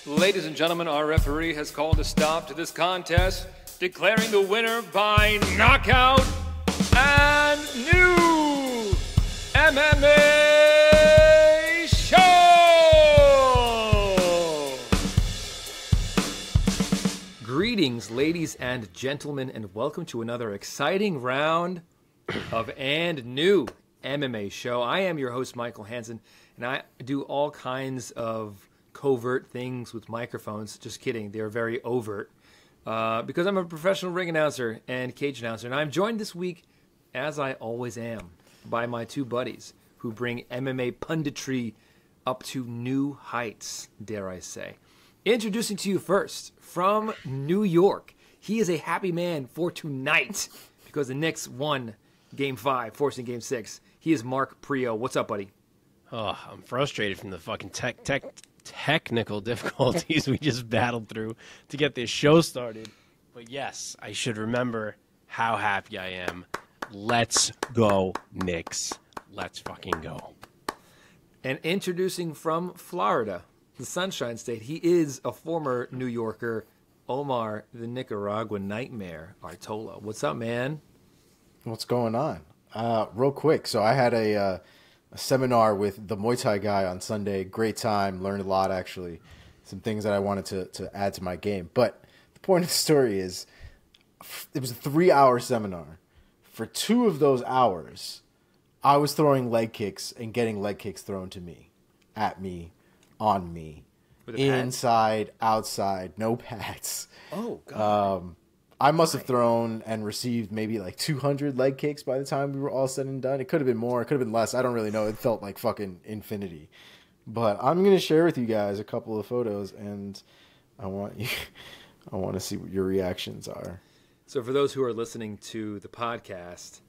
Ladies and gentlemen, our referee has called a stop to this contest, declaring the winner by knockout and new MMA show! Greetings, ladies and gentlemen, and welcome to another exciting round of and new MMA show. I am your host, Michael Hansen, and I do all kinds of covert things with microphones. Just kidding. They're very overt because I'm a professional ring announcer and cage announcer. And I'm joined this week, as I always am, by my two buddies who bring MMA punditry up to new heights, dare I say. Introducing to you first, from New York, he is a happy man for tonight because the Knicks won Game 5, forcing Game 6. He is Mark Priaulx. What's up, buddy? Oh, I'm frustrated from the fucking technical difficulties we just battled through to get this show started. But yes, I should remember how happy I am. Let's go, Knicks. Let's fucking go. And introducing from Florida, the Sunshine State, he is a former New Yorker, Omar, the Nicaraguan Nightmare Artola. What's up, man? What's going on? Real quick, so I had a seminar with the Muay Thai guy on Sunday. Great time, learned a lot, actually. Some things that I wanted to add to my game. But the point of the story is, it was a 3-hour seminar. For 2 of those hours, I was throwing leg kicks and getting leg kicks thrown to me, at me, on me, inside, outside, no pads. Oh, God. I must have thrown and received maybe like 200 leg kicks by the time we were all said and done. It could have been more. It could have been less. I don't really know. It felt like fucking infinity. But I'm going to share with you guys a couple of photos, and I want to see what your reactions are. So for those who are listening to the podcast,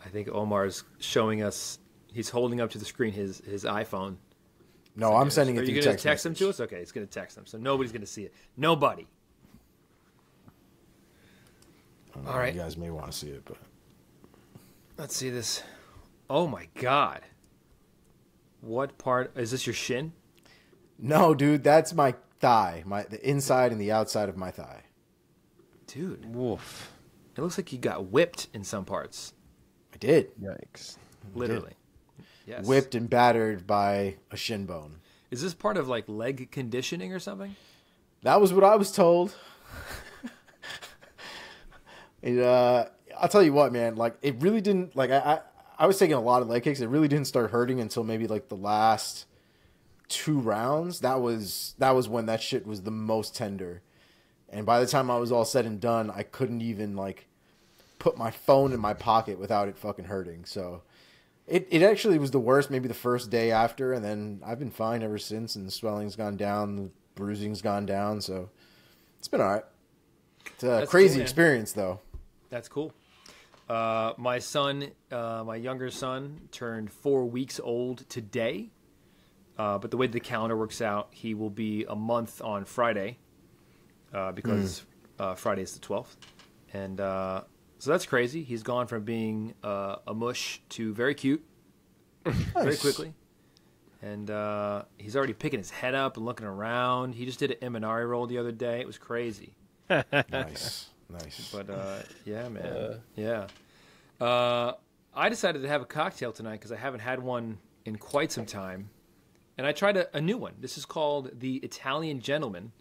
I think Omar's showing us, he's holding up to the screen his iPhone. No, I'm sending it to you. Are you going to text them to us? Okay, it's going to text them. So nobody's going to see it. Nobody. All right. You guys may want to see it, but let's see this. Oh my God! What part is this? Your shin? No, dude, that's my thigh. The inside and the outside of my thigh. Dude, woof! It looks like you got whipped in some parts. I did. Yikes! Literally. Yes. Whipped and battered by a shin bone. Is this part of like leg conditioning or something? That was what I was told. I'll tell you what, man. Like, it really didn't. Like, I was taking a lot of leg kicks. It really didn't start hurting until maybe like the last 2 rounds. That was when that shit was the most tender. And by the time I was all said and done, I couldn't even like put my phone in my pocket without it fucking hurting. So it actually was the worst. Maybe the first day after, and then I've been fine ever since. And the swelling's gone down, the bruising's gone down. So it's been all right. It's a crazy experience, though. That's cool. My son, my younger son, turned 4 weeks old today. But the way the calendar works out, he will be a month on Friday because Friday is the 12th. And so that's crazy. He's gone from being a mush to very cute very quickly. And he's already picking his head up and looking around. He just did an Imanari roll the other day. It was crazy. Nice. But yeah, man. Yeah. I decided to have a cocktail tonight because I haven't had one in quite some time, and I tried a new one. This is called the Italian Gentleman.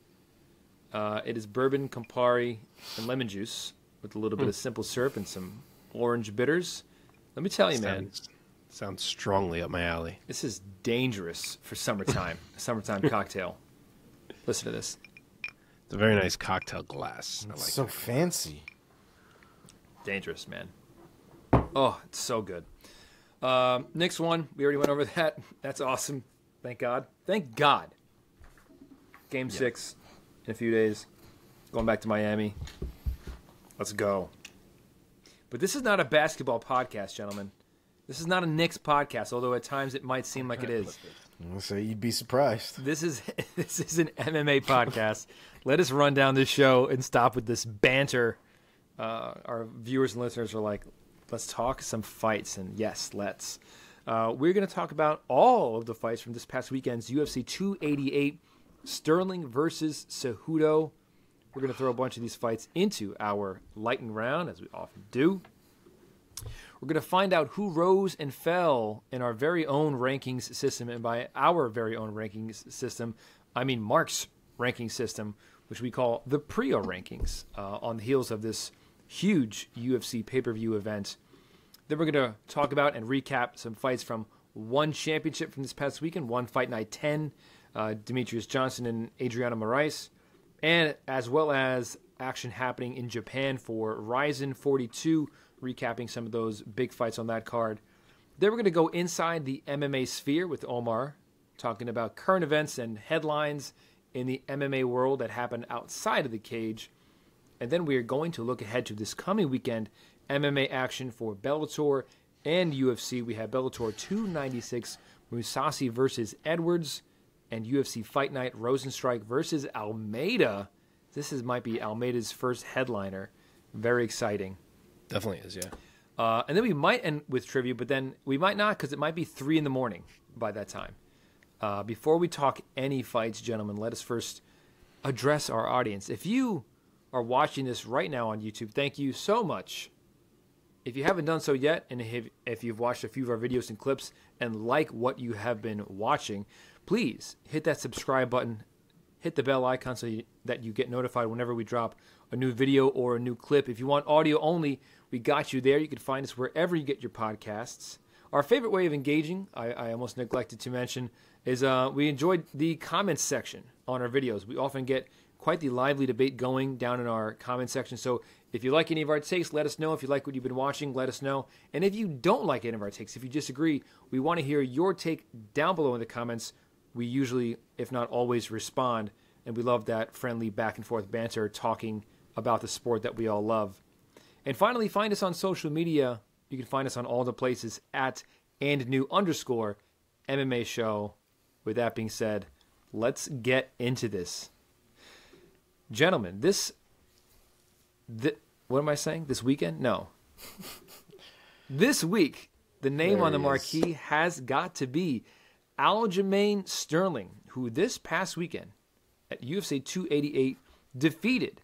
It is bourbon, Campari, and lemon juice with a little bit of simple syrup and some orange bitters. Let me tell you, man. Sounds strongly up my alley. This is dangerous for summertime. A summertime cocktail. Listen to this. It's a very nice cocktail glass. I like so fancy. Dangerous, man. Oh, it's so good. Next one. We already went over that. That's awesome. Thank God. Thank God. Game 6 in a few days. Going back to Miami. Let's go. But this is not a basketball podcast, gentlemen. This is not a Knicks podcast, although at times it might seem like it is. So you'd be surprised. This is an MMA podcast. Let us run down this show and stop with this banter. Our viewers and listeners are like, let's talk some fights. And yes, let's. We're going to talk about all of the fights from this past weekend's UFC 288 Sterling versus Cejudo. We're going to throw a bunch of these fights into our lightning round, as we often do. We're going to find out who rose and fell in our very own rankings system. And by our very own rankings system, I mean Mark's ranking system, which we call the Priaulx Rankings, on the heels of this huge UFC pay-per-view event. Then we're going to talk about and recap some fights from one championship from this past weekend, One Fight Night 10, Demetrious Johnson and Adriano Moraes, and as well as action happening in Japan for RIZIN 42, recapping some of those big fights on that card. Then we're going to go inside the MMA Sphere with Omar, talking about current events and headlines in the MMA world that happen outside of the cage. And then we are going to look ahead to this coming weekend, MMA action for Bellator and UFC. We have Bellator 296, Musumeci versus Edwards, and UFC Fight Night, Rozenstruik versus Almeida. Might be Almeida's first headliner. Very exciting. Definitely is, yeah. And then we might end with trivia, but then we might not, because it might be 3 a.m. by that time. Before we talk any fights, gentlemen, let us first address our audience. If you are watching this right now on YouTube, thank you so much. If you haven't done so yet, and if you've watched a few of our videos and clips and like what you have been watching, please hit that subscribe button, hit the bell icon so that you get notified whenever we drop a new video or a new clip. If you want audio only, we got you there. You can find us wherever you get your podcasts. Our favorite way of engaging, I almost neglected to mention, is we enjoyed the comments section on our videos. We often get quite the lively debate going down in our comment section. So if you like any of our takes, let us know. If you like what you've been watching, let us know. And if you don't like any of our takes, if you disagree, we want to hear your take down below in the comments. We usually, if not always, respond. And we love that friendly back and forth banter talking about the sport that we all love. And finally, find us on social media. You can find us on all the places at @&new_MMA show. With that being said, let's get into this. Gentlemen, what am I saying? This weekend? No. This week, the name on the marquee has got to be Aljamain Sterling, who this past weekend at UFC 288 defeated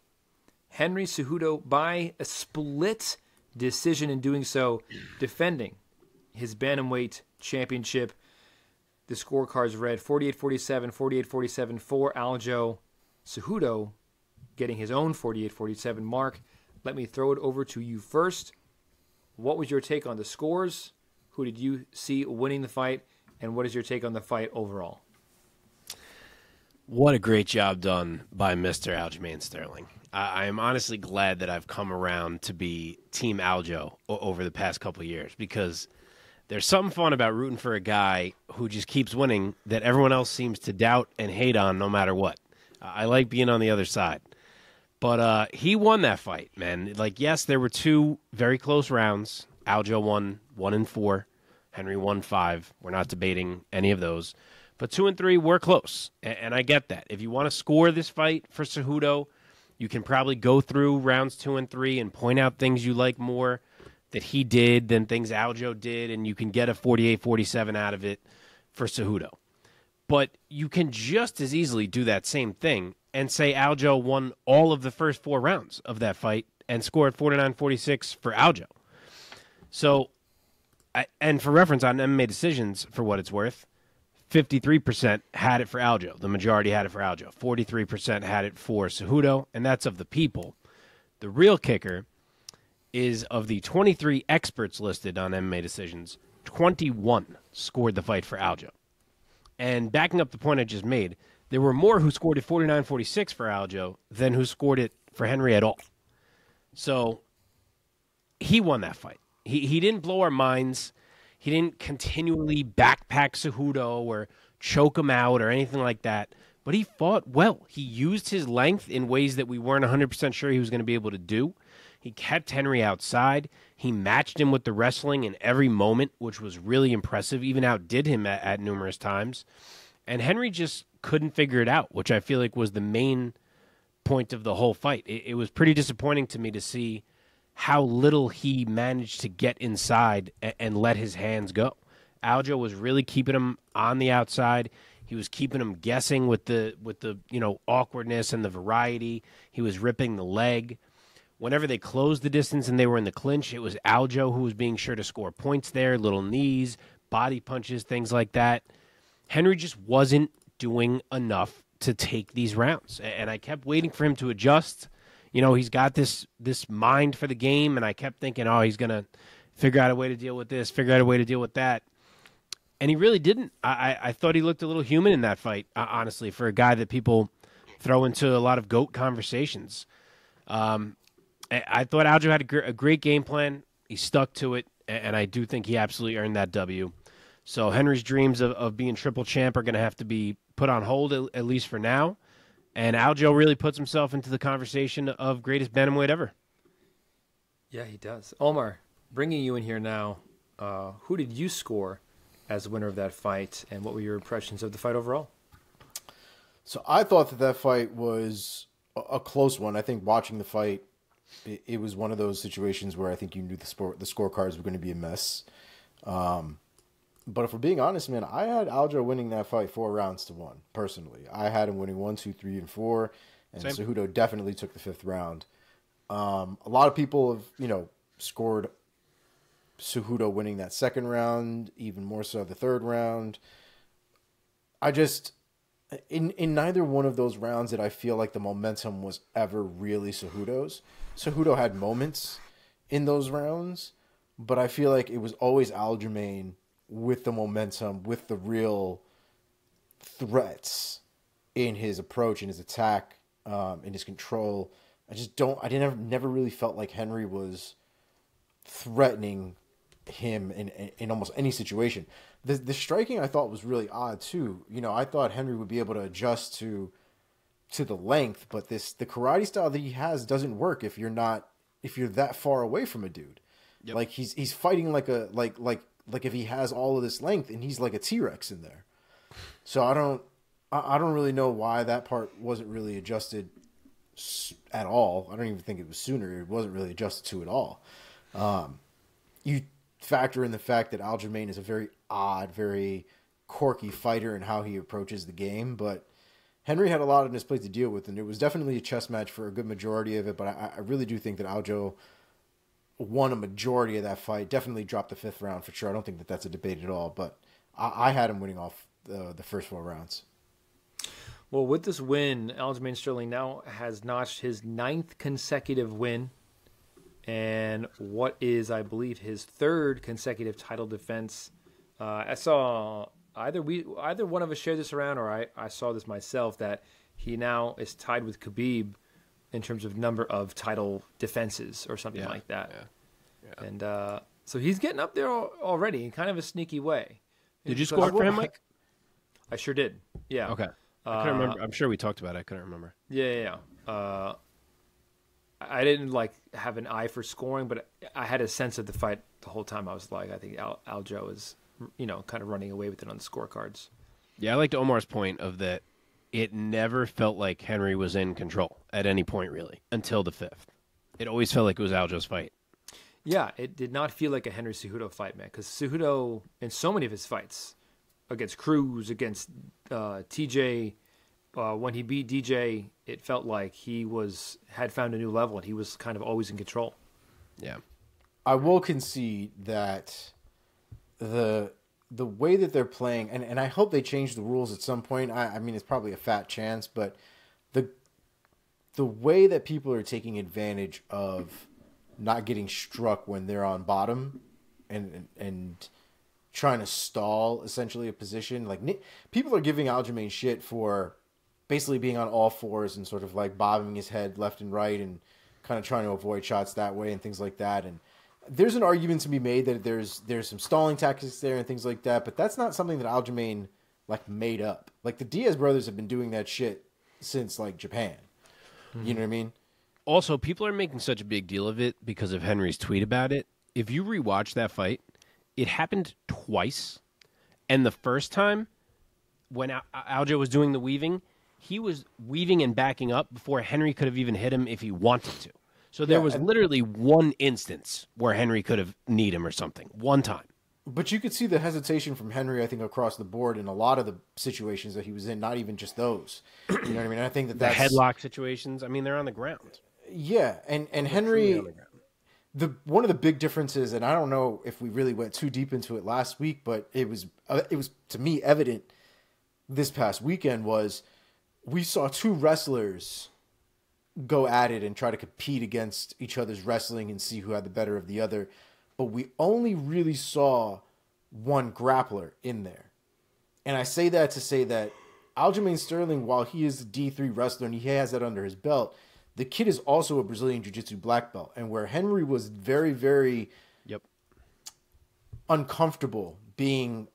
Henry Cejudo by a split decision, in doing so, defending his bantamweight championship. The scorecards read 48-47, 48-47 for Aljo. Cejudo getting his own 48-47 mark. Let me throw it over to you first. What was your take on the scores? Who did you see winning the fight? And what is your take on the fight overall? What a great job done by Mr. Aljamain Sterling. I am honestly glad that I've come around to be Team Aljo over the past couple of years, because there's something fun about rooting for a guy who just keeps winning that everyone else seems to doubt and hate on no matter what. I like being on the other side. But he won that fight, man. Like, yes, there were 2 very close rounds. Aljo won 1-4. Henry won 5. We're not debating any of those. But 2 and 3 were close, and I get that. If you want to score this fight for Cejudo, you can probably go through rounds 2 and 3 and point out things you like more that he did than things Aljo did, and you can get a 48-47 out of it for Cejudo. But you can just as easily do that same thing and say Aljo won all of the first 4 rounds of that fight and scored 49-46 for Aljo. So, and for reference on MMA decisions, for what it's worth, 53% had it for Aljo. The majority had it for Aljo. 43% had it for Cejudo, and that's of the people. The real kicker is, of the 23 experts listed on MMA decisions, 21 scored the fight for Aljo. And backing up the point I just made, there were more who scored it 49-46 for Aljo than who scored it for Henry at all. So he won that fight. He didn't blow our minds. He didn't continually backpack Cejudo or choke him out or anything like that. But he fought well. He used his length in ways that we weren't 100% sure he was going to be able to do. He kept Henry outside. He matched him with the wrestling in every moment, which was really impressive, even outdid him at numerous times. And Henry just couldn't figure it out, which I feel like was the main point of the whole fight. It was pretty disappointing to me to see how little he managed to get inside and let his hands go. Aljo was really keeping him on the outside. He was keeping him guessing with the awkwardness and the variety. He was ripping the leg. Whenever they closed the distance and they were in the clinch, it was Aljo who was being sure to score points there, little knees, body punches, things like that. Henry just wasn't doing enough to take these rounds, and I kept waiting for him to adjust. He's got this mind for the game, and I kept thinking, oh, he's going to figure out a way to deal with this, figure out a way to deal with that. And he really didn't. I thought he looked a little human in that fight, honestly, for a guy that people throw into a lot of GOAT conversations. I thought Aljo had a great game plan. He stuck to it, and I do think he absolutely earned that W. So Henry's dreams of being triple champ are going to have to be put on hold, at least for now. And Aljo really puts himself into the conversation of greatest bantamweight ever. Yeah, he does. Omar, bringing you in here now, who did you score as the winner of that fight, and what were your impressions of the fight overall? So I thought that fight was a close one. I think watching the fight, it was one of those situations where I think you knew the scorecards were going to be a mess. But if we're being honest, man, I had Aljo winning that fight 4-1, personally. I had him winning 1, 2, 3, and 4, and Same. Cejudo definitely took the 5th round. A lot of people have, scored Cejudo winning that 2nd round, even more so the 3rd round. I just, in neither one of those rounds did I feel like the momentum was ever really Cejudo's. Cejudo had moments in those rounds, but I feel like it was always Aljamain with the momentum, with the real threats in his approach, in his attack, in his control. Never really felt like Henry was threatening him in almost any situation. The striking I thought was really odd too. I thought Henry would be able to adjust to the length, but the karate style that he has doesn't work if you're that far away from a dude. Yep. Like he's fighting like if he has all of this length and he's like a T-Rex in there. So I don't really know why that part wasn't really adjusted at all. I don't even think it was sooner. It wasn't really adjusted to at all. You factor in the fact that Aljamain is a very odd, very quirky fighter in how he approaches the game, but Henry had a lot on his plate to deal with, and it was definitely a chess match for a good majority of it, but I really do think that Aljo won a majority of that fight. Definitely dropped the 5th round for sure. I don't think that that's a debate at all, but I had him winning off the first 4 rounds. Well, with this win, Aljamain Sterling now has notched his 9th consecutive win, and what is, I believe, his 3rd consecutive title defense. I saw either one of us shared this around, or I saw this myself, that he now is tied with Khabib in terms of number of title defenses or something like that. Yeah. And so he's getting up there already in kind of a sneaky way. Did you score for him, Mike? I sure did. Yeah. Okay. I couldn't remember. I'm sure we talked about it. I couldn't remember. Yeah. I didn't have an eye for scoring, but I had a sense of the fight the whole time. I was like, I think Aljo is, kind of running away with it on the scorecards. Yeah, I liked Omar's point of that. It never felt like Henry was in control at any point, really, until the 5th. It always felt like it was Aljo's fight. Yeah, it did not feel like a Henry Cejudo fight, man, because Cejudo, in so many of his fights, against Cruz, against TJ, when he beat DJ, it felt like he had found a new level, and he was kind of always in control. Yeah. I will concede that the way that they're playing, and I hope they change the rules at some point. I mean, it's probably a fat chance, but the way that people are taking advantage of not getting struck when they're on bottom and trying to stall essentially a position, like people are giving Aljamain shit for basically being on all fours and sort of like bobbing his head left and right and kind of trying to avoid shots that way and things like that. And there's an argument to be made that there's some stalling tactics there and things like that, but that's not something that Aljamain made up. Like the Diaz brothers have been doing that shit since Japan. Mm-hmm. You know what I mean? Also, people are making such a big deal of it because of Henry's tweet about it. If you rewatch that fight, it happened twice. And the first time, when Aljo was doing the weaving, he was weaving and backing up before Henry could have even hit him if he wanted to. So there was literally one instance where Henry could have kneed him or something. One time. But you could see the hesitation from Henry, I think, across the board in a lot of the situations that he was in, not even just those. You know what I mean? I think that's... The headlock situations, I mean, they're on the ground. Yeah, and Henry... One of the big differences, and I don't know if we really went too deep into it last week, but it was to me evident this past weekend, was we saw two wrestlers go at it and try to compete against each other's wrestling and see who had the better of the other. But we only really saw one grappler in there. And I say that to say that Aljamain Sterling, while he is a D3 wrestler and he has that under his belt, the kid is also a Brazilian Jiu-Jitsu black belt. And where Henry was very, very uncomfortable being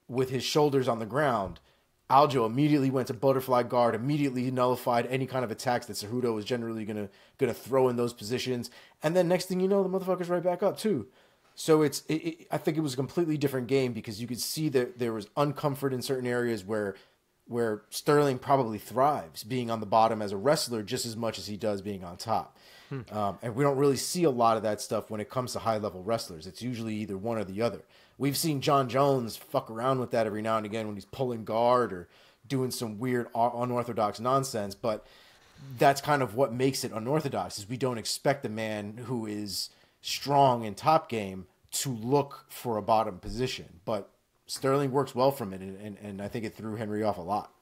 with his shoulders on the ground, Aljo immediately went to butterfly guard, immediately nullified any kind of attacks that Cejudo was generally gonna throw in those positions. And then next thing you know, the motherfucker's right back up too. So I think it was a completely different game because you could see that there was uncomfort in certain areas where Sterling probably thrives being on the bottom as a wrestler just as much as he does being on top. And we don't really see a lot of that stuff when it comes to high-level wrestlers. It's usually either one or the other. We've seen John Jones fuck around with that every now and again when he's pulling guard or doing some weird unorthodox nonsense, but that's kind of what makes it unorthodox, is we don't expect a man who is strong in top game to look for a bottom position. But Sterling works well from it, and I think it threw Henry off a lot.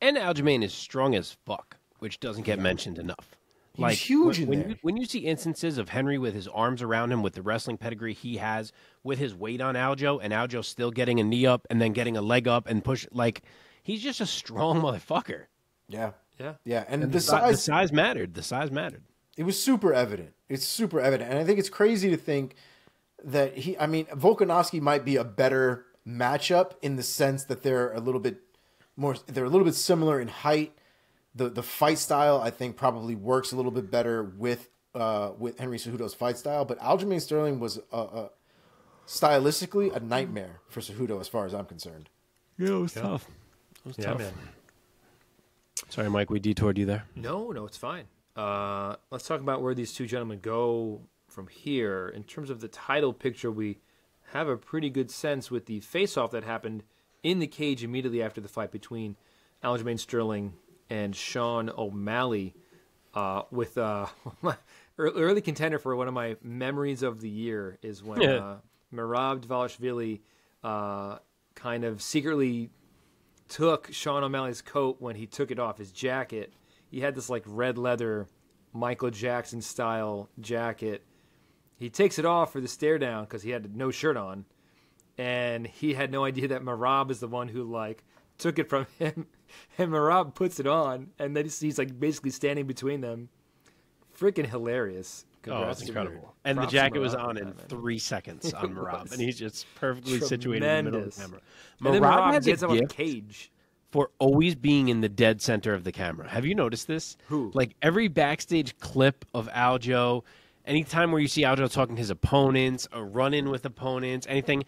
And Aljamain is strong as fuck, which doesn't get mentioned enough. He's huge in there. When you see instances of Henry with his arms around him, with the wrestling pedigree he has, with his weight on Aljo, and Aljo still getting a knee up and then getting a leg up and push, like, he's just a strong motherfucker. Yeah. Yeah. And the size mattered. The size mattered. It was super evident. It's super evident. And I think it's crazy to think that Volkanovski might be a better matchup in the sense that they're a little bit similar in height. The fight style, I think, probably works a little bit better with Henry Cejudo's fight style. But Aljamain Sterling was stylistically a nightmare for Cejudo as far as I'm concerned. Yeah, it was tough. It was tough. Man. Sorry, Mike, we detoured you there. No, it's fine. Let's talk about where these two gentlemen go from here. In terms of the title picture, we have a pretty good sense with the face-off that happened in the cage immediately after the fight between Aljamain Sterling and Sean O'Malley, with early contender for one of my memories of the year is when Merab Dvalishvili kind of secretly took Sean O'Malley's coat when he took it off, his jacket. He had this like red leather Michael Jackson style jacket. He takes it off for the stare down because he had no shirt on, and he had no idea that Merab is the one who like took it from him. And Merab puts it on, and then he's like basically standing between them. Freaking hilarious. Congrats, it's incredible. And the jacket was on in 3 seconds on Merab, and he's just perfectly situated in the middle of the camera. Merab has gets him on a cage for always being in the dead center of the camera. Have you noticed this? Who? Like every backstage clip of Aljo, anytime where you see Aljo talking to his opponents, or run-in with opponents, anything,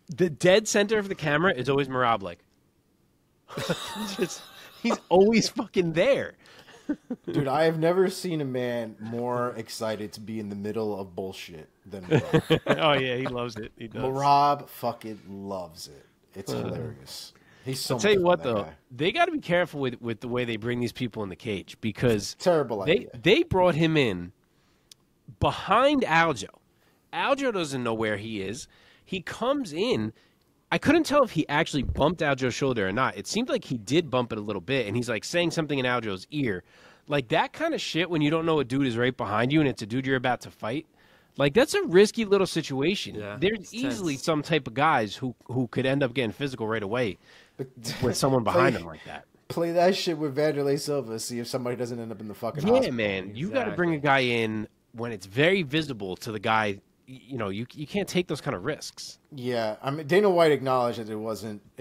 the dead center of the camera is always Merab, like, he's always fucking there. Dude, I have never seen a man more excited to be in the middle of bullshit than Merab. Oh yeah, he loves it. He does. Merab fucking loves it. It's hilarious. He's so. I'll tell you what though, they got to be careful with the way they bring these people in the cage, because terrible idea. They brought him in behind Aljo. Aljo doesn't know where he is. He comes in. I couldn't tell if he actually bumped Aljo's shoulder or not. It seemed like he did bump it a little bit, and he's like saying something in Aljo's ear. Like that kind of shit when you don't know a dude is right behind you and it's a dude you're about to fight. Like that's a risky little situation. Yeah, there's easily some type of guys who could end up getting physical right away with someone behind them like that. Play that shit with Vanderlei Silva, see if somebody doesn't end up in the fucking hospital. Yeah, man. You got to bring a guy in when it's very visible to the guy. You know, you can't take those kind of risks. Yeah, I mean, Dana White acknowledged that it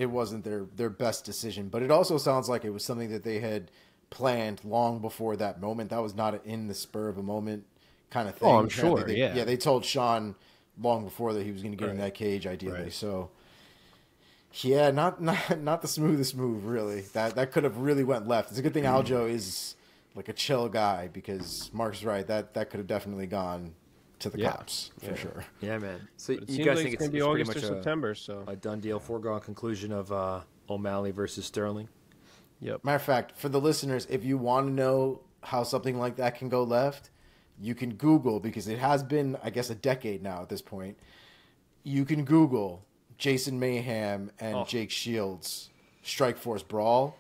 wasn't their best decision, but it also sounds like it was something that they had planned long before that moment. That was not in the spur of a moment kind of thing. Oh, I'm sure. Yeah, they told Sean long before that he was going to get in that cage, ideally. Right. So, yeah, not the smoothest move, really. That could have really went left. It's a good thing Aljo is like a chill guy, because Mark's right. That could have definitely gone to the Yeah. cops for sure. Yeah, man. So It you seems guys like think it's it's going to be pretty August or much September, so. a done deal, foregone conclusion of O'Malley versus Sterling? Yep. Matter of fact, for the listeners, if you want to know how something like that can go left, you can Google, because it has been, I guess, a decade now at this point. You can Google Jason Mayhem and Jake Shields Strikeforce brawl.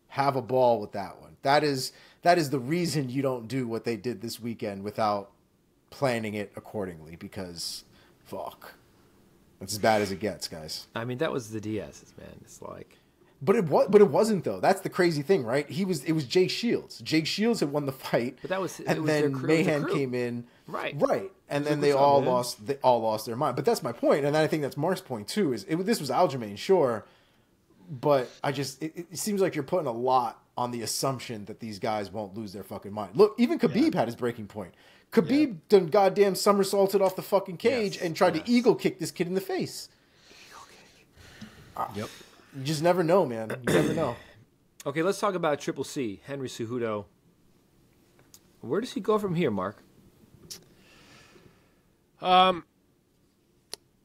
Have a ball with that one. That is the reason you don't do what they did this weekend without planning it accordingly, because fuck. It's as bad as it gets, guys. I mean, that was the Diaz's, man. It's like... But it wasn't though. That's the crazy thing, right? It was Jake Shields. Jake Shields had won the fight, But that was, and it was then their crew, Mayhem came in, right, and then they all lost their mind. But that's my point, and I think that's Mark's point too. This was Aljamain, sure, but it seems like you're putting a lot on the assumption that these guys won't lose their fucking mind. Look, even Khabib had his breaking point. Khabib done goddamn somersaulted off the fucking cage and tried to eagle kick this kid in the face. Yep. You just never know, man. You never know. Okay, let's talk about Triple C, Henry Cejudo. Where does he go from here, Mark?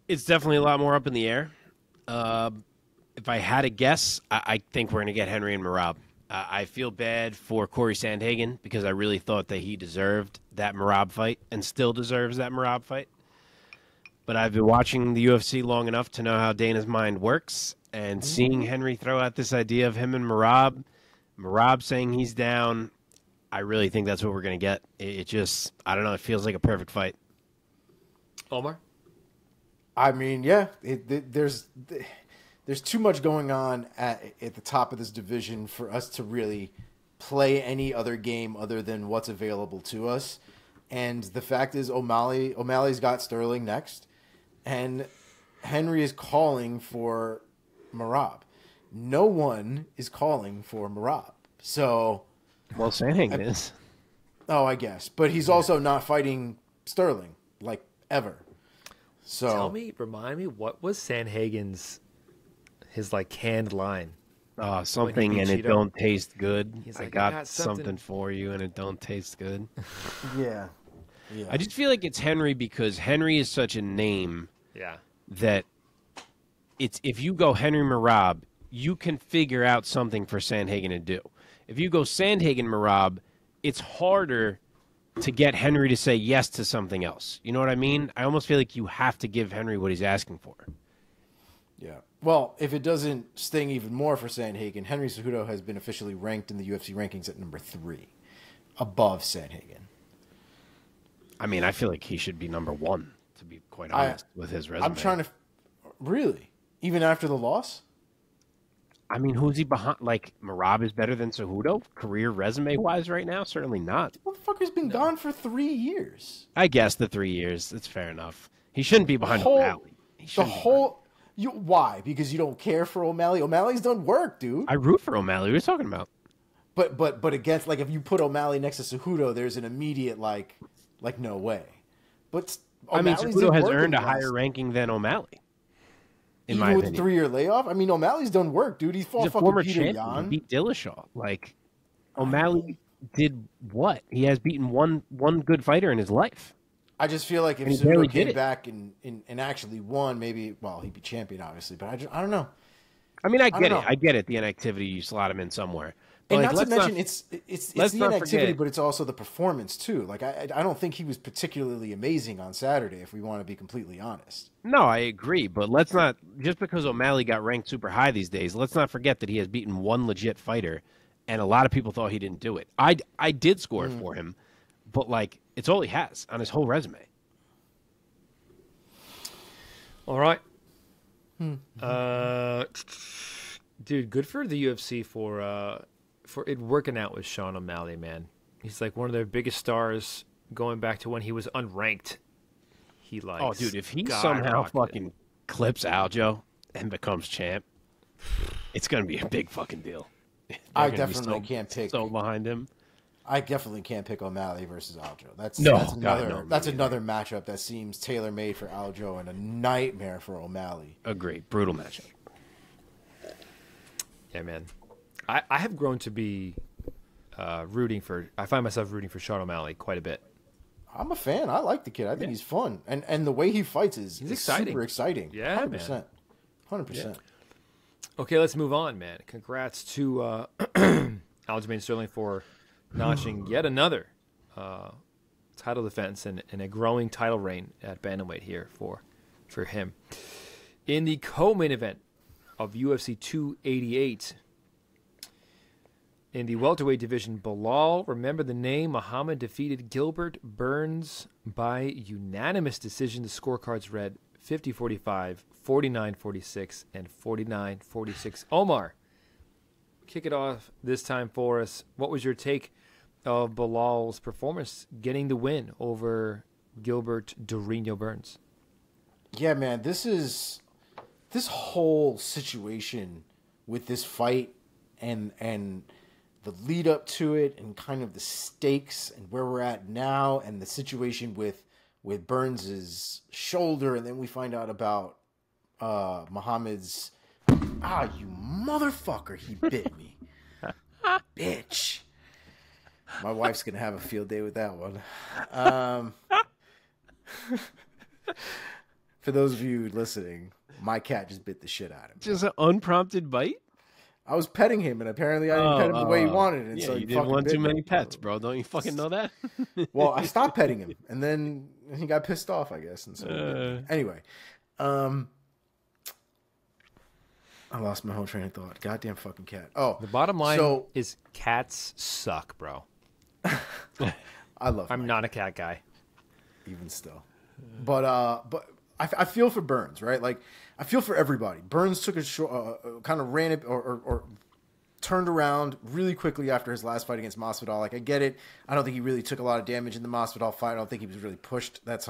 It's definitely a lot more up in the air. If I had to guess, I think we're going to get Henry and Merab. I feel bad for Corey Sandhagen because I really thought that he deserved that Merab fight and still deserves that Merab fight. But I've been watching the UFC long enough to know how Dana's mind works, and seeing Henry throw out this idea of him and Merab saying he's down, I really think that's what we're going to get. It just, I don't know, it feels like a perfect fight. Omar? I mean, yeah, there's too much going on at the top of this division for us to really play any other game other than what's available to us. And the fact is, O'Malley's got Sterling next, and Henry is calling for Merab. No one is calling for Merab. So, Well, Sandhagen is. Oh, I guess, but he's also not fighting Sterling like ever. So Remind me, what was Sandhagen's his like canned line? Something and it Cheeto? don't taste good. He's I like, got something for you and it don't taste good. yeah. I just feel like it's Henry because Henry is such a name that it's if you go Henry Merab, you can figure out something for Sandhagen to do. If you go Sandhagen Merab, it's harder to get Henry to say yes to something else. You know what I mean? I almost feel like you have to give Henry what he's asking for. Yeah. Well, if it doesn't sting even more for Sandhagen, Henry Cejudo has been officially ranked in the UFC rankings at number 3, above Sandhagen. I mean, I feel like he should be number 1, to be quite honest, with his resume. I'm trying to... Really? Even after the loss? I mean, who's he behind? Like, Merab is better than Cejudo, career resume-wise right now? Certainly not. Motherfucker's been gone for 3 years. I guess the 3 years. That's fair enough. He shouldn't be behind O'Malley. Why? Because you don't care for O'Malley? O'Malley's done work, dude. I root for O'Malley. What are you talking about? But against, like, if you put O'Malley next to Cejudo, there's an immediate, like no way. But Cejudo has earned a higher ranking than O'Malley. In my with opinion. 3-year layoff? I mean, O'Malley's done work, dude. He's fought He's a fucking former Peter champion. Yan. He beat Dillashaw. Like, O'Malley did what? He has beaten one good fighter in his life. I just feel like if Cejudo came back and actually won, maybe, well, he'd be champion, obviously. But I don't know. I mean, I get it. I get it. The inactivity, you slot him in somewhere. But and not to mention, it's the inactivity, forget. but it's also the performance, too. Like, I don't think he was particularly amazing on Saturday, if we want to be completely honest. No, I agree. But let's not, just because O'Malley got ranked super high these days, let's not forget that he has beaten one legit fighter, and a lot of people thought he didn't do it. I did score for him, but, like, it's all he has on his whole resume. All right. Dude, good for the UFC for it working out with Sean O'Malley, man. He's like one of their biggest stars going back to when he was unranked. He like, oh, dude, if he somehow fucking clips Aljo and becomes champ, it's going to be a big fucking deal. I definitely can't pick behind him. I definitely can't pick O'Malley versus Aljo. That's another matchup that seems tailor-made for Aljo and a nightmare for O'Malley. Agree. Brutal matchup. Yeah, man. I have grown to be I find myself rooting for Sean O'Malley quite a bit. I'm a fan. I like the kid. I think he's fun, and the way he fights is exciting. super exciting. Yeah, 100%. man. 100%. Okay, let's move on, man. Congrats to Aljamain Sterling for notching yet another title defense and a growing title reign at bantamweight here for him. In the co-main event of UFC 288, in the welterweight division, Belal, remember the name, Muhammad defeated Gilbert Burns by unanimous decision. The scorecards read 50-45, 49-46, and 49-46. Omar, kick it off this time for us. What was your take of Belal's performance getting the win over Gilbert Durinho Burns? Yeah, man, this whole situation with this fight and the lead up to it and kind of the stakes and where we're at now and the situation with Burns's shoulder, and then we find out about Muhammad's you motherfucker, he bit me. Bitch. My wife's gonna have a field day with that one. For those of you listening, my cat just bit the shit out of him. Just an unprompted bite? I was petting him, and apparently I didn't pet him the way he wanted. And yeah, so you didn't want too many pets, bro. Don't you fucking know that? Well, I stopped petting him, and then he got pissed off, I guess. And so anyway, I lost my whole train of thought. Goddamn fucking cat. Oh, The bottom line is cats suck, bro. I love. I'm not a cat guy. Even still, but I feel for Burns, right? Like I feel for everybody. Burns took a kind of ran it or turned around really quickly after his last fight against Masvidal. Like I get it. I don't think he really took a lot of damage in the Masvidal fight. I don't think he was really pushed that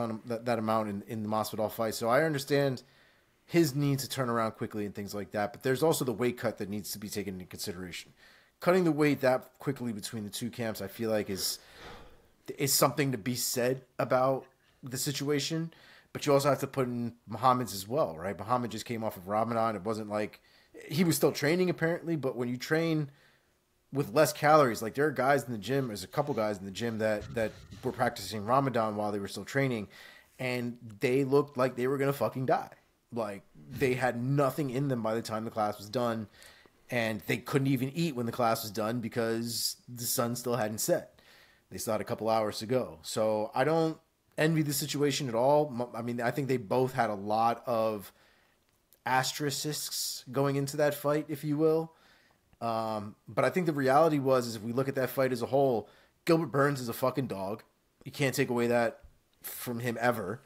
amount in the Masvidal fight. So I understand his need to turn around quickly and things like that. But there's also the weight cut that needs to be taken into consideration. Cutting the weight that quickly between the two camps, I feel like is something to be said about the situation. But you also have to put in Muhammad's as well, right? Muhammad just came off of Ramadan. It wasn't like he was still training apparently, but when you train with less calories, like there are guys in the gym, there's a couple guys in the gym that were practicing Ramadan while they were still training, and they looked like they were gonna fucking die. Like they had nothing in them by the time the class was done, and they couldn't even eat when the class was done because the sun still hadn't set. They still had a couple hours to go. So I don't envy the situation at all. I mean, I think they both had a lot of asterisks going into that fight, if you will. But I think the reality is if we look at that fight as a whole, Gilbert Burns is a fucking dog. You can't take away that from him ever.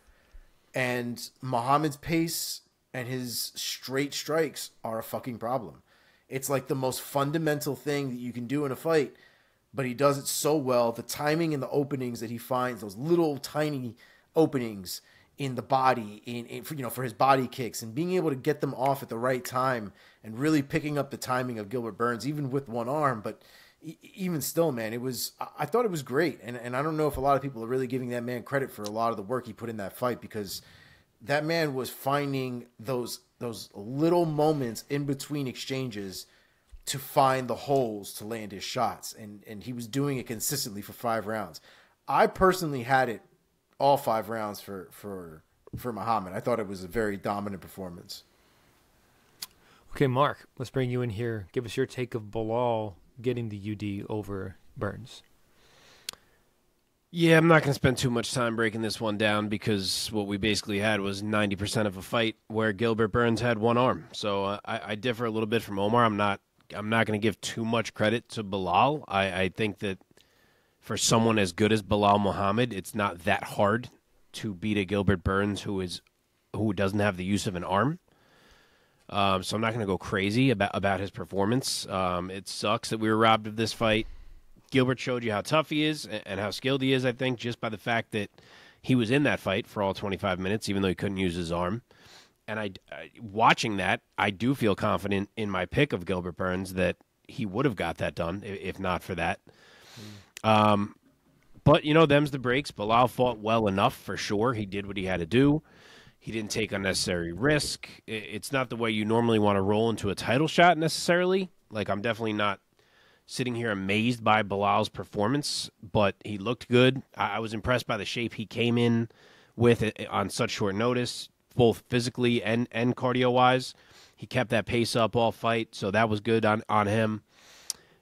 And Muhammad's pace and his straight strikes are a fucking problem. It's like the most fundamental thing that you can do in a fight, but he does it so well. The timing and the openings that he finds, those little tiny openings in the body, for his body kicks, and being able to get them off at the right time, and really picking up the timing of Gilbert Burns, even with one arm. But even still, man, I thought it was great, and I don't know if a lot of people are really giving that man credit for a lot of the work he put in that fight, because that man was finding those little moments in between exchanges to find the holes to land his shots, and he was doing it consistently for 5 rounds. I personally had it all 5 rounds for Muhammad. I thought it was a very dominant performance. Okay, Mark, let's bring you in here. Give us your take of Belal getting the UD over Burns. Yeah, I'm not going to spend too much time breaking this one down because what we basically had was 90% of a fight where Gilbert Burns had one arm. So I differ a little bit from Omar. I'm not going to give too much credit to Belal. I think that for someone as good as Belal Muhammad, it's not that hard to beat a Gilbert Burns who doesn't have the use of an arm. So I'm not going to go crazy about his performance. It sucks that we were robbed of this fight. Gilbert showed you how tough he is and how skilled he is, I think, just by the fact that he was in that fight for all 25 minutes, even though he couldn't use his arm. And watching that, I do feel confident in my pick of Gilbert Burns that he would have got that done if not for that. But, them's the breaks. Belal fought well enough for sure. He did what he had to do. He didn't take unnecessary risk. It's not the way you normally want to roll into a title shot necessarily. Like, I'm definitely not sitting here amazed by Belal's performance, but he looked good. I was impressed by the shape he came in with it on such short notice, both physically and cardio-wise. He kept that pace up all fight, so that was good on him.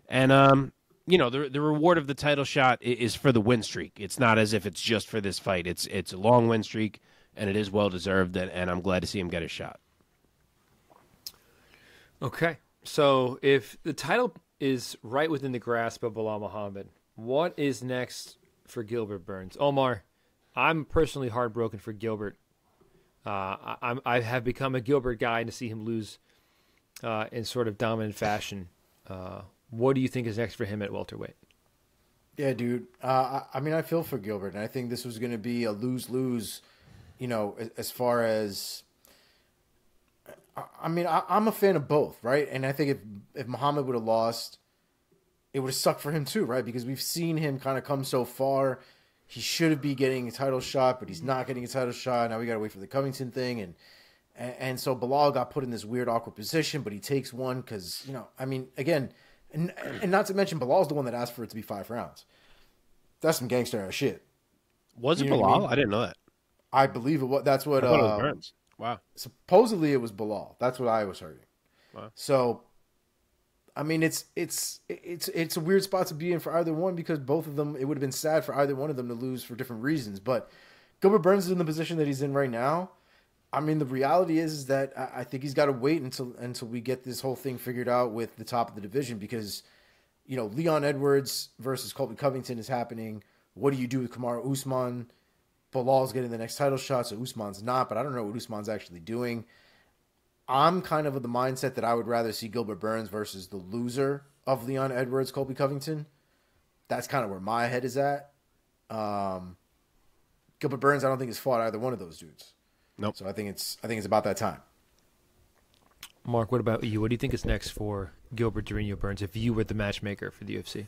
And, you know, the reward of the title shot is for the win streak. It's not as if it's just for this fight. It's a long win streak, and it is well-deserved, and I'm glad to see him get a shot. Okay. So if the title is right within the grasp of Belal Muhammad, what is next for Gilbert Burns? Omar, I'm personally heartbroken for Gilbert. I have become a Gilbert guy, and to see him lose in sort of dominant fashion, what do you think is next for him at welterweight? Yeah, dude. I mean, I feel for Gilbert, and I think this was going to be a lose-lose, you know, as far as... I mean, I'm a fan of both, right? And I think if Muhammad would have lost, it would have sucked for him too, right? Because we've seen him kind of come so far. He should be getting a title shot, but he's not getting a title shot. Now we got to wait for the Covington thing. And so Belal got put in this weird, awkward position, but he takes one because, you know, I mean, again, and not to mention Belal's the one that asked for it to be 5 rounds. That's some gangster ass shit. Was it Belal? I didn't know that. I believe it was. That's what... I thought it was Burns. Wow. Supposedly it was Belal. That's what I was hearing. Wow. So, I mean, it's a weird spot to be in for either one because both of them, it would have been sad for either one of them to lose for different reasons. But Gilbert Burns is in the position that he's in right now. I mean, the reality is that I think he's got to wait until we get this whole thing figured out with the top of the division because, you know, Leon Edwards versus Colby Covington is happening. What do you do with Kamaru Usman? Belal's getting the next title shot, so Usman's not, but I don't know what Usman's actually doing. I'm kind of the mindset that I would rather see Gilbert Burns versus the loser of Leon Edwards, Colby Covington. That's kind of where my head is at. Gilbert Burns, I don't think has fought either one of those dudes. Nope. So I think it's about that time. Mark, what about you? What do you think is next for Gilbert Durinho Burns if you were the matchmaker for the UFC?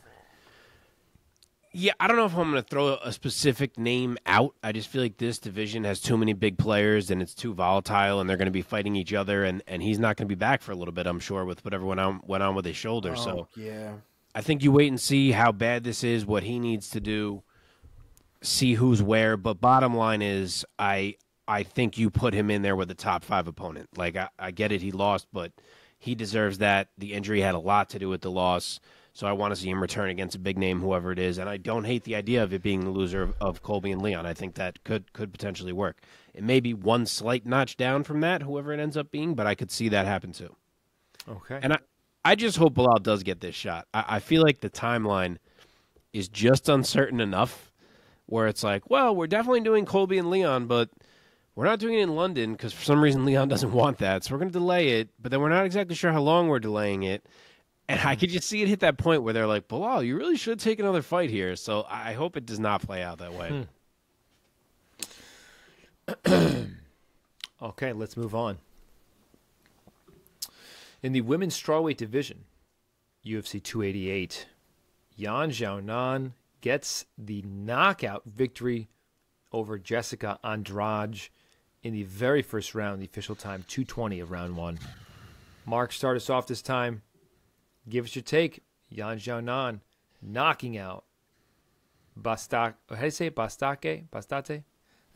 Yeah, I don't know if I'm going to throw a specific name out. I just feel like this division has too many big players and it's too volatile and they're going to be fighting each other and he's not going to be back for a little bit, I'm sure, with whatever went on with his shoulder. So yeah, I think you wait and see how bad this is, what he needs to do, see who's where. But bottom line is I think you put him in there with a top 5 opponent. Like, I get it, he lost, but he deserves that. The injury had a lot to do with the loss. So I want to see him return against a big name, whoever it is. And I don't hate the idea of it being the loser of Colby and Leon. I think that could potentially work. It may be one slight notch down from that, whoever it ends up being, but I could see that happen too. Okay. And I just hope Belal does get this shot. I feel like the timeline is just uncertain enough where it's like, well, we're definitely doing Colby and Leon, but we're not doing it in London because for some reason Leon doesn't want that. So we're going to delay it, but then we're not exactly sure how long we're delaying it. And I could just see it hit that point where they're like, Belal, you really should take another fight here. So I hope it does not play out that way. Okay, let's move on. In the women's strawweight division, UFC 288, Yan Xiaonan gets the knockout victory over Jessica Andrade in the very first round, the official time, 2:20 of round 1. Mark, start us off this time. Give us your take. Yan Xiaonan knocking out Bastak. How do you say it? Bastake? Bastate?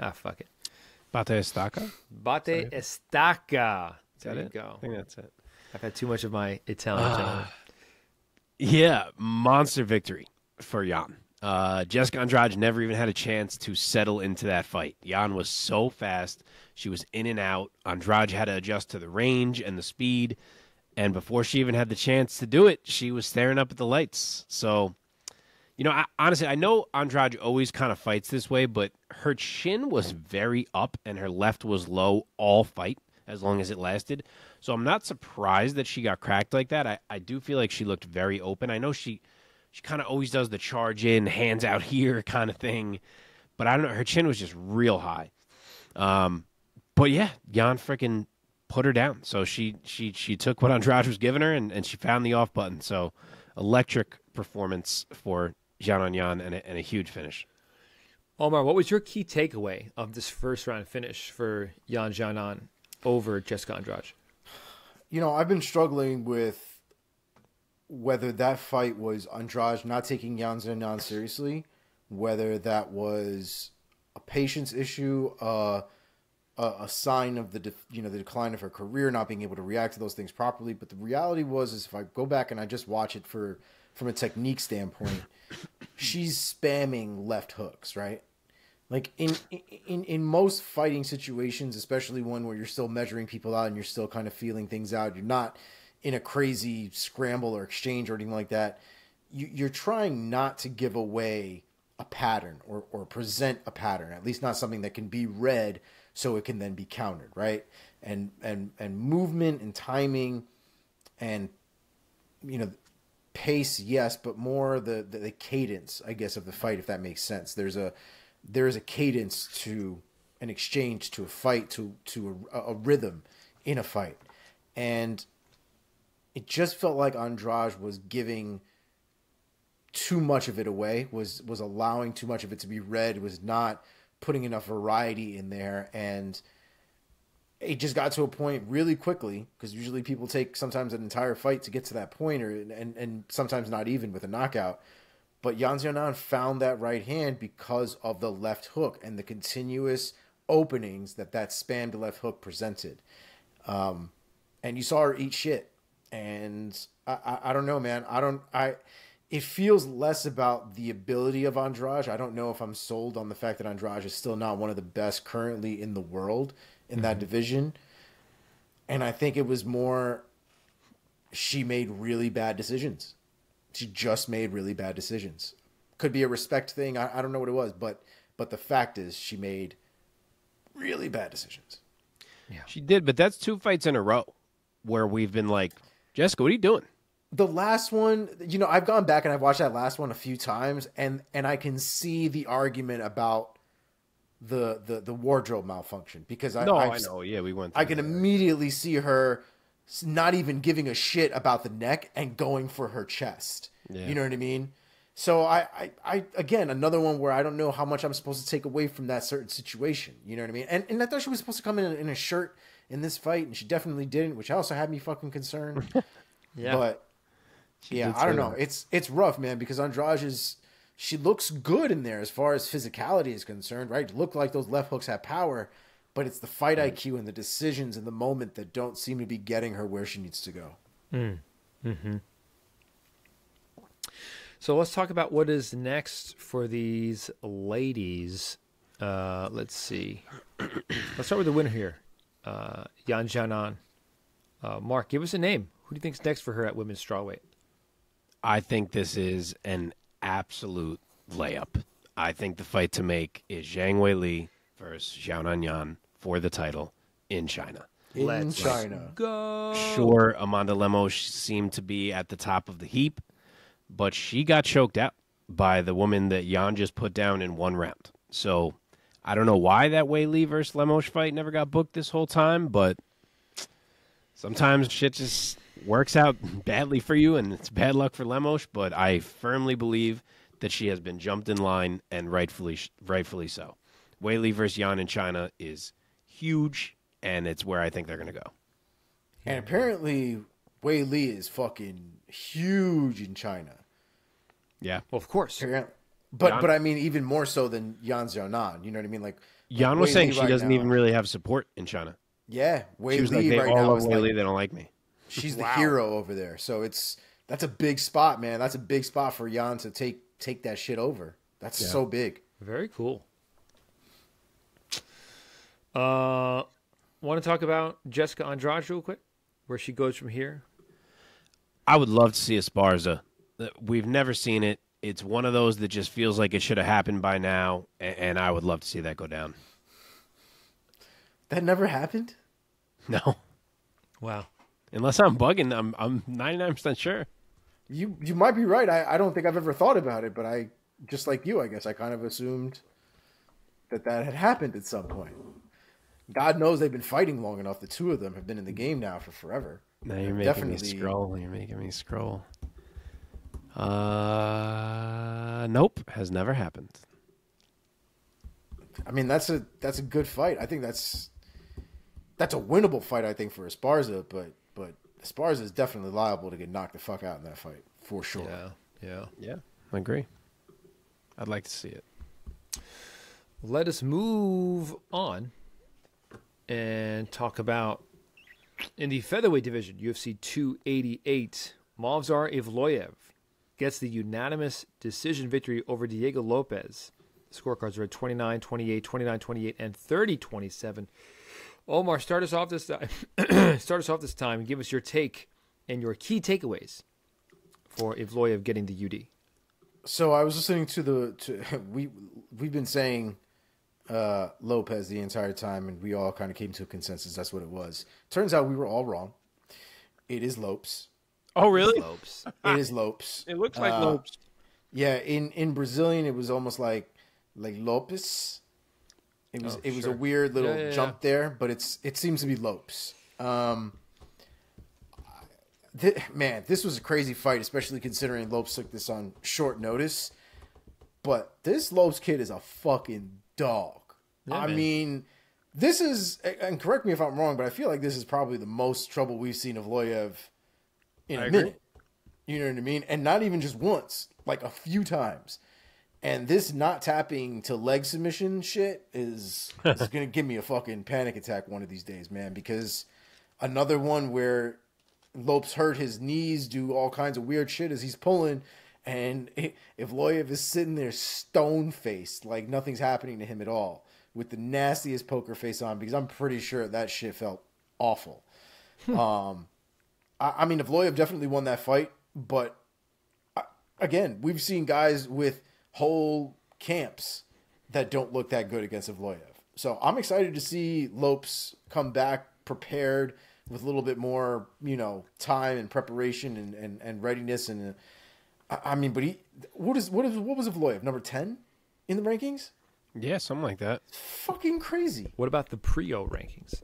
Ah, fuck it. Bate Estaca? Bate Estaca. There you go. I think that's it. I've had too much of my Italian. Gentlemen. Yeah, monster victory for Yan. Jessica Andrade never even had a chance to settle into that fight. Yan was so fast. She was in and out. Andrade had to adjust to the range and the speed. And before she even had the chance to do it, she was staring up at the lights. So, you know, honestly, I know Andrade always kind of fights this way, but her chin was very up and her left was low all fight as long as it lasted. So I'm not surprised that she got cracked like that. I do feel like she looked very open. I know she kind of always does the charge in, hands out here kind of thing. But I don't know. Her chin was just real high. But yeah, Yan freaking put her down. So she took what Andrade was giving her and she found the off button. So electric performance for Xiaonan and a huge finish. Omar, what was your key takeaway of this first round finish for Yan Xiaonan over Jessica Andrade? You know, I've been struggling with whether that fight was Andrade not taking Yan Xiaonan seriously, whether that was a patience issue, a sign of the decline of her career, not being able to react to those things properly. But the reality is if I go back and I just watch it from a technique standpoint, she's spamming left hooks, right? Like in most fighting situations, especially one where you're still measuring people out and you're still kind of feeling things out, you're not in a crazy scramble or exchange or anything like that. You're trying not to give away a pattern or present a pattern, at least not something that can be read so it can then be countered, right? And movement and timing and, pace, yes, but more the cadence, I guess, of the fight, if that makes sense. There is a cadence to an exchange, to a fight, to a rhythm in a fight. And it just felt like Andrade was giving too much of it away, was allowing too much of it to be read, was not putting enough variety in there. And it just got to a point really quickly, because usually people take sometimes an entire fight to get to that point, and sometimes not even with a knockout. But Yan Xiaonan found that right hand because of the left hook and the continuous openings that spammed left hook presented. And you saw her eat shit. And I don't know, man. It feels less about the ability of Andrade. I don't know if I'm sold on the fact that Andrade is still not one of the best currently in the world in that division. And I think it was more she made really bad decisions. She just made really bad decisions. Could be a respect thing. I don't know what it was, but the fact is she made really bad decisions. Yeah, she did, but that's 2 fights in a row where we've been like, Jessica, what are you doing? The last one, I've gone back and I've watched that last one a few times, and I can see the argument about the wardrobe malfunction, because I know. Yeah, we went through I can immediately see her not even giving a shit about the neck and going for her chest. Yeah. You know what I mean? So I again, another one where I don't know how much I'm supposed to take away from that certain situation. You know what I mean? And I thought she was supposed to come in a shirt in this fight, and she definitely didn't, which also had me fucking concerned. Yeah. But yeah, I don't know. It's rough, man, because Andrade she looks good in there as far as physicality is concerned, right? It looked like those left hooks have power, but it's the fight IQ and the decisions in the moment that don't seem to be getting her where she needs to go. Mm-hmm. So let's talk about what is next for these ladies. Let's see. Let's start with the winner here, Yan Xiaonan. Mark, give us a name. Who do you think's next for her at women's strawweight? I think this is an absolute layup. I think the fight to make is Zhang Weili versus Xiaonan Yan for the title in China. Let's go. Sure, Amanda Lemos seemed to be at the top of the heap, but she got choked out by the woman that Yan just put down in 1 round. So I don't know why that Weili versus Lemos fight never got booked this whole time, but sometimes shit just works out badly for you, and it's bad luck for Lemos, but I firmly believe that she has been jumped in line, and rightfully so. Weili versus Yan in China is huge, and it's where I think they're going to go. And apparently, Weili is fucking huge in China. Yeah. Well, of course. But I mean, even more so than Yan Xiaonan. You know what I mean? Like Yan was saying she doesn't even really have support in China. Yeah. Weili, she was like, they all love Weili, they don't like me. She's the hero over there. So that's a big spot, man. That's a big spot for Yan to take that shit over. That's so big. Very cool. Want to talk about Jessica Andrade real quick? Where she goes from here? I would love to see Esparza. We've never seen it. It's one of those that just feels like it should have happened by now, and I would love to see that go down. That never happened? No. Wow. Unless I'm bugging, I'm 99% sure. You might be right. I don't think I've ever thought about it, but I, just like you, I guess I kind of assumed that had happened at some point. God knows they've been fighting long enough. The two of them have been in the game now for forever. Now you're making me scroll. You're making me scroll. Nope, has never happened. I mean, that's a good fight. I think that's a winnable fight, I think, for Esparza, but Esparza is definitely liable to get knocked the fuck out in that fight, for sure. Yeah, I agree. I'd like to see it. Let us move on and talk about in the featherweight division, UFC 288. Movsar Evloev gets the unanimous decision victory over Diego Lopes. The scorecards are at 29-28, 29-28, and 30-27. Omar, start us off this time. And give us your take and your key takeaways for Evloev getting the UD. So I was listening to we've been saying Lopes the entire time, and we all kind of came to a consensus. That's what it was. Turns out we were all wrong. It is Lopes. Oh, really? Lopes. It is Lopes. It looks like Lopes. Yeah, in Brazilian, it was almost like Lopes. It was a weird little jump there, but it seems to be Lopes. Man, this was a crazy fight, especially considering Lopes took this on short notice. But this Lopes kid is a fucking dog. Yeah, I mean, this is, and correct me if I'm wrong, but I feel like this is probably the most trouble we've seen of Evloev in a minute. You know what I mean? And not even just once, like a few times. And this not tapping to leg submission shit is going to give me a fucking panic attack one of these days, man. Because another one where Lopes hurt his knees, do all kinds of weird shit as he's pulling. And Evloev is sitting there stone-faced, like nothing's happening to him at all, with the nastiest poker face on, because I'm pretty sure that shit felt awful. I mean, Evloev definitely won that fight, but again, we've seen guys with whole camps that don't look that good against Evloev. So I'm excited to see Lopes come back prepared with a little bit more, time and preparation and readiness. And I mean, but what was Evloev, number 10 in the rankings? Yeah, something like that. Fucking crazy. What about the Priaulx rankings?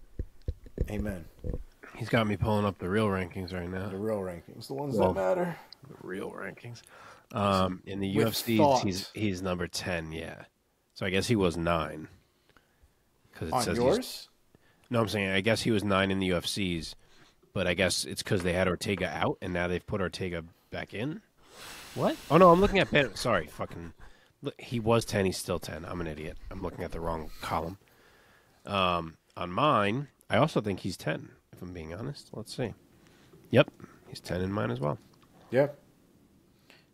Amen. He's got me pulling up the real rankings right now. The real rankings, the ones that matter. The real rankings. In the UFC, he's number 10. Yeah, so I guess he was 9. Because on yours? No, I'm saying I guess he was 9 in the UFCs, but I guess it's because they had Ortega out and now they've put Ortega back in. What? Oh no, I'm looking at Ben. Sorry, fucking. He was 10. He's still 10. I'm an idiot. I'm looking at the wrong column. On mine, I also think he's 10. If I'm being honest, let's see. Yep, he's 10 in mine as well. Yep.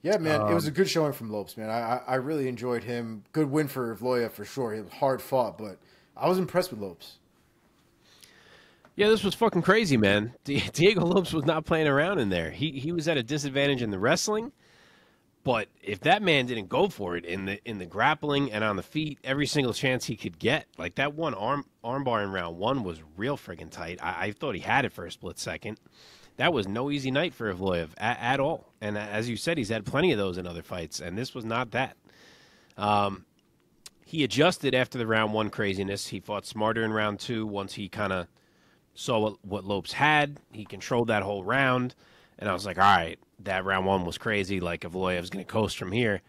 Yeah, man, it was a good showing from Lopes, man. I really enjoyed him. Good win for Evloev for sure. He was hard fought, but I was impressed with Lopes. Yeah, this was fucking crazy, man. Diego Lopes was not playing around in there. He was at a disadvantage in the wrestling, but if that man didn't go for it in the grappling and on the feet, every single chance he could get, like that one armbar in round 1 was real friggin' tight. I thought he had it for a split second. That was no easy night for Evloev at all. And as you said, he's had plenty of those in other fights, and this was not that. He adjusted after the round 1 craziness. He fought smarter in round 2 once he kind of saw what Lopes had. He controlled that whole round, and I was like, all right, that round 1 was crazy. Like, Evloev's going to coast from here.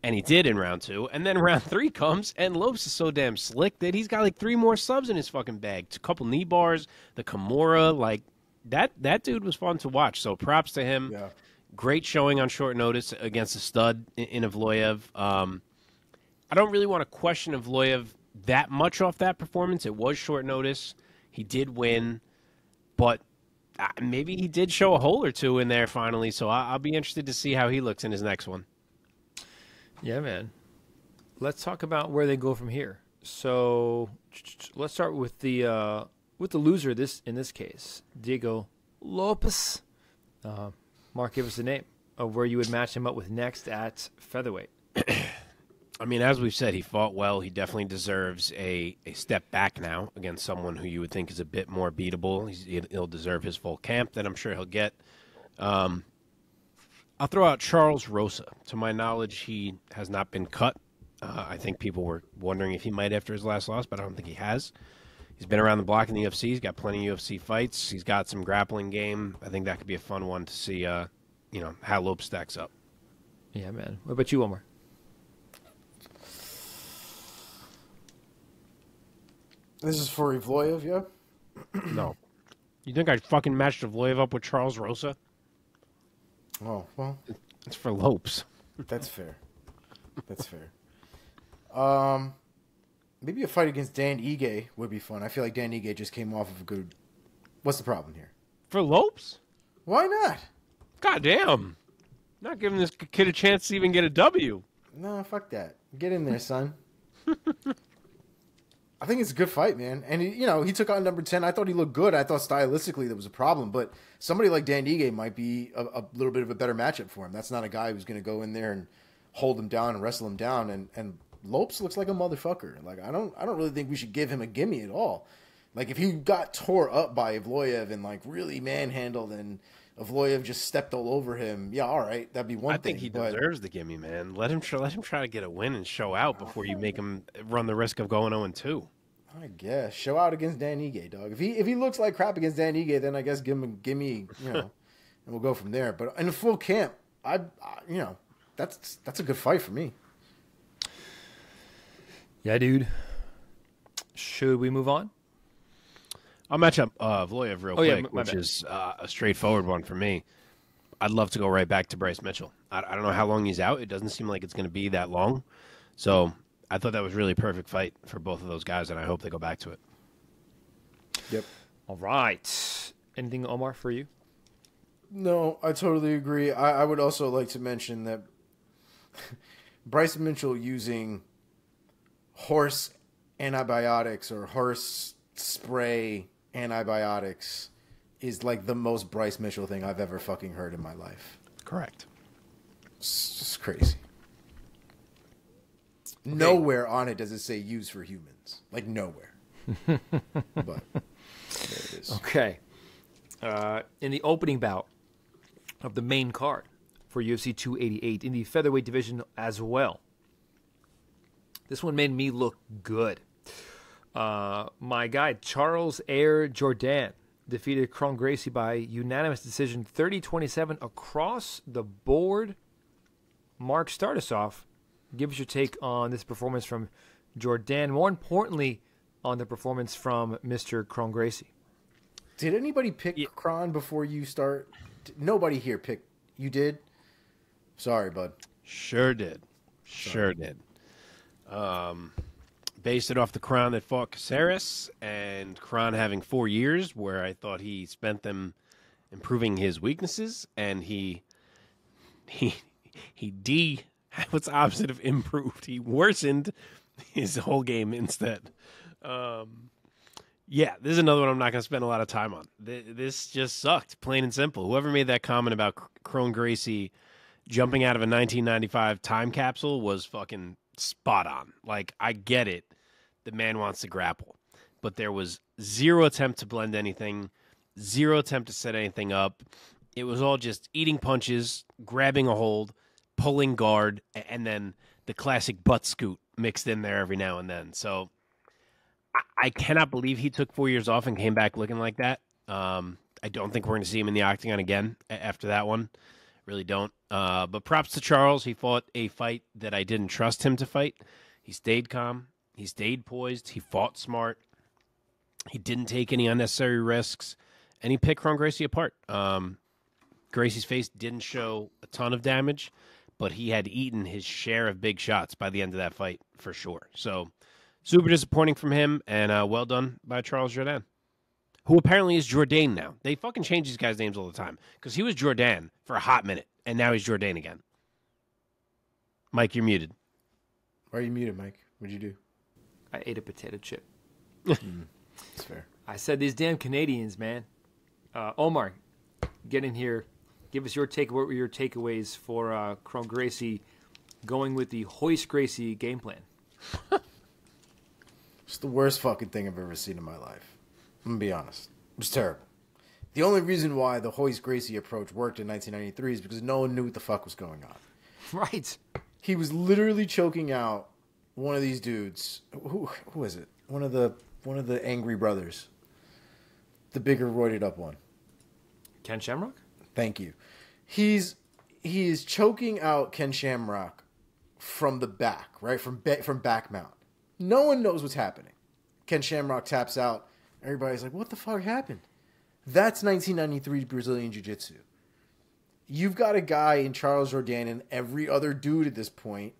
And he did in round 2. And then round 3 comes, and Lopes is so damn slick that he's got like 3 more subs in his fucking bag. A couple knee bars, the Kimura, like, that dude was fun to watch. So props to him. Yeah. Great showing on short notice against a stud in Evloev. I don't really want to question Evloev that much off that performance. It was short notice. He did win, but maybe he did show a hole or two in there finally. So I'll be interested to see how he looks in his next one. Yeah, man. Let's talk about where they go from here. So let's start with the loser in this case, Diego Lopes. Mark, give us a name of where you would match him up with next at featherweight. I mean, as we've said, he fought well. He definitely deserves a step back now against someone who you would think is a bit more beatable. He'll deserve his full camp that I'm sure he'll get. I'll throw out Charles Rosa. To my knowledge, he has not been cut. I think people were wondering if he might after his last loss, but I don't think he has. He's been around the block in the UFC. He's got plenty of UFC fights. He's got some grappling game. I think that could be a fun one to see, how Lopes stacks up. Yeah, man. What about you, Omar? This is for Evloev, yeah? No. You think I'd fucking match Evloev up with Charles Rosa? Oh, well. It's for Lopes. That's fair. That's fair. Maybe a fight against Dan Ige would be fun. I feel like Dan Ige just came off of a good... What's the problem here? For Lopes? Why not? God damn. Not giving this kid a chance to even get a W. No, fuck that. Get in there, son. I think it's a good fight, man. And, he took on number 10. I thought he looked good. I thought stylistically there was a problem. But somebody like Dan Ige might be a little bit of a better matchup for him. That's not a guy who's going to go in there and hold him down and wrestle him down. And Lopes looks like a motherfucker. Like, I don't really think we should give him a gimme at all. Like, if he got tore up by Evloev and, like, really manhandled and Evloev just stepped all over him, yeah, all right, that'd be one thing. I think he deserves the gimme, man. Let him try to get a win and show out before you make him run the risk of going 0-2. I guess. Show out against Dan Ige, dog. If he looks like crap against Dan Ige, then I guess give him a gimme, and we'll go from there. But in a full camp, that's a good fight for me. Yeah, dude. Should we move on? I'll match up Evloev real quick, which is a straightforward one for me. I'd love to go right back to Bryce Mitchell. I don't know how long he's out. It doesn't seem like it's going to be that long. So I thought that was really perfect fight for both of those guys, and I hope they go back to it. Yep. All right. Anything, Omar, for you? No, I totally agree. I would also like to mention that Bryce Mitchell using horse antibiotics or horse spray antibiotics is like the most Bryce Mitchell thing I've ever fucking heard in my life. Correct. It's just crazy. Okay. Nowhere on it does it say use for humans. Like nowhere. But there it is. Okay. In the opening bout of the main card for UFC 288 in the featherweight division as well. This one made me look good. My guy, Charles Jourdain, defeated Kron Gracie by unanimous decision 30-27 across the board. Mark, start us off. Give us your take on this performance from Jourdain. More importantly, on the performance from Mr. Kron Gracie. Did anybody pick Kron before you start? Nobody here picked. You did? Sorry, bud. Sure did. Sure did. Based it off the Kron that fought Caceres, and Kron having 4 years where I thought he spent them improving his weaknesses, and what's the opposite of improved? He worsened his whole game instead. Yeah, this is another one I'm not going to spend a lot of time on. This just sucked, plain and simple. Whoever made that comment about Kron Gracie jumping out of a 1995 time capsule was fucking spot on. Like, I get it. The man wants to grapple. But there was zero attempt to blend anything, zero attempt to set anything up. It was all just eating punches, grabbing a hold, pulling guard, and then the classic butt scoot mixed in there every now and then. So I cannot believe he took 4 years off and came back looking like that. I don't think we're going to see him in the octagon again after that one. Really don't. But props to Charles. He fought a fight that I didn't trust him to fight. He stayed calm. He stayed poised. He fought smart. He didn't take any unnecessary risks. And he picked Kron Gracie apart. Gracie's face didn't show a ton of damage, but he had eaten his share of big shots by the end of that fight for sure. So super disappointing from him, and well done by Charles Jourdain, who apparently is Jourdain now. They fucking change these guys' names all the time because he was Jourdain for a hot minute, and now he's Jourdain again. Mike, you're muted. Why are you muted, Mike? What'd you do? I ate a potato chip. That's fair. I said these damn Canadians, man. Omar, get in here. Give us your take. What were your takeaways for Kron Gracie going with the Hoist Gracie game plan? It's the worst fucking thing I've ever seen in my life. I'm going to be honest. It was terrible. The only reason why the Hoist Gracie approach worked in 1993 is because no one knew what the fuck was going on. Right. He was literally choking out one of these dudes. Who is it? One of the angry brothers. The bigger roided up one. Ken Shamrock? Thank you. He is choking out Ken Shamrock from the back, right? From back mount. No one knows what's happening. Ken Shamrock taps out. Everybody's like, what the fuck happened? That's 1993 Brazilian Jiu-Jitsu. You've got a guy in Charles Jourdain and every other dude at this point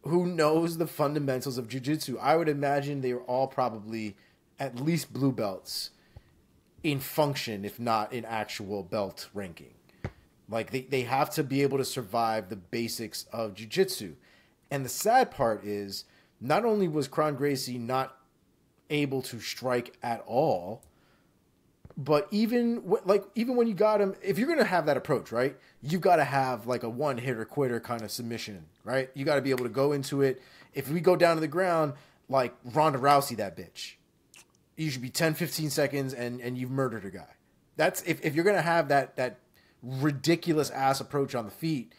who knows the fundamentals of Jiu-Jitsu. I would imagine they were all probably at least blue belts in function, if not in actual belt ranking. Like, they have to be able to survive the basics of Jiu-Jitsu. And the sad part is, not only was Kron Gracie not able to strike at all, but even when you got him, if you're going to have that approach, right, you've got to have like a one-hitter-quitter kind of submission, right? You got to be able to go into it. If we go down to the ground, like Ronda Rousey, that bitch, you should be 10, 15 seconds and you've murdered a guy. That's if you're going to have that ridiculous-ass approach on the feet,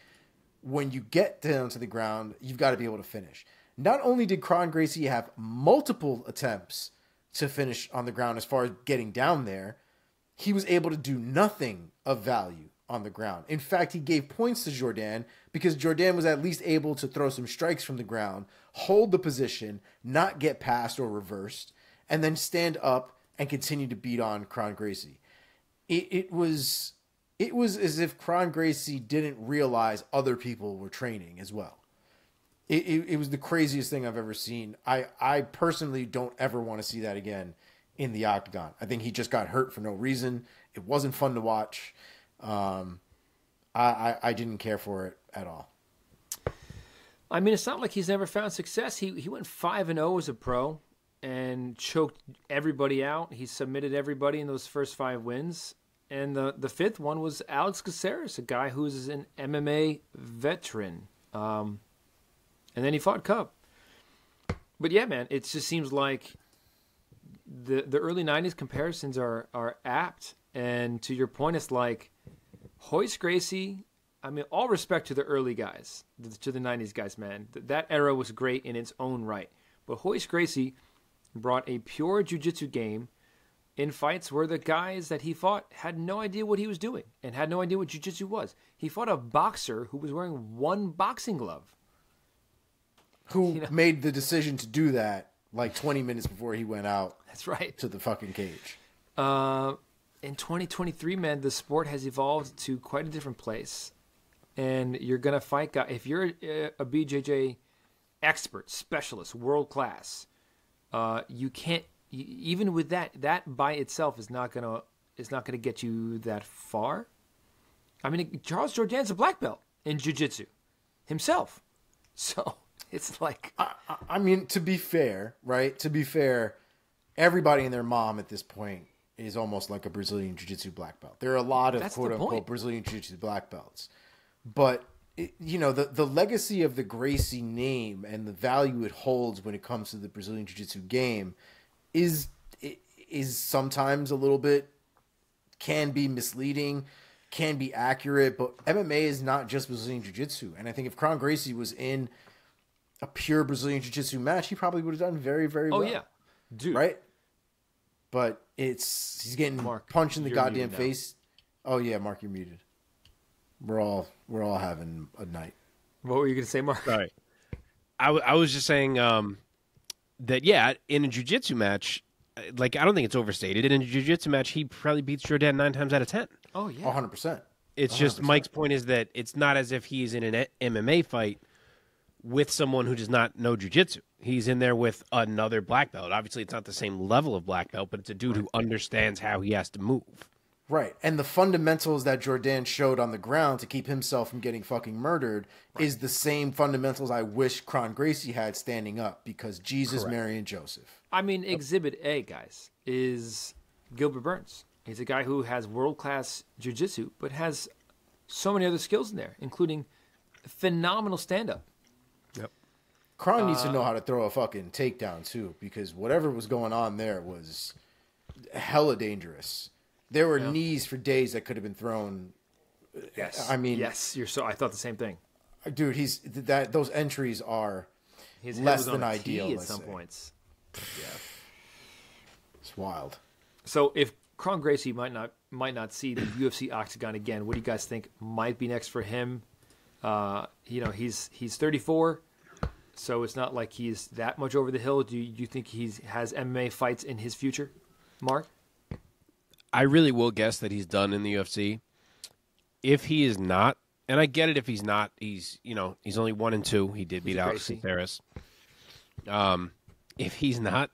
when you get down to the ground, you've got to be able to finish. Not only did Kron Gracie have multiple attempts to finish on the ground as far as getting down there, he was able to do nothing of value on the ground. In fact, he gave points to Jourdain because Jourdain was at least able to throw some strikes from the ground, hold the position, not get passed or reversed, and then stand up and continue to beat on Kron Gracie. It was as if Kron Gracie didn't realize other people were training as well. It was the craziest thing I've ever seen. I personally don't ever want to see that again in the octagon. I think he just got hurt for no reason. It wasn't fun to watch. I didn't care for it at all. I mean, it's not like he's never found success. He went 5-0 as a pro and choked everybody out. He submitted everybody in those first 5 wins. And the fifth one was Alex Caceres, a guy who's an MMA veteran. And then he fought Cub. But yeah, man, it just seems like the early 90s comparisons are apt. And to your point, it's like Royce Gracie, I mean, all respect to the early guys, to the 90s guys, man. That era was great in its own right. But Royce Gracie brought a pure jiu-jitsu game in fights where the guys that he fought had no idea what he was doing and had no idea what jiu-jitsu was. He fought a boxer who was wearing one boxing glove. Who made the decision to do that like 20 minutes before he went out. That's right. To the fucking cage. In 2023, man, the sport has evolved to quite a different place. And you're going to fight guys. If you're a BJJ expert, specialist, world class, you can't, even with that by itself is not gonna get you that far. I mean, Charles Jourdain's a black belt in jiu-jitsu himself. So it's like, I mean, to be fair, right? To be fair, everybody and their mom at this point is almost like a Brazilian jiu-jitsu black belt. There are a lot of quote-unquote Brazilian jiu-jitsu black belts. But, the legacy of the Gracie name and the value it holds when it comes to the Brazilian jiu-jitsu game is sometimes a little bit, can be misleading, can be accurate, but MMA is not just Brazilian jiu-jitsu. And I think if Kron Gracie was in a pure Brazilian jiu-jitsu match, he probably would have done very, very well. Oh, yeah. Dude. Right? But he's getting punched in the goddamn face. Oh, yeah, Mark, you're muted. We're all having a night. What were you going to say, Mark? Sorry. I was just saying that, yeah, in a jiu-jitsu match, like, I don't think it's overstated. In a jiu-jitsu match, he probably beats Jourdain 9 times out of 10. Oh, yeah. 100%. It's 100%. Just Mike's point is that it's not as if he's in an MMA fight with someone who does not know jiu-jitsu. He's in there with another black belt. Obviously, it's not the same level of black belt, but it's a dude who understands how he has to move. Right. And the fundamentals that Jourdain showed on the ground to keep himself from getting fucking murdered is the same fundamentals I wish Kron Gracie had standing up, because Jesus, Mary, and Joseph. I mean, Exhibit A, guys, is Gilbert Burns. He's a guy who has world-class jiu-jitsu, but has so many other skills in there, including phenomenal stand-up. Yep. Kron needs to know how to throw a fucking takedown, too, because whatever was going on there was hella dangerous. There were knees for days that could have been thrown. Yes. I mean, yes. I thought the same thing. Dude, those entries are less than ideal at some points. Yeah. It's wild. So if Kron Gracie might not see the UFC octagon again, what do you guys think might be next for him? He's 34, so it's not like he's that much over the hill. Do you think he has MMA fights in his future, Mark? I really will guess that he's done in the UFC. If he is not, and I get it if he's not, he's only 1-2. He did beat out Cejudo. If he's not,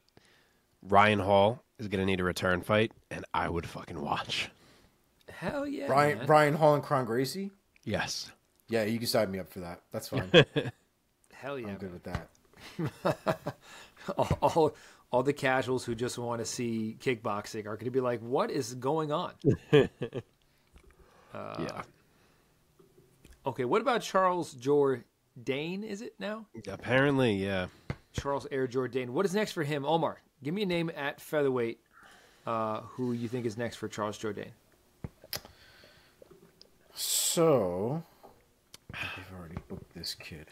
Ryan Hall is going to need a return fight, and I would fucking watch. Hell yeah, Ryan Hall and Kron Gracie? Yes. Yeah, you can sign me up for that. That's fine. Hell yeah. I'm good with that. all the casuals who just want to see kickboxing are going to be like, what is going on? Yeah. Okay, what about Charles Jourdain, is it now? Apparently, yeah. Charles Air Jourdain. What is next for him? Omar, give me a name at featherweight who you think is next for Charles Jourdain. So, I've already booked this kid.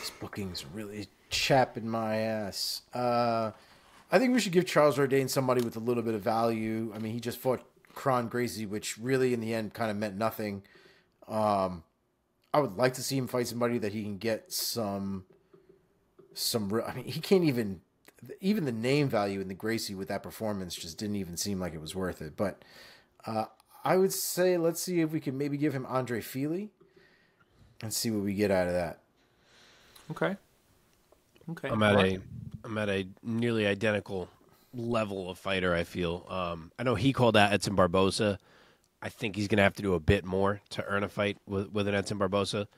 This booking's really chapping my ass. I think we should give Charles Jourdain somebody with a little bit of value. I mean, he just fought Kron Gracie, which really in the end kind of meant nothing. I would like to see him fight somebody that he can get some real. I mean, he can't even the name value in the Gracie with that performance just didn't even seem like it was worth it. But I would say let's see if we can maybe give him Andre Fili and see what we get out of that. Okay. I'm at a nearly identical level of fighter, I feel. I know he called out Edson Barboza. I think he's going to have to do a bit more to earn a fight with an Edson Barboza.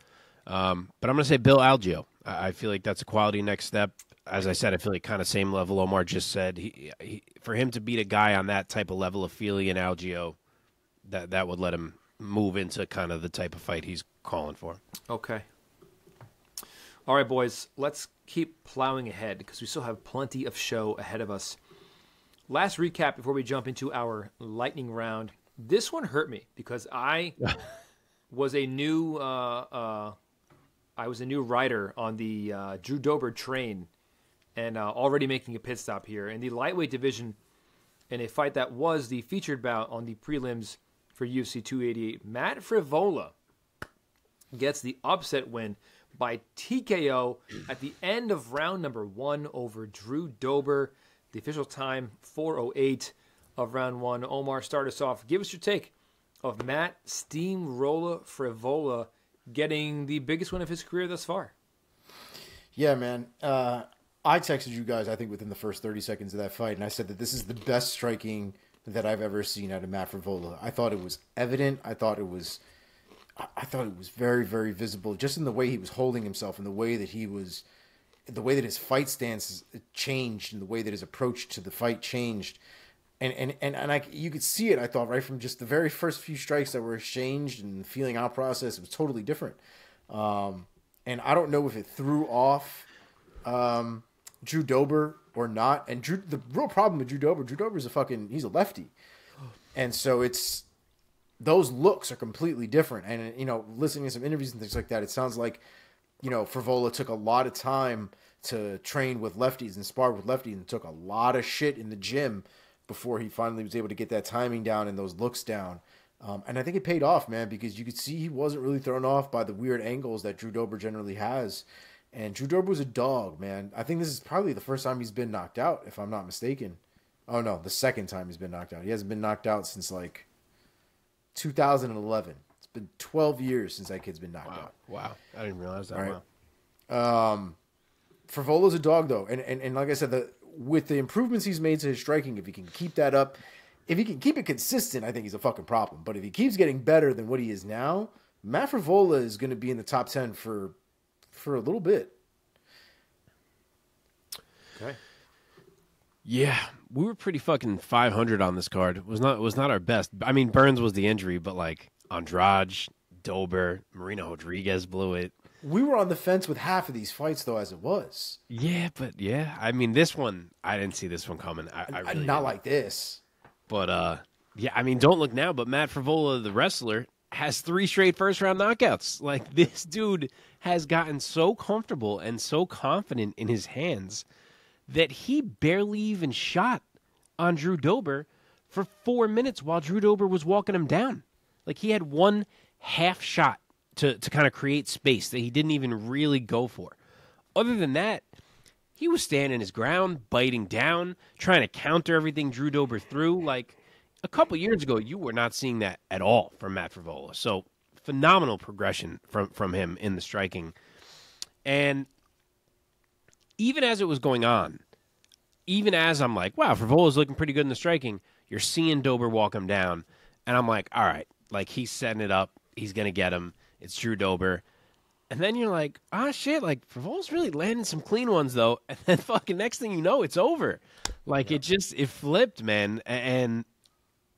But I'm going to say Bill Algeo. I feel like that's a quality next step. As I said, I feel like kind of same level Omar just said. He for him to beat a guy on that type of level of Fili and Algeo, that would let him move into kind of the type of fight he's calling for. Okay. All right, boys, let's keep plowing ahead because we still have plenty of show ahead of us. Last recap before we jump into our lightning round. This one hurt me because I was a new rider on the Drew Dober train and already making a pit stop here in the lightweight division in a fight that was the featured bout on the prelims for UFC 288. Matt Frevola gets the upset win by TKO at the end of round number 1 over Drew Dober. The official time, 4:08 of round 1. Omar, start us off. Give us your take of Matt Steamroller Frevola getting the biggest win of his career thus far. Yeah, man. I texted you guys, I think, within the first 30 seconds of that fight, and I said that this is the best striking that I've ever seen out of Matt Frevola. I thought it was evident. I thought it was very, very visible, just in the way he was holding himself and the way that his fight stance changed and the way that his approach to the fight changed. And you could see it, I thought, right from just the very first few strikes that were exchanged and the feeling out process, it was totally different. And I don't know if it threw off Drew Dober or not. And the real problem with Drew Dober is he's a lefty. And so those looks are completely different. And, listening to some interviews and things like that, it sounds like, Frevola took a lot of time to train with lefties and spar with lefties and took a lot of shit in the gym before he finally was able to get that timing down and those looks down. And I think it paid off, man, because you could see he wasn't really thrown off by the weird angles that Drew Dober generally has. And Drew Dober was a dog, man. I think this is probably the first time he's been knocked out, if I'm not mistaken. Oh, no, the second time he's been knocked out. He hasn't been knocked out since, 2011. It's been 12 years since that kid's been knocked out. Wow. I didn't realize that. Right. Wow. Frevola's a dog, though. And like I said, with the improvements he's made to his striking, if he can keep that up, if he can keep it consistent, I think he's a fucking problem. But if he keeps getting better than what he is now, Matt Frevola is going to be in the top 10 for a little bit. Okay. Yeah, we were pretty fucking 500 on this card. It was not our best. I mean, Burns was the injury, but Andrade, Dober, Marino Rodriguez blew it. We were on the fence with half of these fights, though, as it was. Yeah, but yeah, I mean, this one, I didn't see this one coming. I really not didn't. like this. But yeah, I mean, don't look now, but Matt Frevola, the wrestler, has 3 straight first-round knockouts. This dude has gotten so comfortable and so confident in his hands that he barely even shot on Drew Dober for 4 minutes while Drew Dober was walking him down. He had one half shot to kind of create space that he didn't even really go for. Other than that, he was standing his ground, biting down, trying to counter everything Drew Dober threw. a couple years ago, you were not seeing that at all from Matt Frevola. So phenomenal progression from him in the striking. And even as it was going on, even as I'm like, wow, Frevola's looking pretty good in the striking, you're seeing Dober walk him down. And I'm like, all right, like he's setting it up. He's going to get him. It's Drew Dober. And then you're like, shit, like Frevola's really landing some clean ones, though. And then fucking next thing you know, it's over. Like it flipped, man. And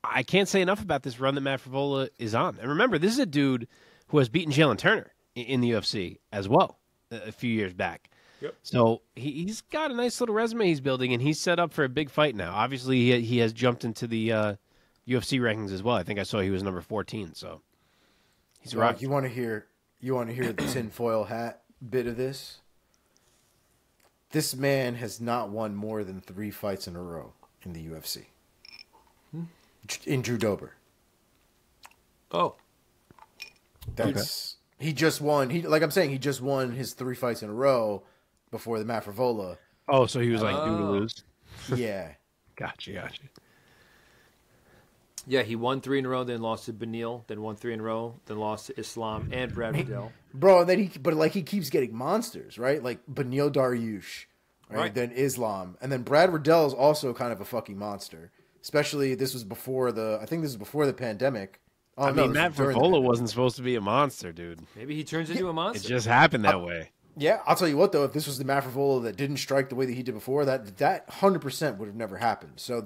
I can't say enough about this run that Matt Frevola is on. And remember, this is a dude who has beaten Jalen Turner in the UFC as well a few years back. Yep. So he's got a nice little resume he's building, and he's set up for a big fight now. Obviously, he has jumped into the UFC rankings as well. I think I saw he was number 14. So he's right. You want to hear the tinfoil hat bit of this? This man has not won more than 3 fights in a row in the UFC. In Drew Dober. Oh. That's he just won. He just won his 3 fights in a row before the Matt Frevola. Oh, so he was like due to lose. Yeah. Gotcha. Yeah, he won 3 in a row, then lost to Beneil, then won 3 in a row, then lost to Islam and Brad Riddell. Bro, and then he keeps getting monsters, right? Like Beneil Dariush, right? Then Islam, and then Brad Riddell is also kind of a fucking monster. Especially this was before the pandemic. Oh, Matt Frevola wasn't supposed to be a monster, dude. Maybe he turns into a monster. It just happened that way. Yeah, I'll tell you what, though, if this was the Matt Frevola that didn't strike the way that he did before, that 100% would have never happened. So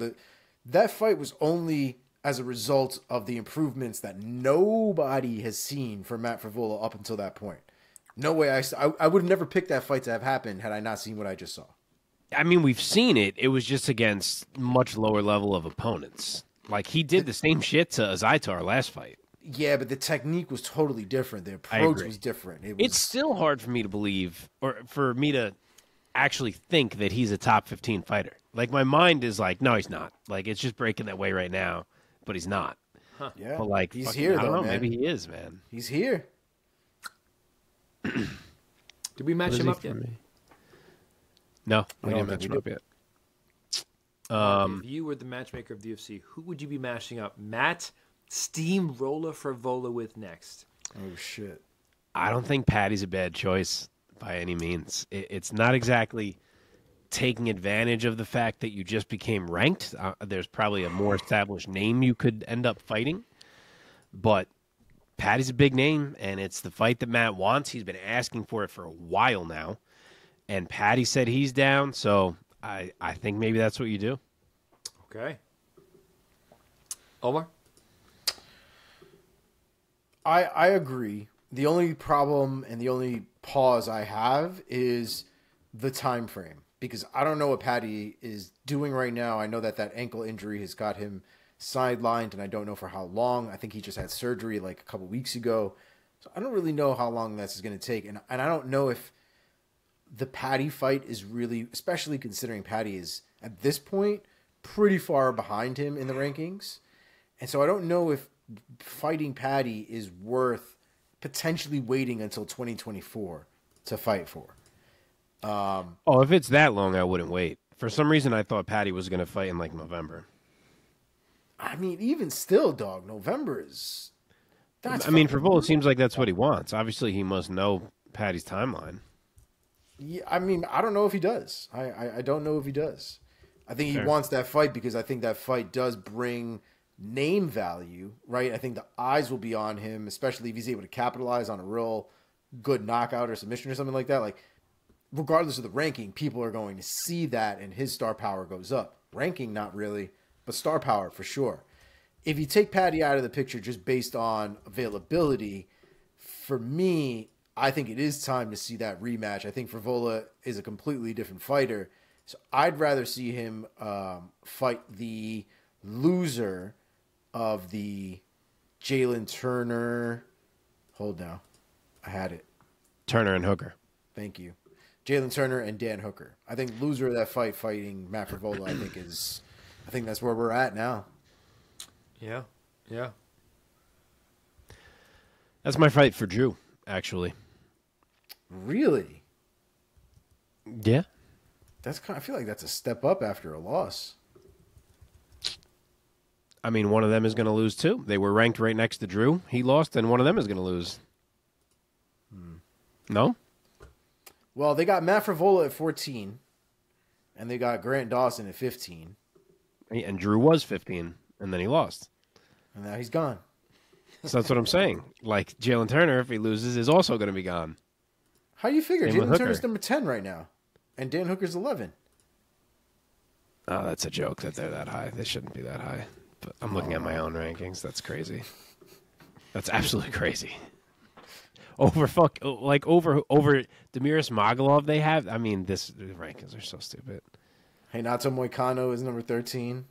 that fight was only as a result of the improvements that nobody has seen from Matt Frevola up until that point. No way. I would have never picked that fight to have happened had I not seen what I just saw. I mean, we've seen it. It was just against much lower level of opponents. Like, he did the same shit to Azaitar last fight. Yeah, but the technique was totally different. The approach was different. It's still hard for me to believe, or for me to actually think that he's a top 15 fighter. Like, my mind is like, no, he's not. Like, it's just breaking that way right now, but he's not. Huh. Yeah, but like, he's here, though, I don't know, man. maybe he is, man. He's here. Did we match him up yet? No, we didn't match him up yet. If you were the matchmaker of the UFC, who would you be matching up Matt Steamroller Frevola with next? Oh, shit. I don't think Patty's a bad choice by any means. It's not exactly taking advantage of the fact that you just became ranked. There's probably a more established name you could end up fighting. But Patty's a big name, and it's the fight that Matt wants. He's been asking for it for a while now. And Patty said he's down, so I think maybe that's what you do. Okay. Omar? I agree. The only problem and the only pause I have is the time frame. Because I don't know what Patty is doing right now. I know that ankle injury has got him sidelined, and I don't know for how long. I think he just had surgery like a couple weeks ago. So I don't really know how long that's going to take. And I don't know if the Patty fight is really, especially considering Patty is, at this point, pretty far behind him in the rankings. And so I don't know if fighting Patty is worth potentially waiting until 2024 to fight for. If it's that long, I wouldn't wait. For some reason, I thought Patty was going to fight in like November. I mean, even still, dog, November is... Frevola seems like that's what he wants. Obviously, he must know Patty's timeline. Yeah, I mean, I don't know if he does. I don't know if he does. I think he wants that fight because I think that fight does bring name value, right? I think the eyes will be on him, especially if he's able to capitalize on a real good knockout or submission or something like that. Like, regardless of the ranking, people are going to see that and his star power goes up. Ranking, not really, but star power for sure. If you take Patty out of the picture just based on availability, for me, I think it is time to see that rematch. I think Frevola is a completely different fighter. So I'd rather see him fight the loser of the Jalen Turner. Hold now. I had it. Turner and Hooker. Thank you. Jalen Turner and Dan Hooker. I think loser of that fight fighting Matt Frevola, I think that's where we're at now. Yeah. Yeah. That's my fight for Drew, actually. Really? Yeah. I feel like that's a step up after a loss. I mean, one of them is going to lose too. They were ranked right next to Drew. He lost, and one of them is going to lose. No? Well, they got Matt Frevola at 14, and they got Grant Dawson at 15. And Drew was 15, and then he lost. And now he's gone. So that's what I'm saying. Like, Jalen Turner, if he loses, is also going to be gone. How do you figure? Same with Jalen Turner's Hooker. number 10 right now, and Dan Hooker's 11. Oh, that's a joke that they're that high. They shouldn't be that high. But I'm looking at my own rankings. That's crazy. That's absolutely crazy. Over Demetrious Magalov they have. I mean, the rankings are so stupid. Renato Moicano is number 13.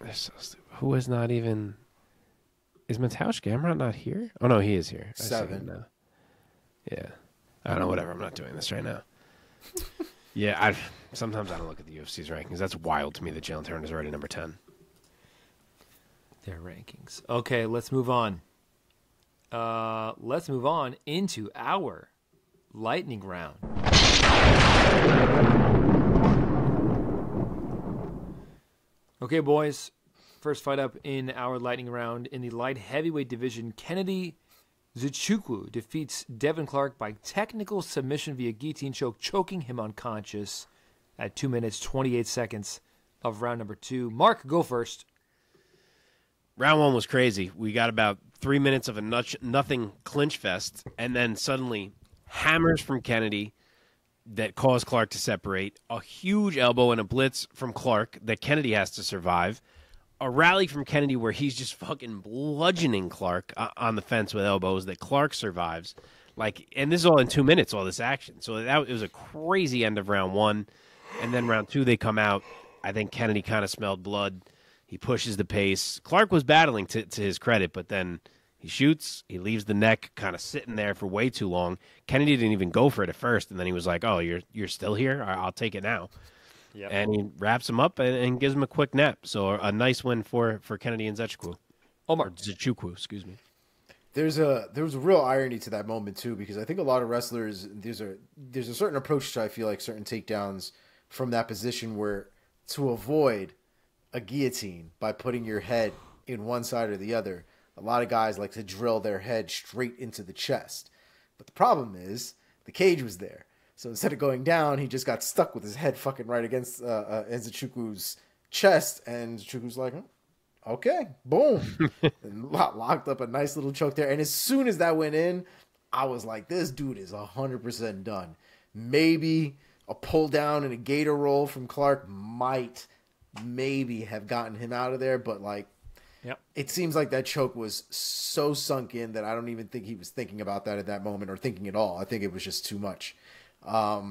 They're so stupid. Who is not even... Is Mateusz Gamrot not here? Oh, no, he is here. I see him 7. now. Yeah. I don't know, whatever. I'm not doing this right now. Yeah, sometimes I don't look at the UFC's rankings. That's wild to me that Jalen Turner is already number 10. Their rankings. Okay, let's move on. Let's move on into our lightning round. Okay, boys. First fight up in our lightning round in the light heavyweight division. Kennedy Nzechukwu defeats Devin Clark by technical submission via guillotine choke, choking him unconscious at 2 minutes, 28 seconds of round number 2. Mark, go first. Round 1 was crazy. We got about 3 minutes of a nothing clinch fest, and then suddenly hammers from Kennedy that caused Clark to separate, a huge elbow and a blitz from Clark that Kennedy has to survive, a rally from Kennedy where he's just fucking bludgeoning Clark on the fence with elbows that Clark survives. And this is all in 2 minutes, all this action. So it was a crazy end of round 1. And then round 2, they come out. I think Kennedy kind of smelled blood. He pushes the pace. Clark was battling to his credit, but then he shoots. He leaves the neck kind of sitting there for way too long. Kennedy didn't even go for it at first, and then he was like, "Oh, you're still here? I'll take it now." Yep. And he wraps him up and gives him a quick nap. So a nice win for Kennedy and Nzechukwu. Omar. Nzechukwu, excuse me. There was a real irony to that moment too, because I think a lot of wrestlers there's a certain approach to, I feel like, certain takedowns from that position where to avoid a guillotine by putting your head in one side or the other, a lot of guys like to drill their head straight into the chest. But the problem is the cage was there. So instead of going down, he just got stuck with his head fucking right against Nzechukwu's chest, and Nzechukwu's like, okay, boom. And locked up a nice little choke there. And as soon as that went in, I was like, this dude is 100% done. Maybe a pull down and a gator roll from Clark might maybe have gotten him out of there, but it seems like that choke was so sunk in that I don't even think he was thinking about that at that moment or thinking at all. I think it was just too much. I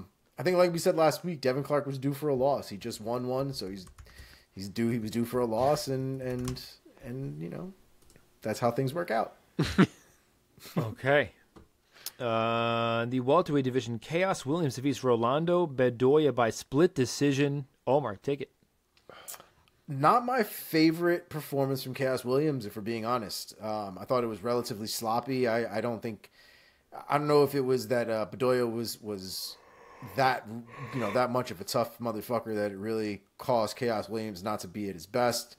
think, like we said last week, Devin Clark was due for a loss. He just won one, so he's due. He was due for a loss, and you know, that's how things work out. Okay. The welterweight division, Chaos Williams defeats Rolando Bedoya by split decision. Omar, take it. Not my favorite performance from Chaos Williams, if we're being honest. I thought it was relatively sloppy. I don't know if it was that Bedoya was that much of a tough motherfucker that it really caused Chaos Williams not to be at his best.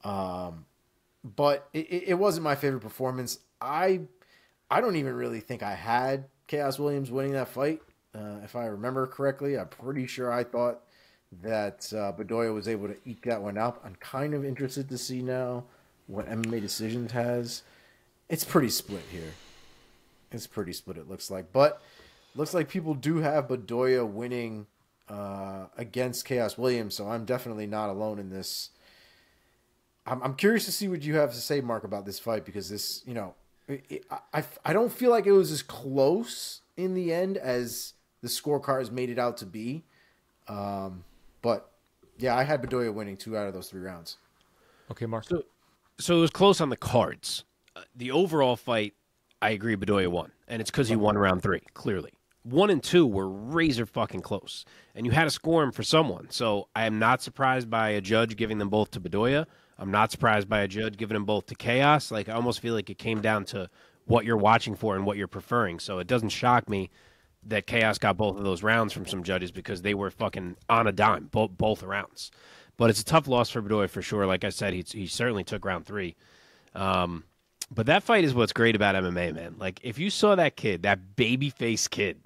But it wasn't my favorite performance. I don't even really think I had Chaos Williams winning that fight. If I remember correctly, I'm pretty sure I thought that Bedoya was able to eke that one out. I'm kind of interested to see now what MMA Decisions has. It's pretty split here. It's pretty split, it looks like. But looks like people do have Bedoya winning against Chaos Williams, so I'm definitely not alone in this. I'm curious to see what you have to say, Mark, about this fight, because this, I don't feel like it was as close in the end as the scorecards made it out to be. But yeah, I had Bedoya winning 2 out of those 3 rounds. Okay, Mark. So it was close on the cards. The overall fight, I agree, Bedoya won. And it's because he won round 3, clearly. 1 and 2 were razor fucking close. And you had to score them for someone. So I am not surprised by a judge giving them both to Bedoya. I'm not surprised by a judge giving them both to Chaos. I almost feel like it came down to what you're watching for and what you're preferring. So it doesn't shock me that Chaos got both of those rounds from some judges because they were fucking on a dime, both rounds. But it's a tough loss for Bedoya for sure. Like I said, he certainly took round 3. But that fight is what's great about MMA, man. Like, if you saw that kid, that baby-faced kid,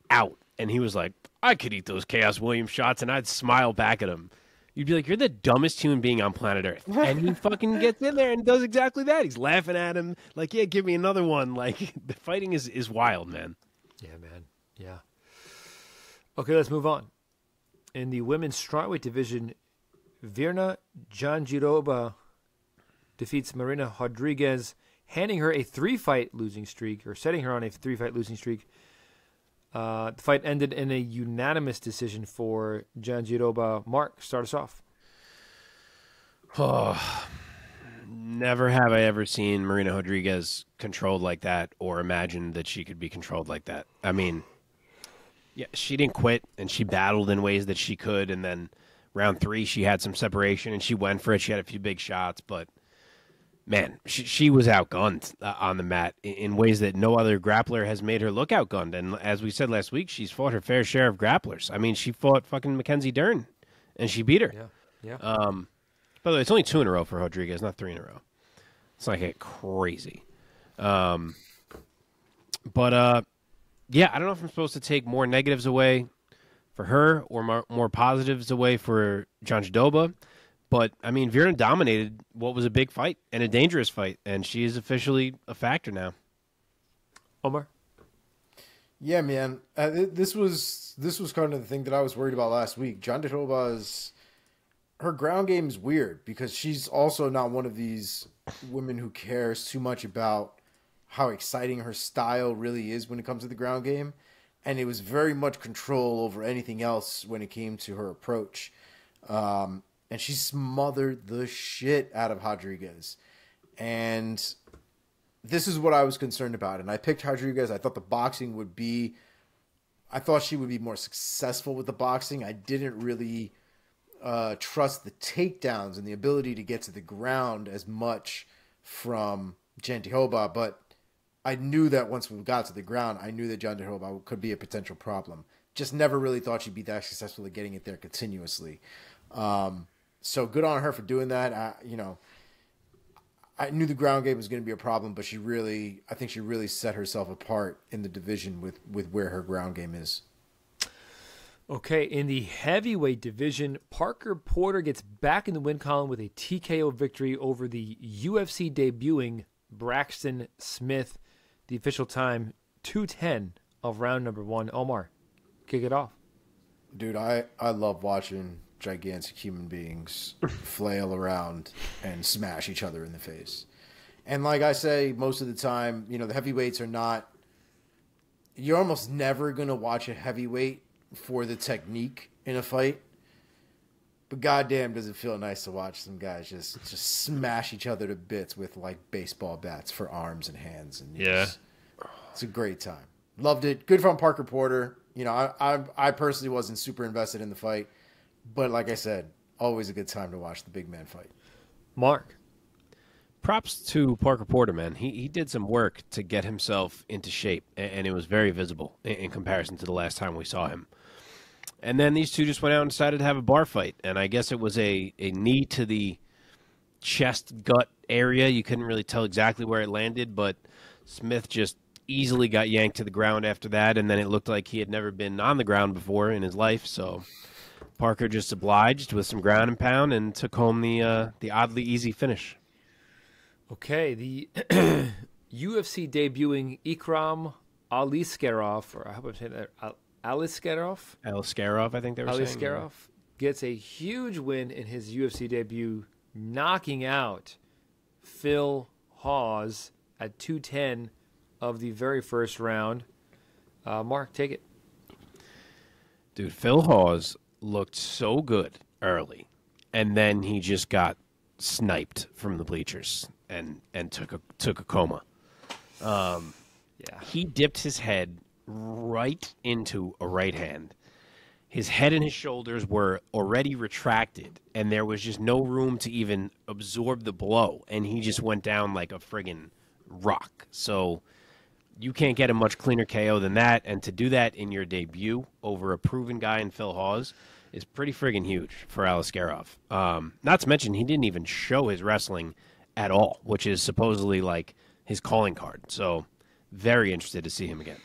out, and he was like, I could eat those Chaos Williams shots, and I'd smile back at him. You'd be like, you're the dumbest human being on planet Earth. And he fucking gets in there and does exactly that. He's laughing at him, like, yeah, give me another one. Like, the fighting is wild, man. Yeah, man. Yeah. Okay, let's move on. In the women's strawweight division, Virna Jandiroba defeats Marina Rodriguez, handing her a 3-fight losing streak, or setting her on a 3-fight losing streak. The fight ended in a unanimous decision for Jandiroba. Mark, start us off. Oh, never have I ever seen Marina Rodriguez controlled like that or imagined that she could be controlled like that. I mean, yeah, she didn't quit, and she battled in ways that she could, and then round 3 she had some separation, and she went for it. She had a few big shots, but man, she was outgunned on the mat in ways that no other grappler has made her look outgunned. And as we said last week, she's fought her fair share of grapplers. I mean, she fought fucking Mackenzie Dern, and she beat her. Yeah. By the way, it's only 2 in a row for Rodriguez, not 3 in a row. It's like crazy. Yeah, I don't know if I'm supposed to take more negatives away for her or more positives away for Jandiroba. But, I mean, Virna dominated what was a big fight and a dangerous fight, and she is officially a factor now. Omar? Yeah, man. This was kind of the thing that I was worried about last week. Jandiroba's her ground game is weird because she's also not one of these women who cares too much about how exciting her style really is when it comes to the ground game. And it was very much control over anything else when it came to her approach. And she smothered the shit out of Rodriguez. And this is what I was concerned about. And I picked Rodriguez. I thought I thought she would be more successful with the boxing. I didn't really trust the takedowns and the ability to get to the ground as much from Jandiroba. But I knew that once we got to the ground, I knew that Jandiroba could be a potential problem. Just never really thought she'd be that successful at getting it there continuously. So good on her for doing that. I knew the ground game was going to be a problem, but I think she really set herself apart in the division with where her ground game is. Okay, in the heavyweight division, Parker Porter gets back in the win column with a TKO victory over the UFC debuting Braxton Smith. The official time, 2:10 of round number 1. Omar, kick it off. Dude, I love watching gigantic human beings flail around and smash each other in the face. And like I say, most of the time, the heavyweights are not... You're almost never going to watch a heavyweight for the technique in a fight. But goddamn, does it feel nice to watch some guys just smash each other to bits with like baseball bats for arms and hands. And it's a great time. Loved it. Good from Parker Porter. I personally wasn't super invested in the fight. But like I said, always a good time to watch the big man fight. Mark. Props to Parker Porter, man. He did some work to get himself into shape, and it was very visible in comparison to the last time we saw him. And then these two just went out and decided to have a bar fight, and I guess it was a knee to the chest, gut area. You couldn't really tell exactly where it landed, but Smith just easily got yanked to the ground after that, and then it looked like he had never been on the ground before in his life, so... Parker just obliged with some ground and pound and took home the oddly easy finish. Okay, the UFC debuting Ikram Aliskerov, or I hope I'm saying that, Aliskerov, I think they were saying. Aliskerov gets a huge win in his UFC debut, knocking out Phil Hawes at 2:10 of the very first round. Mark, take it. Dude, Phil Hawes looked so good early, and then he just got sniped from the bleachers and took a coma. He dipped his head right into a right hand. His head and his shoulders were already retracted, and there was just no room to even absorb the blow, and he just went down like a friggin' rock. So you can't get a much cleaner KO than that, and to do that in your debut over a proven guy in Phil Hawes is pretty friggin' huge for Aliskerov. Not to mention, he didn't even show his wrestling at all, which is supposedly like his calling card. So, very interested to see him again.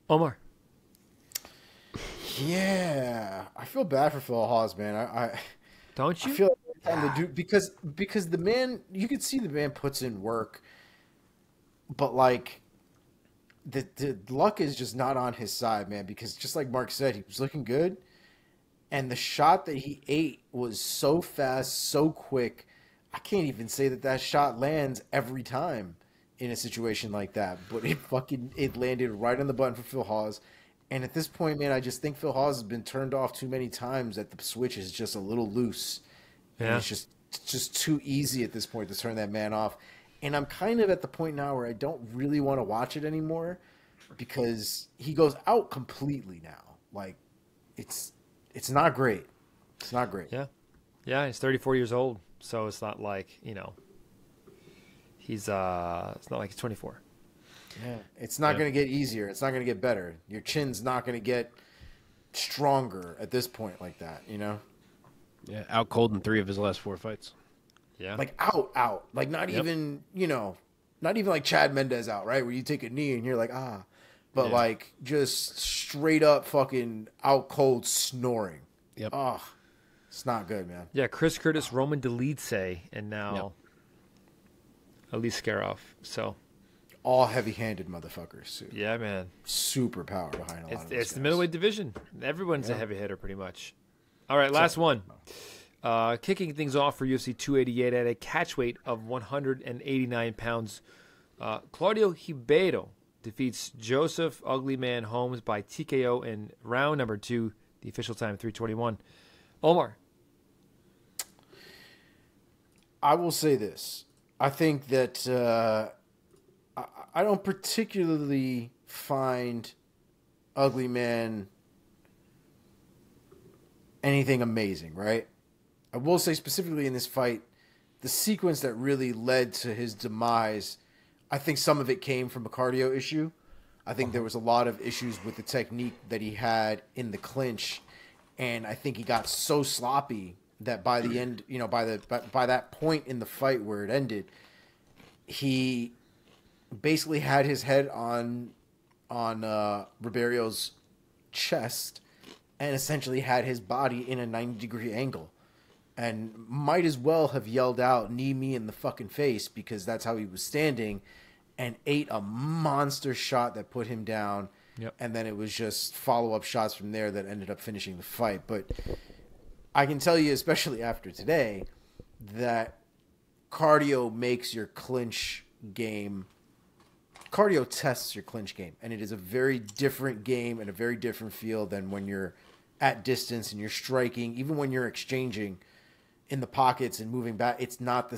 Omar. Yeah, I feel bad for Phil Hawes, man. I Don't you? I feel like every time they do, because the man, you can see the man puts in work, but like the luck is just not on his side, man. Because just like Mark said, he was looking good, and the shot that he ate was so fast, so quick. I can't even say that shot lands every time in a situation like that, but it landed right on the button for Phil Hawes. And at this point, man, I just think Phil Hawes has been turned off too many times that the switch is just a little loose. Yeah. And it's just too easy at this point to turn that man off. And I'm kind of at the point now where I don't really want to watch it anymore because he goes out completely now. Like, it's not great. It's not great. Yeah. Yeah, he's 34 years old, so it's not like, he's it's not like he's 24. Yeah, it's not going to get easier. It's not going to get better. Your chin's not going to get stronger at this point like that, Yeah, out cold in 3 of his last 4 fights. Yeah. Like out. Like not even, not even like Chad Mendez out, right? Where you take a knee and you're like, ah. But like just straight up fucking out cold snoring. Yep. Oh, it's not good, man. Yeah, Chris Curtis, Roman Dolidze, and now Aliskerov. So all heavy-handed motherfuckers. Too. yeah, man. Super power behind a lot of those It's guys. the middleweight division. Everyone's a heavy hitter pretty much. All right, last one. Kicking things off for UFC 288 at a catch weight of 189 pounds. Claudio Ribeiro defeats Joseph Ugly Man Holmes by TKO in round number 2, the official time 3:21. Omar. I will say this. I think that I don't particularly find Ugly Man anything amazing, right? I will say specifically in this fight, the sequence that really led to his demise, I think some of it came from a cardio issue. I think there was a lot of issues with the technique that he had in the clinch, and I think he got so sloppy that by the end, by that point in the fight where it ended, he basically had his head on Ribeiro's chest and essentially had his body in a 90-degree angle. And might as well have yelled out, "Knee me in the fucking face," because that's how he was standing, and ate a monster shot that put him down. Yep. And then it was just follow-up shots from there that ended up finishing the fight. But I can tell you, especially after today, that cardio makes your clinch game. Cardio tests your clinch game, and it is a very different game and a very different feel than when you're at distance and you're striking. Even when you're exchanging in the pockets and moving back, it's not the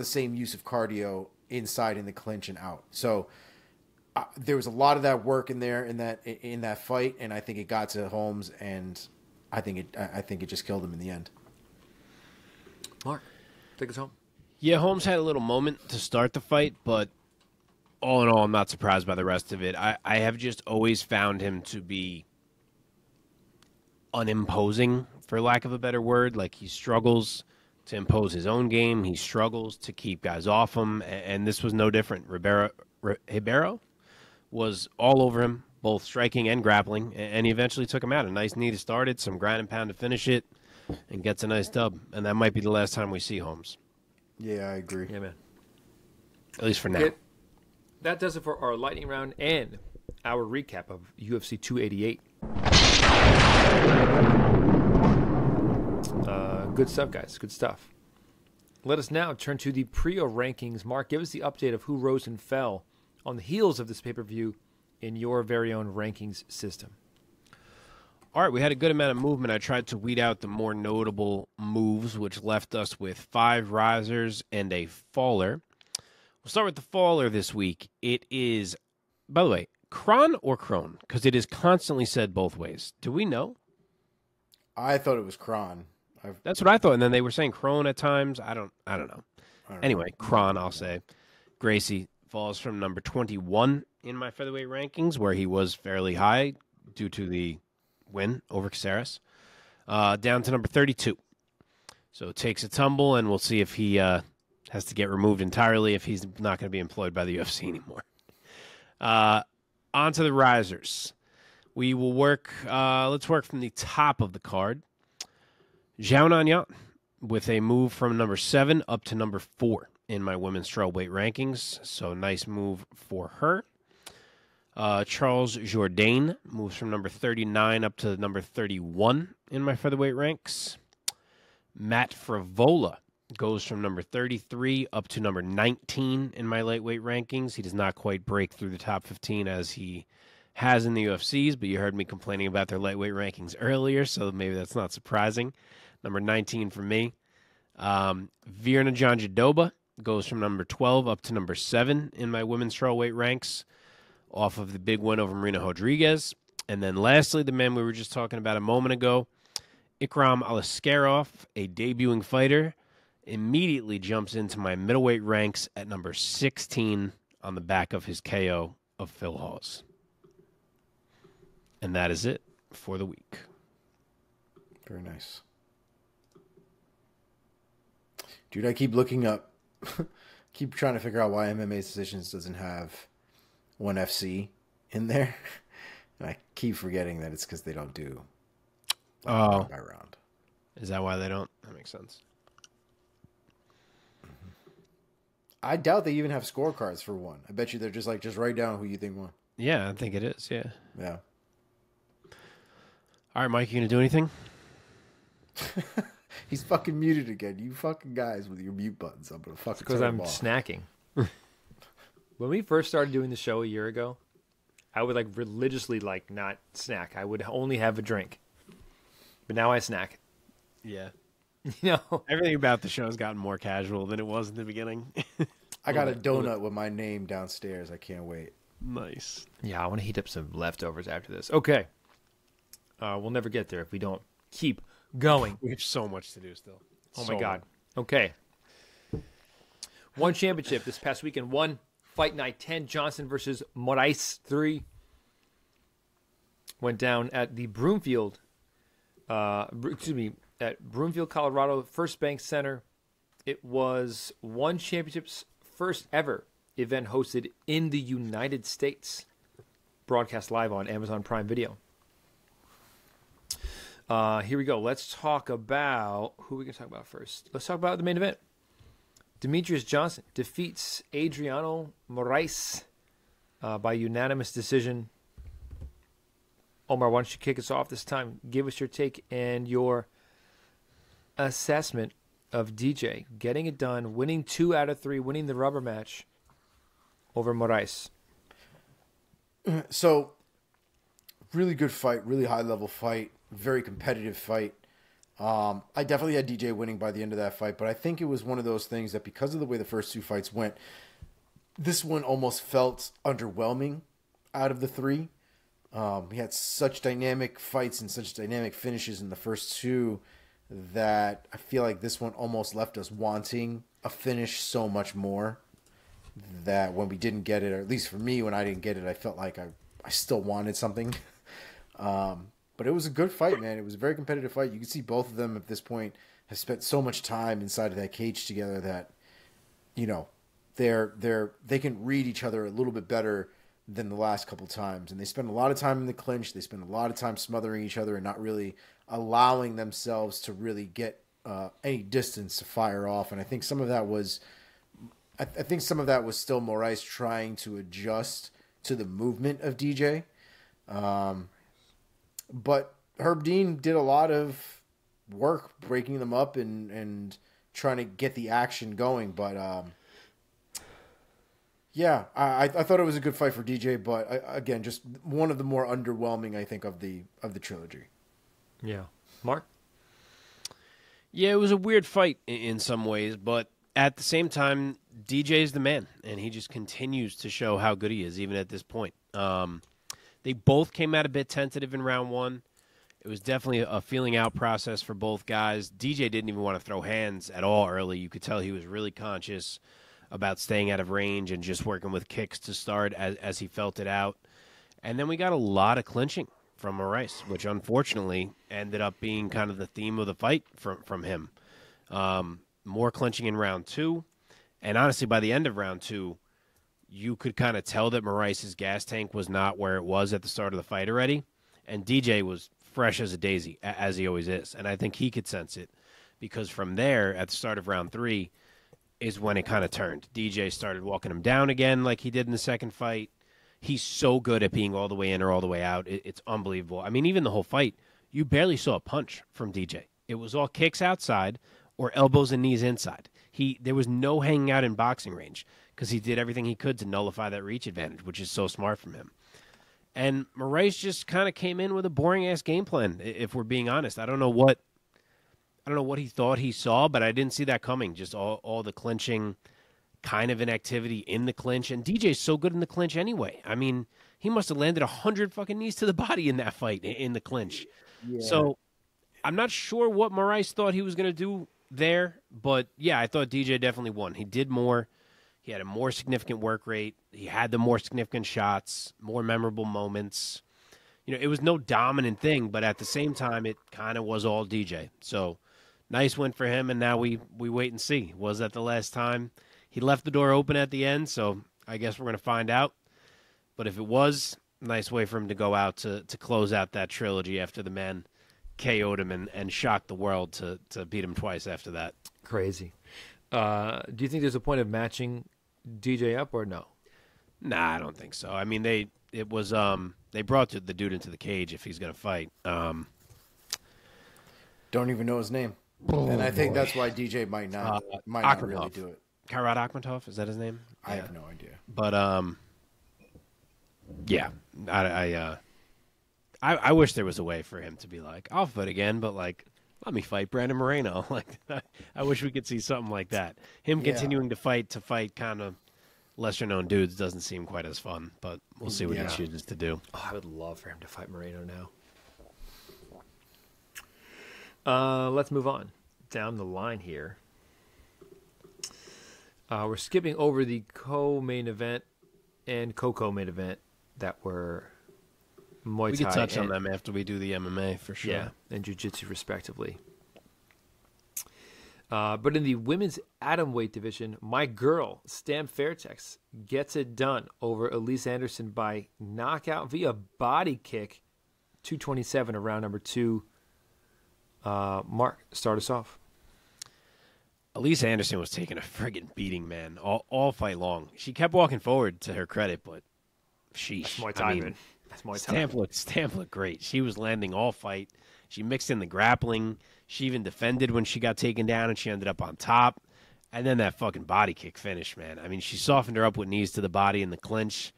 same use of cardio inside in the clinch and out. So there was a lot of that work in there in that fight, and I think it got to Holmes, and I think it just killed him in the end. Mark, take us home. Yeah, Holmes had a little moment to start the fight, but all in all, I'm not surprised by the rest of it. I have just always found him to be unimposing, for lack of a better word. Like, he struggles to impose his own game. He struggles to keep guys off him, and this was no different. Ribeiro was all over him, both striking and grappling, and he eventually took him out. A nice knee to start it, some ground and pound to finish it, and gets a nice dub. And that might be the last time we see Holmes. Yeah, I agree. Yeah, man. At least for now. Okay. That does it for our lightning round and our recap of UFC 288. Good stuff, guys. Good stuff. Let us now turn to the Priaulx rankings. Mark, give us the update of who rose and fell on the heels of this pay-per-view in your very own rankings system. All right, we had a good amount of movement. I tried to weed out the more notable moves, which left us with 5 risers and a faller. We'll start with the faller this week. It is, by the way, Kron or Kron? Because it is constantly said both ways. Do we know? I thought it was Kron. That's what I thought, and then they were saying Kron at times. I don't know. Anyway, Kron, I'll say. Gracie falls from number 21 in my featherweight rankings, where he was fairly high due to the win over Caceres, down to number 32. So it takes a tumble, and we'll see if he has to get removed entirely if he's not going to be employed by the UFC anymore. On to the risers. We will work, let's work from the top of the card. Xiaonan with a move from number 7 up to number 4 in my women's strawweight rankings. So nice move for her. Charles Jourdain moves from number 39 up to number 31 in my featherweight ranks. Matt Frevola goes from number 33 up to number 19 in my lightweight rankings. He does not quite break through the top 15 as he has in the UFCs, but you heard me complaining about their lightweight rankings earlier, so maybe that's not surprising. Number 19 for me. Virna Jandiroba goes from number 12 up to number 7 in my women's strawweight ranks off of the big win over Marina Rodriguez. And then lastly, the man we were just talking about a moment ago, Ikram Aliskerov, a debuting fighter, immediately jumps into my middleweight ranks at number 16 on the back of his KO of Phil Hawes. And that is it for the week. Very nice. Dude, I keep looking up, keep trying to figure out why MMA Decisions doesn't have OneFC in there. And I keep forgetting that it's because they don't do round by round. Is that why they don't? That makes sense. I doubt they even have scorecards for one. I bet you they're just write down who you think won. Yeah, I think it is, yeah. Yeah. All right, Mike, you going to do anything? He's fucking muted again. You fucking guys with your mute buttons. I'm going to fucking because I'm snacking. When we first started doing the show a year ago, I would religiously not snack. I would only have a drink. But now I snack. Yeah. You know, everything about the show has gotten more casual than it was in the beginning. I got a donut with my name downstairs. I can't wait. Nice. Yeah, I want to heat up some leftovers after this. Okay. We'll never get there if we don't keep going. We have so much to do still. Oh, my God. Okay. One championship this past weekend. One Fight Night 10. Johnson versus Moraes 3. Went down at the Broomfield. At Broomfield, Colorado, First Bank Center. It was One Championship's first ever event hosted in the United States. Broadcast live on Amazon Prime Video. Here we go. Let's talk about who we can talk about first. Let's talk about the main event. Demetrious Johnson defeats Adriano Moraes by unanimous decision. Omar, why don't you kick us off this time? Give us your take and your assessment of DJ getting it done, winning 2 out of 3, winning the rubber match over Moraes. So, really good fight, really high level fight, very competitive fight. I definitely had DJ winning by the end of that fight, but I think it was one of those things that because of the way the first 2 fights went, this one almost felt underwhelming out of the 3. We had such dynamic fights and such dynamic finishes in the first 2 that I feel like this one almost left us wanting a finish so much more, that when we didn't get it, or at least for me, when I didn't get it, I felt like I still wanted something. But it was a good fight, man. It was a very competitive fight. You can see both of them at this point have spent so much time inside of that cage together that, you know, they can read each other a little bit better than the last couple times. And they spend a lot of time in the clinch. They spend a lot of time smothering each other and not really allowing themselves to really get any distance to fire off. And I think some of that was still Moraes trying to adjust to the movement of DJ. But Herb Dean did a lot of work breaking them up and trying to get the action going. But yeah, I thought it was a good fight for DJ. But again, just one of the more underwhelming, I think, of the trilogy. Yeah, Mark. Yeah, it was a weird fight in some ways, but at the same time, DJ's the man, and he just continues to show how good he is, even at this point. They both came out a bit tentative in round 1. It was definitely a feeling out process for both guys. DJ didn't even want to throw hands at all early. You could tell he was really conscious. about staying out of range and just working with kicks to start as he felt it out. And then we got a lot of clinching from Moraes, which unfortunately ended up being kind of the theme of the fight from him. More clinching in round 2. And honestly, by the end of round 2, you could kind of tell that Moraes' gas tank was not where it was at the start of the fight already. And DJ was fresh as a daisy, as he always is. And I think he could sense it, because from there, at the start of round 3, is when it kind of turned. DJ started walking him down again like he did in the second fight. He's so good at being all the way in or all the way out. It's unbelievable. I mean, even the whole fight, you barely saw a punch from DJ. It was all kicks outside or elbows and knees inside. There was no hanging out in boxing range because he did everything he could to nullify that reach advantage, which is so smart from him. And Moraes just kind of came in with a boring-ass game plan, if we're being honest. I don't know what he thought he saw, but I didn't see that coming. Just all the clinching, kind of inactivity in the clinch. And DJ's so good in the clinch anyway. I mean, he must have landed 100 fucking knees to the body in that fight, in the clinch. Yeah. So I'm not sure what Moraes thought he was going to do there. But, yeah, I thought DJ definitely won. He did more. He had a more significant work rate. He had the more significant shots, more memorable moments. You know, it was no dominant thing, but at the same time, it kind of was all DJ. So nice win for him, and now we wait and see. Was that the last time? He left the door open at the end, so I guess we're going to find out. But if it was, nice way for him to go out to close out that trilogy after the man KO'd him and shocked the world to beat him twice after that. Crazy. Do you think there's a point of matching DJ up or no? Nah, I don't think so. I mean, they brought the dude into the cage if he's going to fight. Don't even know his name. And I think that's why DJ might not really do it. Kairat Akhmatov, is that his name? I have no idea. But yeah, I wish there was a way for him to be like, I'll fight again, but like, let me fight Brandon Moreno. Like, I wish we could see something like that. Him continuing to fight kind of lesser known dudes doesn't seem quite as fun, but we'll see what he chooses to do. Oh, I would love for him to fight Moreno now. Let's move on down the line here. We're skipping over the co-main event and co-main event that were Muay Thai. We can touch on them after we do the MMA for sure. Yeah, and Jiu-Jitsu respectively. But in the women's atomweight division, my girl, Stam Fairtex, gets it done over Alyse Anderson by knockout via body kick, 227 of round number 2. Mark, start us off. Alyse Anderson was taking a friggin' beating, man, all fight long. She kept walking forward, to her credit, but sheesh. That's Muay Thai, I mean, that's Muay Thai. Stamp looked great. She was landing all fight. She mixed in the grappling. She even defended when she got taken down, and she ended up on top. And then that fucking body kick finish, man. I mean, she softened her up with knees to the body in the clinch,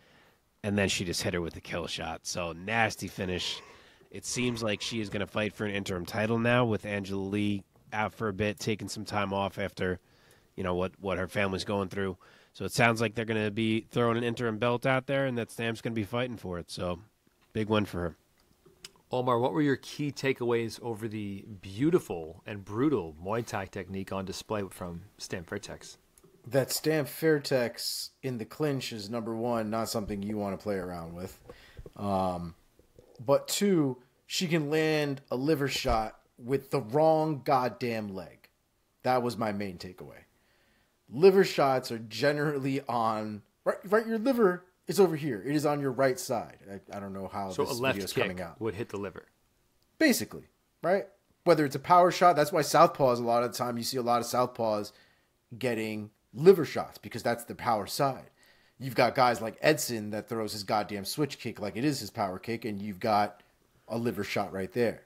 and then she just hit her with the kill shot. So, nasty finish. It seems like she is going to fight for an interim title now with Angela Lee out for a bit, taking some time off after, you know, what her family's going through. So it sounds like they're going to be throwing an interim belt out there, and that Stam's going to be fighting for it. So big win for her. Omar, what were your key takeaways over the beautiful and brutal Muay Thai technique on display from Stam Fairtex? That Stam Fairtex in the clinch is, number one, not something you want to play around with. But two, she can land a liver shot with the wrong goddamn leg. That was my main takeaway. Liver shots are generally on right. Your liver is over here. It is on your right side. I don't know how this video is coming out. Would hit the liver, basically, right? Whether it's a power shot, that's why southpaws. A lot of the time, you see a lot of southpaws getting liver shots because that's the power side. You've got guys like Edson that throws his goddamn switch kick like it is his power kick, and you've got a liver shot right there.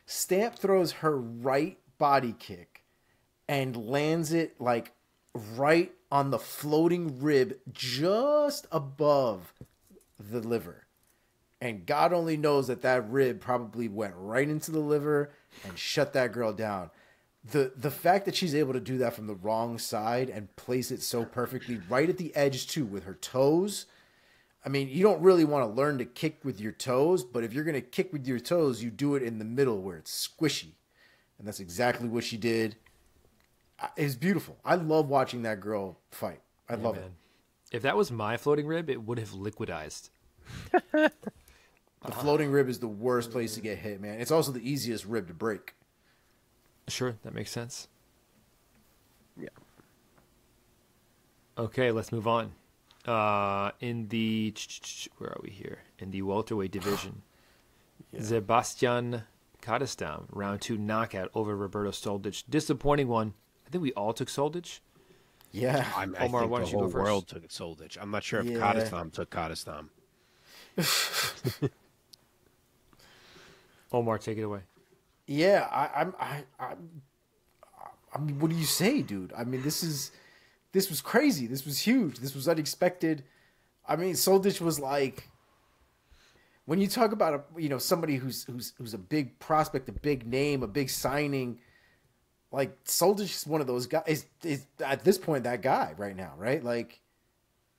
Stamp throws her right body kick and lands it like right on the floating rib just above the liver. And God only knows that rib probably went right into the liver and shut that girl down. The fact that she's able to do that from the wrong side and place it so perfectly right at the edge too with her toes. I mean, you don't really want to learn to kick with your toes, but if you're going to kick with your toes, you do it in the middle where it's squishy. And that's exactly what she did. It was beautiful. I love watching that girl fight. I love it. Man. If that was my floating rib, it would have liquidized. The floating rib is the worst place to get hit, man. It's also the easiest rib to break. Sure, that makes sense. Yeah. Okay, let's move on. In the where are we here? In the welterweight division, Zebastian Kadestam, round 2 knockout over Roberto Soldic. Disappointing one. I think we all took Soldic. Yeah. I Omar, think why the don't you whole go first? world took Soldic. I'm not sure if Yeah. Kadestam took Kadestam. Omar, take it away. Yeah, I mean, what do you say, dude? I mean, this was crazy. This was huge. This was unexpected. I mean, Soldic was like, when you talk about somebody who's a big prospect, a big name, a big signing, like Soldic is one of those guys. Is at this point that guy right now, right? Like,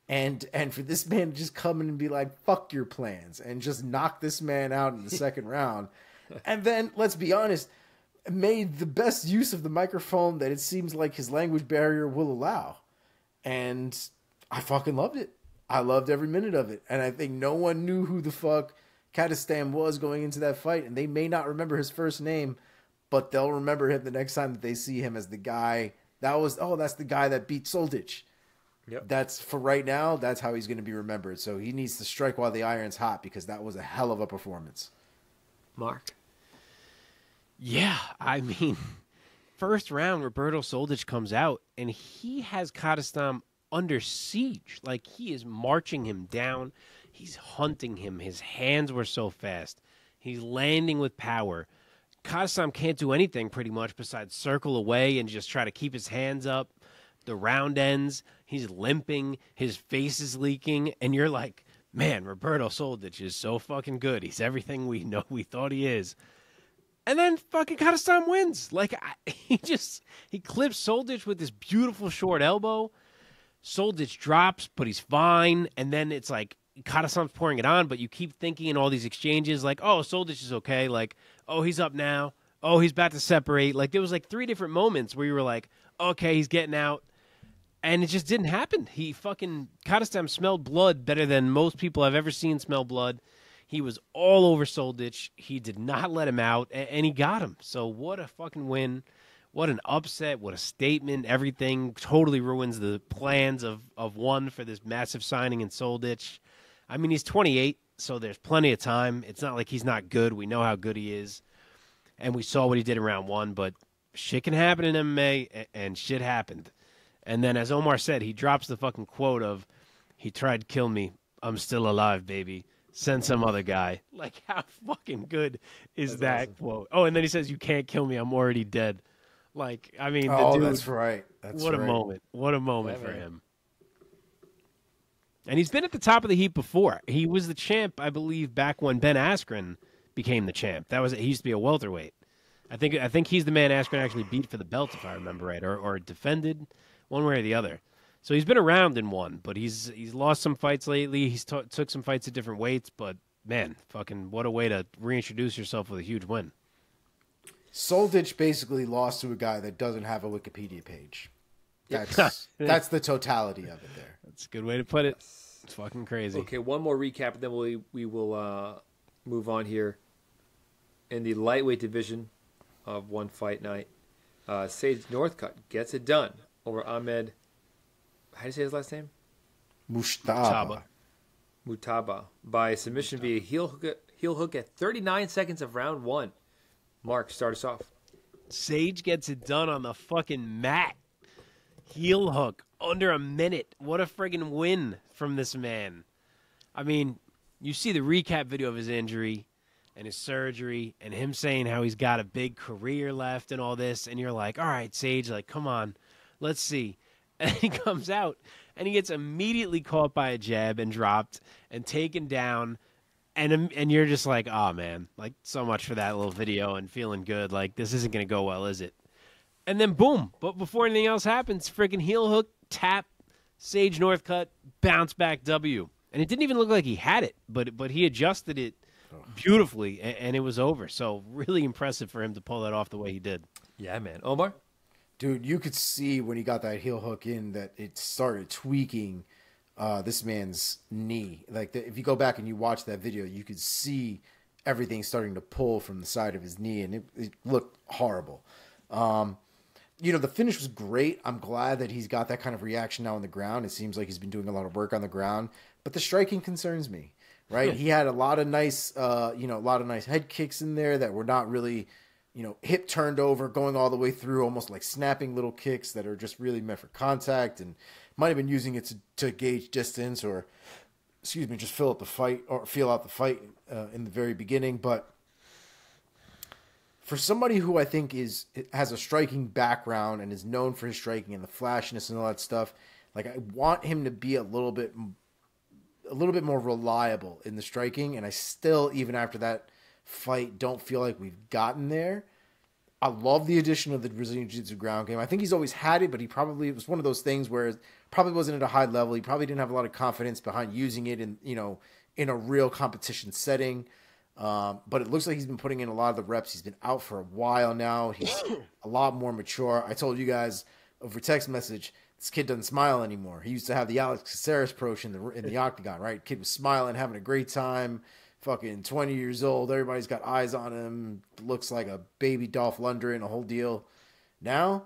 and for this man to just come in and be like, "Fuck your plans," and just knock this man out in the second round, and then let's be honest, made the best use of the microphone that it seems like his language barrier will allow. And I fucking loved it. I loved every minute of it. And I think no one knew who the fuck Kadestam was going into that fight. And they may not remember his first name, but they'll remember him the next time that they see him as the guy that's the guy that beat Soldic. Yep. That's for right now. That's how he's going to be remembered. So he needs to strike while the iron's hot, because that was a hell of a performance. Mark. Yeah, I mean, first round, Roberto Soldic comes out, and he has Kadestam under siege. Like, he is marching him down. He's hunting him. His hands were so fast. He's landing with power. Kadestam can't do anything pretty much besides circle away and just try to keep his hands up. The round ends. He's limping. His face is leaking. And you're like, man, Roberto Soldic is so fucking good. He's everything we thought he is. And then fucking Kadestam wins. Like, he clips Soldic with this beautiful short elbow. Soldic drops, but he's fine. And then it's like Kadestam's pouring it on, but you keep thinking in all these exchanges, like, oh, Soldic is okay. Like, oh, he's up now. Oh, he's about to separate. Like, there was like 3 different moments where you were like, okay, he's getting out. And it just didn't happen. Kadestam smelled blood better than most people I've ever seen smell blood. He was all over Soldic. He did not let him out, and he got him. So what a fucking win. What an upset. What a statement. Everything totally ruins the plans of one for this massive signing in Soldic. I mean, he's 28, so there's plenty of time. It's not like he's not good. We know how good he is. And we saw what he did in round 1, but shit can happen in MMA, and shit happened. And then, as Omar said, he drops the fucking quote of, he tried to kill me. I'm still alive, baby. Send some other guy. Like, how fucking good is that awesome. quote? Oh, and then he says, you can't kill me. I'm already dead. Like, I mean, Oh, the dude, that's right. That's what right. a moment. What a moment Yeah, for man. him. And he's been at the top of the heap before. He was the champ, I believe, back when Ben Askren became the champ. He used to be a welterweight. I think he's the man Askren actually beat for the belt, if I remember right, or defended one way or the other. So he's been around and won, but he's lost some fights lately. He's took some fights at different weights, but man, fucking what a way to reintroduce yourself with a huge win. Soldic basically lost to a guy that doesn't have a Wikipedia page. That's the totality of it there. That's a good way to put it. It's fucking crazy. Okay, one more recap, and then we will move on here. In the lightweight division of one fight night, Sage Northcutt gets it done over Ahmed. How do you say his last name? Mutaba. Mutaba by submission via heel hook at 39 seconds of round 1. Mark, start us off. Sage gets it done on the fucking mat. Heel hook under a minute. What a friggin' win from this man. I mean, you see the recap video of his injury and his surgery and him saying how he's got a big career left and all this, and you're like, all right, Sage, like, come on, let's see. And he comes out and he gets immediately caught by a jab and dropped and taken down. And you're just like, oh, man, like, so much for that little video and feeling good. Like, this isn't going to go well, is it? And then, boom. But before anything else happens, freaking heel hook, tap, Sage Northcutt, bounce back W. And it didn't even look like he had it, but he adjusted it beautifully, and it was over. So really impressive for him to pull that off the way he did. Yeah, man. Omar? Dude, you could see when he got that heel hook in that it started tweaking this man's knee. Like, if you go back and you watch that video, you could see everything starting to pull from the side of his knee, and it looked horrible. The finish was great. I'm glad that he's got that kind of reaction now on the ground. It seems like he's been doing a lot of work on the ground, but the striking concerns me, right? He had a lot of nice head kicks in there that were not really, hip turned over, going all the way through, almost like snapping little kicks that are just really meant for contact, and might have been using it to gauge distance or, just feel out the fight in the very beginning. But for somebody who I think has a striking background and is known for his striking and the flashiness and all that stuff, like, I want him to be a little bit more reliable in the striking. And I still, even after that fight, don't feel like we've gotten there. I love the addition of the Brazilian Jiu-Jitsu ground game. I think he's always had it, but it was one of those things where it probably wasn't at a high level. He probably didn't have a lot of confidence behind using it in a real competition setting. But it looks like he's been putting in a lot of the reps. He's been out for a while now. He's a lot more mature. I told you guys over text message, this kid doesn't smile anymore. He used to have the Alex Caceres approach in the octagon, right? Kid was smiling, having a great time. Fucking 20 years old. Everybody's got eyes on him. Looks like a baby Dolph Lundgren, a whole deal. Now,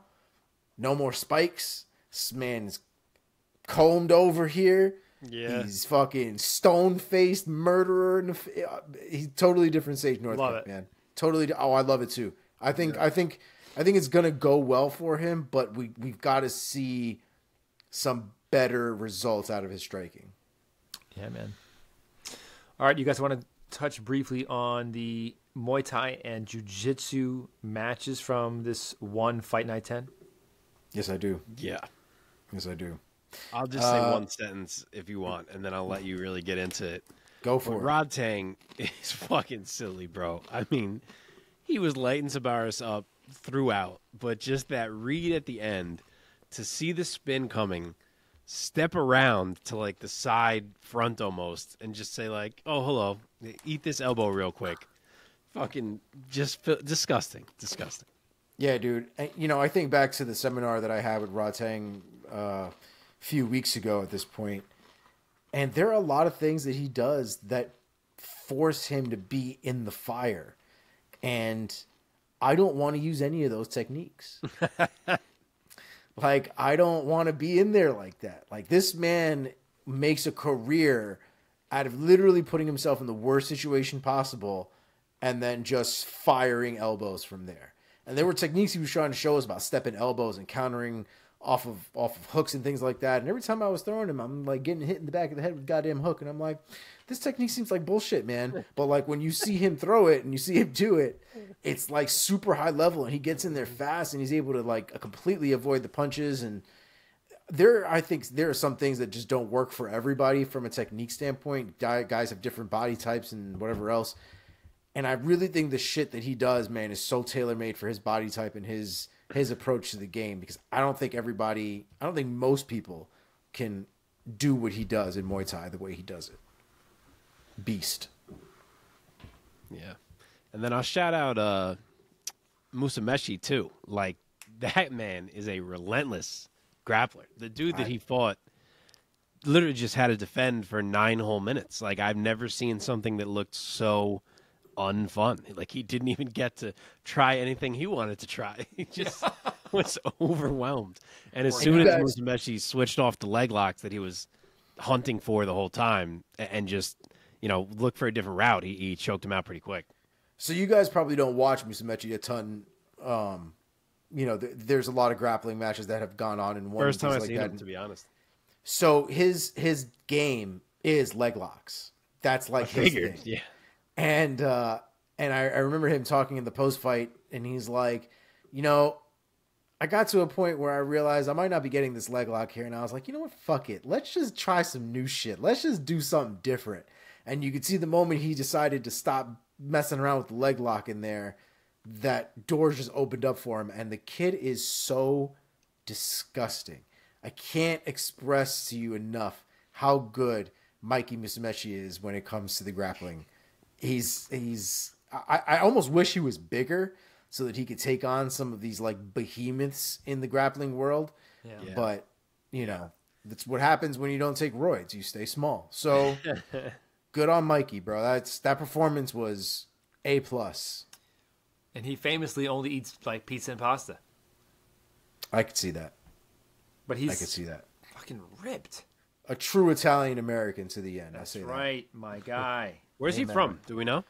no more spikes. This man's combed over here. Yeah. He's fucking stone-faced murderer. He's totally different Sage Northcutt, man. Totally. Oh, I love it too. I think it's gonna go well for him, but we've got to see some better results out of his striking. Yeah, man. All right, you guys want to touch briefly on the Muay Thai and Jiu-Jitsu matches from this one Fight Night 10? Yes, I do. Yeah. Yes, I do. I'll just say one sentence if you want, and then I'll let you really get into it. Go for it. Rodtang is fucking silly, bro. I mean, he was lighting Sabaris up throughout, but just that read at the end to see the spin coming, step around to like the side front almost, and just say like, "Oh, hello, eat this elbow real quick." Fucking just disgusting. Yeah, dude. I think back to the seminar that I had with Rodtang a few weeks ago at this point, and there are a lot of things that he does that force him to be in the fire, and I don't want to use any of those techniques. Like, I don't want to be in there like that. Like, this man makes a career out of literally putting himself in the worst situation possible and then just firing elbows from there. And there were techniques he was trying to show us about stepping elbows and countering off of hooks and things like that. And every time I was throwing him, I'm like getting hit in the back of the head with a goddamn hook. And I'm like, this technique seems like bullshit, man. But like when you see him throw it and you see him do it, it's like super high level, and he gets in there fast, and he's able to like completely avoid the punches. And I think there are some things that just don't work for everybody from a technique standpoint. Guys have different body types and whatever else. And I really think the shit that he does, man, is so tailor-made for his body type and his approach to the game, because I don't think most people can do what he does in Muay Thai the way he does it. Beast. Yeah. And then I'll shout out Musumeci too. Like, that man is a relentless grappler. The dude that he fought literally just had to defend for 9 whole minutes. Like, I've never seen something that looked so unfun. Like, he didn't even get to try anything he wanted to try. He just was overwhelmed. And as soon as Musumeci switched off the leg locks that he was hunting for the whole time and just, looked for a different route, he choked him out pretty quick. So you guys probably don't watch Musumeci a ton. There's a lot of grappling matches that have gone on in one. First time I've seen him, to be honest. So his game is leg locks. That's like his thing. Yeah. And I remember him talking in the post fight, and he's like, I got to a point where I realized I might not be getting this leg lock here, and I was like, you know what, fuck it, let's just try some new shit. Let's just do something different. And you could see the moment he decided to stop messing around with the leg lock in there, that doors just opened up for him, and the kid is so disgusting. I can't express to you enough how good Mikey Musumeci is when it comes to the grappling. I almost wish he was bigger, so that he could take on some of these like behemoths in the grappling world. Yeah. But, you know, that's what happens when you don't take roids. You stay small. So good on Mikey, bro. That performance was A+. And he famously only eats like pizza and pasta. I could see that. But I could see that. Fucking ripped. A true Italian American to the end. That's I say right, my guy. Where's he from? Do we know?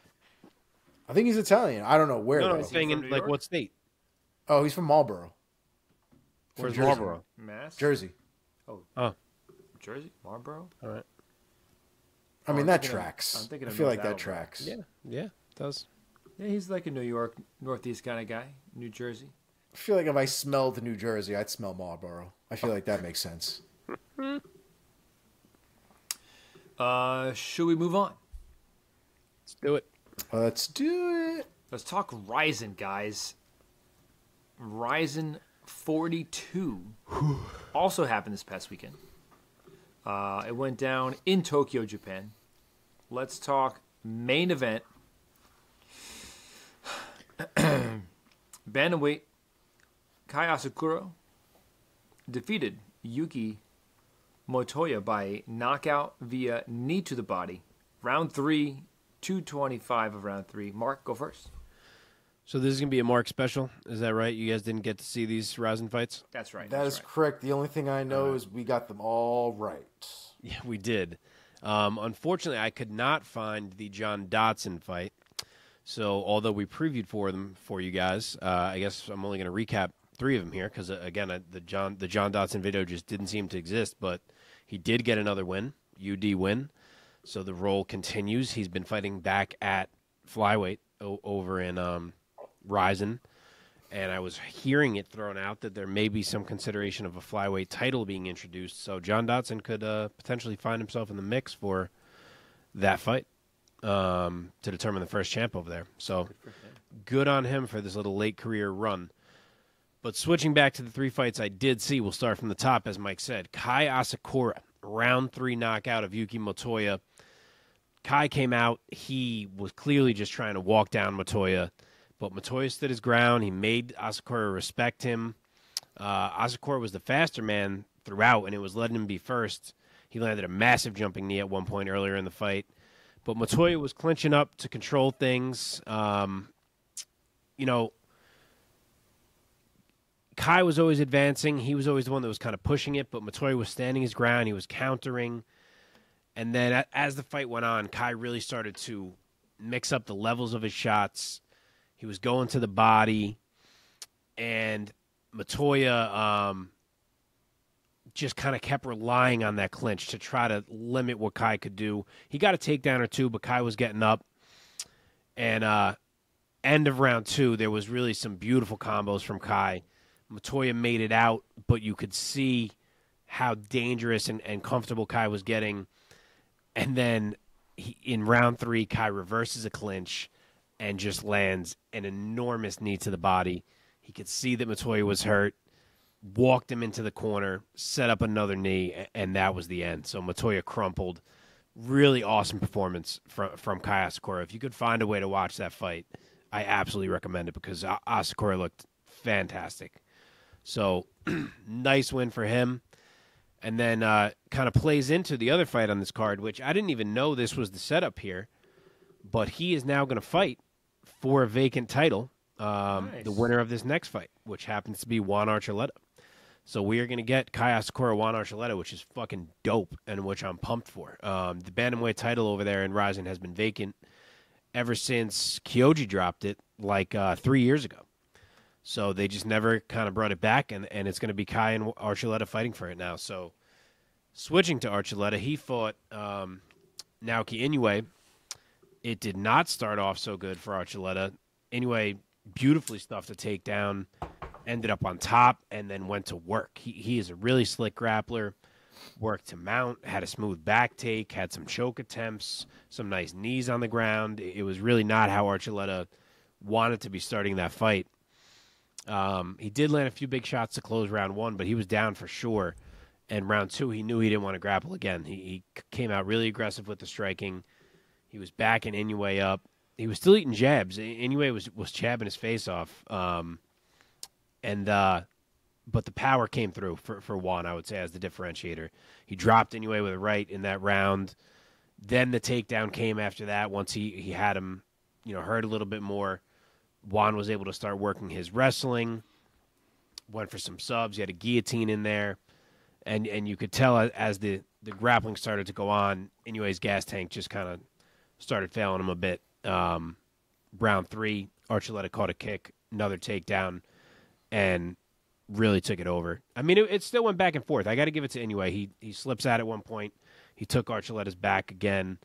I think he's Italian. I don't know where. No, though. I'm saying in like what state? Oh, he's from Marlboro. Where's Jersey. Marlboro? Mass? Jersey. Oh, Jersey? Marlboro? all right. I mean, I'm that thinking of- tracks. I'm thinking I of feel North like that Attleboro. tracks. Yeah, it does. Yeah, he's like a New York, Northeast kind of guy. New Jersey. I feel like if I smelled New Jersey, I'd smell Marlboro. I feel like that makes sense. Should we move on? Let's do it. Let's do it. Let's talk RIZIN, guys. RIZIN 42 also happened this past weekend. It went down in Tokyo, Japan. Let's talk main event. Bantamweight Kai Asakura defeated Yuki Motoya by knockout via knee to the body. Round 3, 2:25 of round 3. Mark, go first. So this is gonna be a Mark special, is that right? You guys didn't get to see these RIZIN fights? That's right. That that's is right. correct. The only thing I know is we got them all right. Yeah, we did. Unfortunately, I could not find the John Dotson fight. So although we previewed for them for you guys, I guess I'm only going to recap 3 of them here because again, the John Dotson video just didn't seem to exist. But he did get another win, UD win. So the role continues. He's been fighting back at flyweight over in RIZIN. And I was hearing it thrown out that there may be some consideration of a flyweight title being introduced. So John Dotson could potentially find himself in the mix for that fight to determine the first champ over there. So good on him for this little late career run. But switching back to the 3 fights I did see, we'll start from the top, as Mike said. Kai Asakura, round 3 knockout of Yuki Motoya. Kai came out. He was clearly just trying to walk down Motoya. But Motoya stood his ground. He made Asakura respect him. Asakura was the faster man throughout, and it was letting him be first. He landed a massive jumping knee at one point earlier in the fight. But Motoya was clinching up to control things. You know, Kai was always advancing. He was always the one that was kind of pushing it, but Motoya was standing his ground. He was countering. And then as the fight went on, Kai really started to mix up the levels of his shots. He was going to the body, and Motoya just kind of kept relying on that clinch to try to limit what Kai could do. He got a takedown or 2, but Kai was getting up. And end of round 2, there was really some beautiful combos from Kai. Motoya made it out, but you could see how dangerous and comfortable Kai was getting. And then in round 3, Kai reverses a clinch and just lands an enormous knee to the body. He could see that Motoya was hurt, walked him into the corner, set up another knee, and that was the end. So Motoya crumpled. Really awesome performance from Kai Asakura. If you could find a way to watch that fight, I absolutely recommend it because Asakura looked fantastic. So nice win for him. And then kind of plays into the other fight on this card, which I didn't even know this was the setup here. But he is now going to fight for a vacant title, Nice. Oh, the winner of this next fight, which happens to be Juan Archuleta. So we are going to get Kai Asakura, Juan Archuleta, which is fucking dope and which I'm pumped for. The bantamweight title over there in RIZIN has been vacant ever since Kyoji dropped it like 3 years ago. So they just never kind of brought it back, and it's going to be Kai and Archuleta fighting for it now. So switching to Archuleta, he fought Naoki Inoue. It did not start off so good for Archuleta. Inoue beautifully stuffed a takedown, ended up on top, and then went to work. He is a really slick grappler. Worked to mount, had a smooth back take, had some choke attempts, some nice knees on the ground. It was really not how Archuleta wanted to be starting that fight. He did land a few big shots to close round 1, but he was down for sure. And round 2, he knew he didn't want to grapple again. He came out really aggressive with the striking. He was backing Inoue up, he was still eating jabs. Anyway, was jabbing his face off. But the power came through for Juan, I would say, as the differentiator. He dropped anyway with a right in that round. Then the takedown came after that. Once he had him, hurt a little bit more, Juan was able to start working his wrestling. Went for some subs. He had a guillotine in there. And you could tell as the grappling started to go on, Inoue's gas tank just kind of started failing him a bit. Round 3, Archuleta caught a kick, another takedown, and really took it over. I mean, it still went back and forth. I got to give it to Inoue. He slips out at one point. He took Archuleta's back again,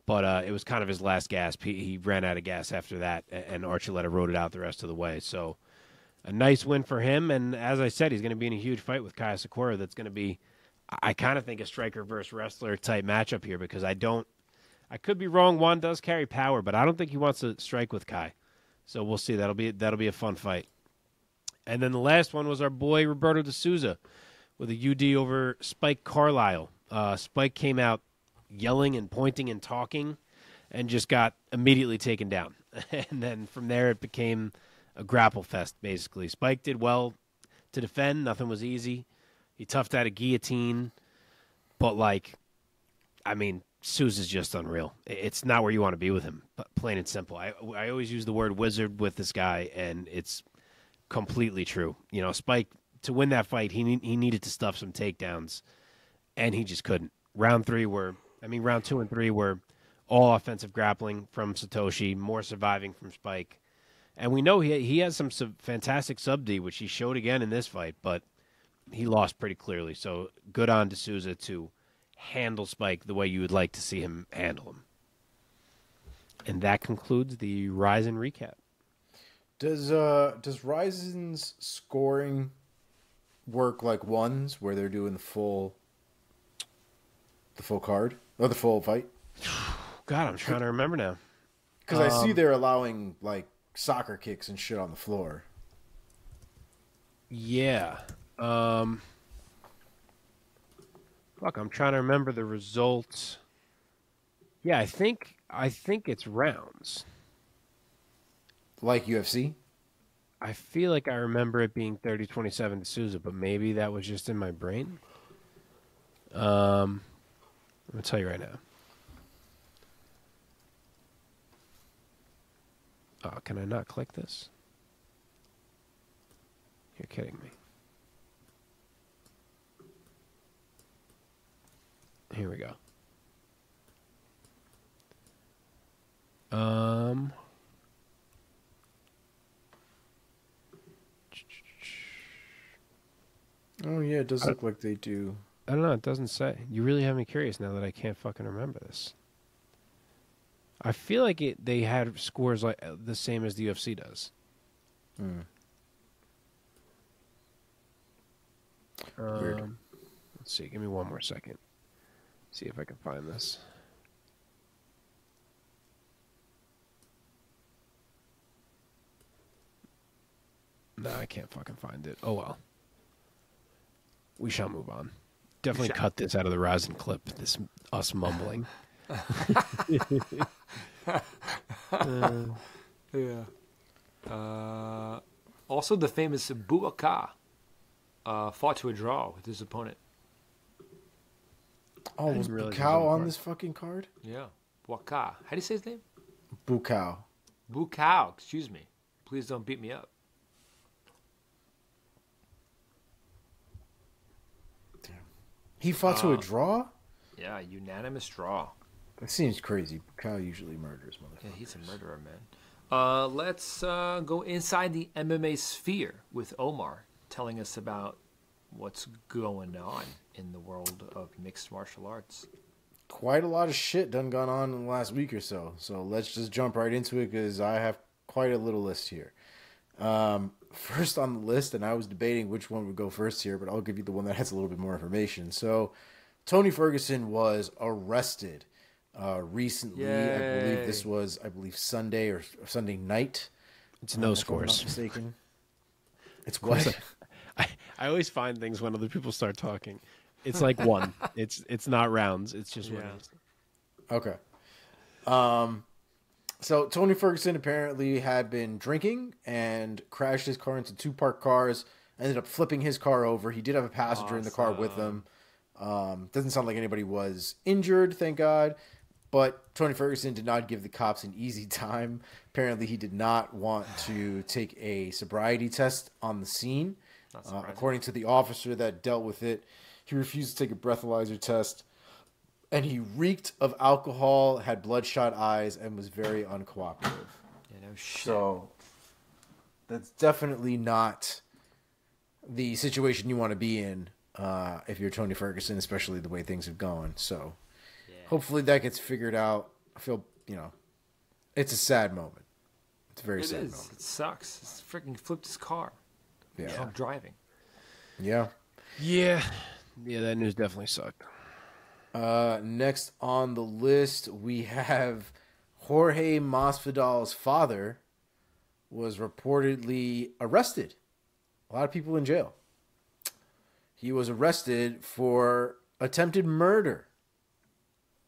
but it was kind of his last gasp. He ran out of gas after that, and Archuleta rode it out the rest of the way. So a nice win for him, and as I said, he's going to be in a huge fight with Kaya Sakura. That's going to be, I kind of think, a striker versus wrestler type matchup here, because I could be wrong. Juan does carry power, but I don't think he wants to strike with Kai. So we'll see. That'll be a fun fight. And then the last one was our boy Roberto de Souza with a UD over Spike Carlisle. Spike came out yelling and pointing and talking and just got immediately taken down. And then from there it became a grapple fest, basically. Spike did well to defend. Nothing was easy. He toughed out a guillotine. But, Souza's just unreal. It's not where you want to be with him, plain and simple. I always use the word wizard with this guy, and it's completely true. Spike, to win that fight, he needed to stuff some takedowns, and he just couldn't. Round 2 and 3 were all offensive grappling from Satoshi, more surviving from Spike. And we know he has some fantastic sub-D, which he showed again in this fight, but he lost pretty clearly. So good on de Souza to handle Spike the way you would like to see him handle him. And that concludes the RIZIN recap. Does RIZIN's scoring work like ones, where they're doing the full card or the full fight? God, I'm trying to remember now. Because I see they're allowing soccer kicks and shit on the floor. Yeah. I'm trying to remember the results. Yeah, I think it's rounds. Like UFC? I feel like I remember it being 30-27 to Souza, but maybe that was just in my brain. I'm going to tell you right now. Oh, can I not click this? You're kidding me. Here we go. Oh yeah, it does look like they do. I don't know. It doesn't say. You really have me curious now that I can't fucking remember this. I feel like they had scores like the same as the UFC does. Weird. Let's see. Give me one more second. See if I can find this. No, I can't fucking find it. Oh well. We shall move on. Definitely cut this out of the RIZIN clip. This us mumbling. Yeah. Also, the famous Bouaka fought to a draw with his opponent. Oh, was Bukau on this fucking card? Yeah. Bouaka. How do you say his name? Bukau. Bukau. Excuse me. Please don't beat me up. Damn. He fought to a draw? Yeah, unanimous draw. That seems crazy. Bukau usually murders motherfuckers. Yeah, he's a murderer, man. Let's go inside the MMA sphere with Omar telling us about what's going on in the world of mixed martial arts. Quite a lot of shit done gone on in the last week or so. So let's just jump right into it because I have quite a little list here. First on the list, and I was debating which one would go first here, but I'll give you the one that has a little bit more information. So Tony Ferguson was arrested recently. Yay. I believe this was, Sunday or Sunday night. It's no scores. If I'm not mistaken. It's what? I always find things when other people start talking. It's like one. It's not rounds. It's just one. Okay. So Tony Ferguson apparently had been drinking and crashed his car into two parked cars. Ended up flipping his car over. He did have a passenger in the car with him. Doesn't sound like anybody was injured, thank God. But Tony Ferguson did not give the cops an easy time. Apparently, he did not want to take a sobriety test on the scene. According to the officer that dealt with it, he refused to take a breathalyzer test. And he reeked of alcohol, had bloodshot eyes, and was very uncooperative. Yeah, no shit. So that's definitely not the situation you want to be in if you're Tony Ferguson, especially the way things have gone. So hopefully that gets figured out. I feel, it's a sad moment. It's a very sad moment. It sucks. It's freaking flipped his car. Yeah. Drunk driving. Yeah. Yeah, that news definitely sucked. Next on the list, we have Jorge Masvidal's father was reportedly arrested. A lot of people in jail. He was arrested for attempted murder.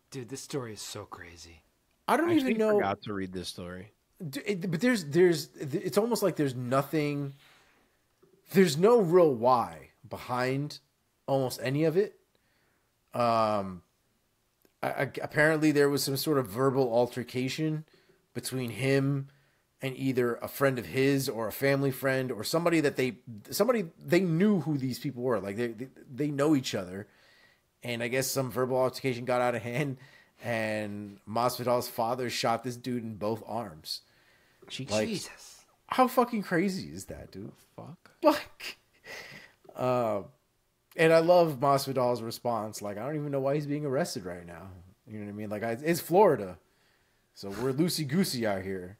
Dude, this story is so crazy. I don't even know. I forgot to read this story. But it's almost like there's nothing, there's no real why behind almost any of it. Apparently there was some sort of verbal altercation between him and either a friend of his or a family friend or somebody that they knew who these people were. Like they know each other. And I guess some verbal altercation got out of hand, and Masvidal's father shot this dude in both arms. Like, Jesus. How fucking crazy is that, dude? Fuck. Like, and I love Masvidal's response. Like, I don't even know why he's being arrested right now. You know what I mean? Like, it's Florida, so we're loosey-goosey out here.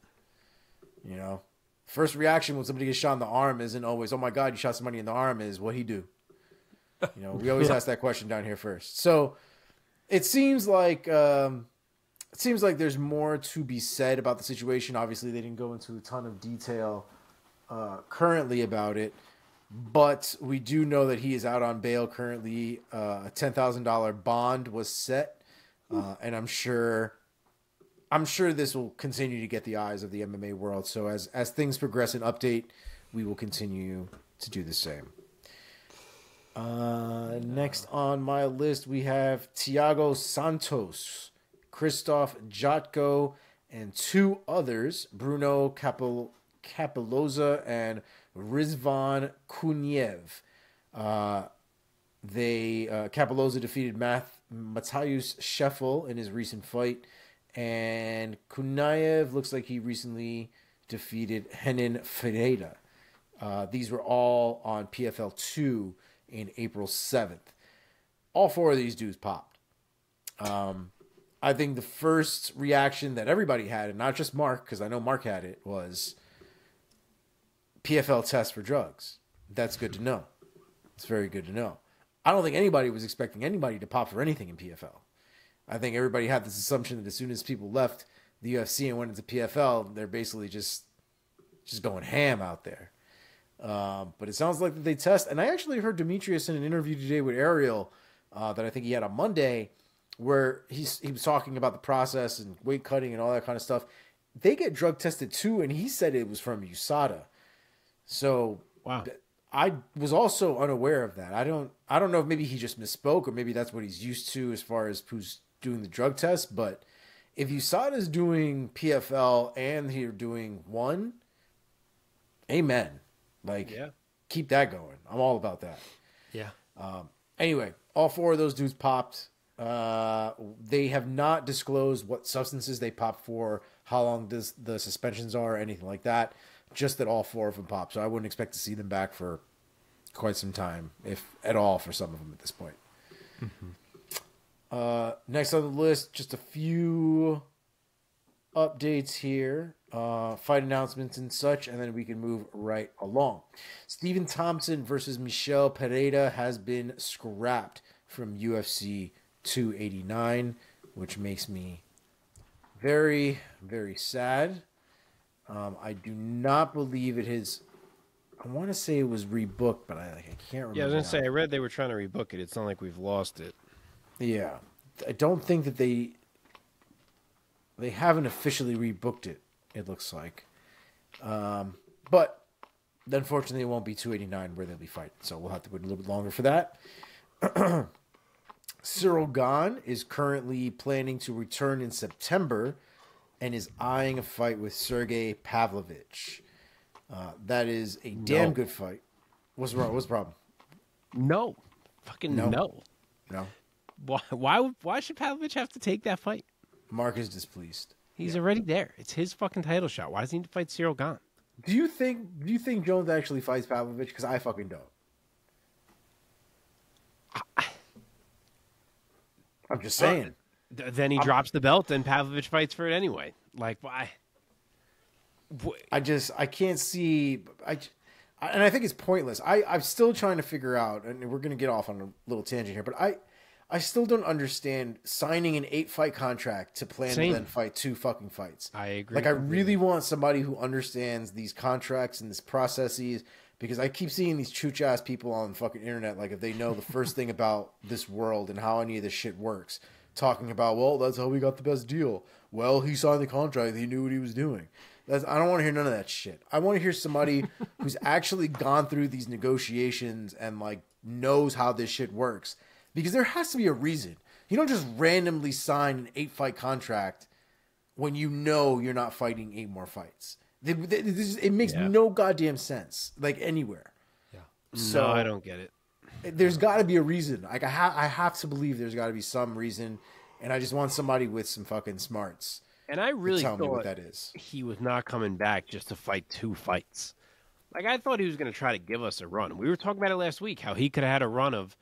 First reaction when somebody gets shot in the arm isn't always, oh my God, you shot somebody in the arm, is what'd he do? We always ask that question down here first. So it seems like there's more to be said about the situation. Obviously, they didn't go into a ton of detail currently about it, but we do know that he is out on bail currently. A $10,000 bond was set, and I'm sure this will continue to get the eyes of the MMA world. So as things progress and update, we will continue to do the same. Next on my list, we have Thiago Santos, Christoph Jotko, and two others, Bruno Capelloza and Rizvan Kuniev. Capelloza defeated Matthias Scheffel in his recent fight, and Kuniev looks like he recently defeated Renan Ferreira. These were all on PFL 2 in April 7th. All four of these dudes popped. I think the first reaction that everybody had, and not just Mark, because I know Mark had it, was PFL test for drugs. That's good to know. It's very good to know. I don't think anybody was expecting anybody to pop for anything in PFL. I think everybody had this assumption that as soon as people left the UFC and went into PFL, they're basically just going ham out there. But it sounds like that they test. And I actually heard Demetrious in an interview today with Ariel that I think he had on Monday, where he was talking about the process and weight cutting and all that kind of stuff. They get drug tested too, and he said it was from USADA. So wow. I was also unaware of that. I don't know if maybe he just misspoke or maybe that's what he's used to as far as who's doing the drug test. But if USADA's doing PFL and you're doing one, amen. Like, keep that going. I'm all about that. Yeah. Anyway, all four of those dudes popped. They have not disclosed what substances they popped for, how long the suspensions are, anything like that. Just that all four of them popped. So I wouldn't expect to see them back for quite some time, if at all, for some of them at this point. Mm-hmm. Next on the list, just a few updates here. Fight announcements and such, and then we can move right along. Stephen Thompson versus Michel Pereira has been scrapped from UFC 289, which makes me very, very sad. I do not believe it is. I want to say it was rebooked, but I can't remember. Yeah, I was going to say, I read they were trying to rebook it. It's not like we've lost it. Yeah. I don't think that they... They haven't officially rebooked it, it looks like. But unfortunately, it won't be 289 where they'll be fighting. So we'll have to wait a little bit longer for that. Cyril Gane is currently planning to return in September and is eyeing a fight with Sergey Pavlovich. That is a damn good fight. What's wrong? What's the problem? No. Fucking no. No. Why should Pavlovich have to take that fight? Mark is displeased. He's already there. It's his fucking title shot. Why does he need to fight Cyril Gane? Do you think Jones actually fights Pavlovich? Because I fucking don't. I'm just saying. Then he drops the belt and Pavlovich fights for it anyway. Like, why? I can't see. And I think it's pointless. I'm still trying to figure out, and we're going to get off on a little tangent here, but I still don't understand signing an 8-fight contract to plan to then fight 2 fucking fights. I agree. Like, I really want somebody who understands these contracts and these processes, because I keep seeing these chooch-ass people on the fucking internet, like, if they know the first thing about this world and how any of this shit works, talking about, well, that's how we got the best deal. Well, he signed the contract. He knew what he was doing. I don't want to hear none of that shit. I want to hear somebody who's actually gone through these negotiations and, like, knows how this shit works. Because there has to be a reason. You don't just randomly sign an 8-fight contract when you know you're not fighting 8 more fights. It makes no goddamn sense, like, anywhere. Yeah. So no, I don't get it. There's got to be a reason. Like, I have to believe there's got to be some reason, and I just want somebody with some fucking smarts. And I really tell me thought what that is. He was not coming back just to fight 2 fights. Like, I thought he was going to try to give us a run. We were talking about it last week, how he could have had a run of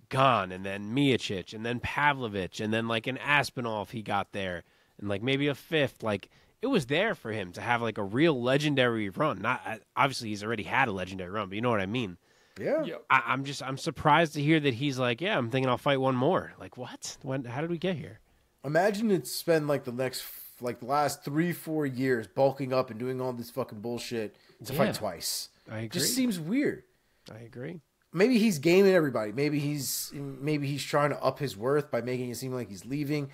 Gane and then Miocic and then Pavlovich and then like an Aspinall if he got there and like maybe a 5th. Like, it was there for him to have like a real legendary run. Not obviously he's already had a legendary run, but you know what I mean. Yeah. I'm surprised to hear that he's like, yeah, I'm thinking I'll fight 1 more. Like, what? How did we get here? Imagine it's spend like the last 3-4 years bulking up and doing all this fucking bullshit to fight twice. I agree. Just seems weird. I agree. Maybe he's gaming everybody. Maybe he's trying to up his worth by making it seem like he's leaving.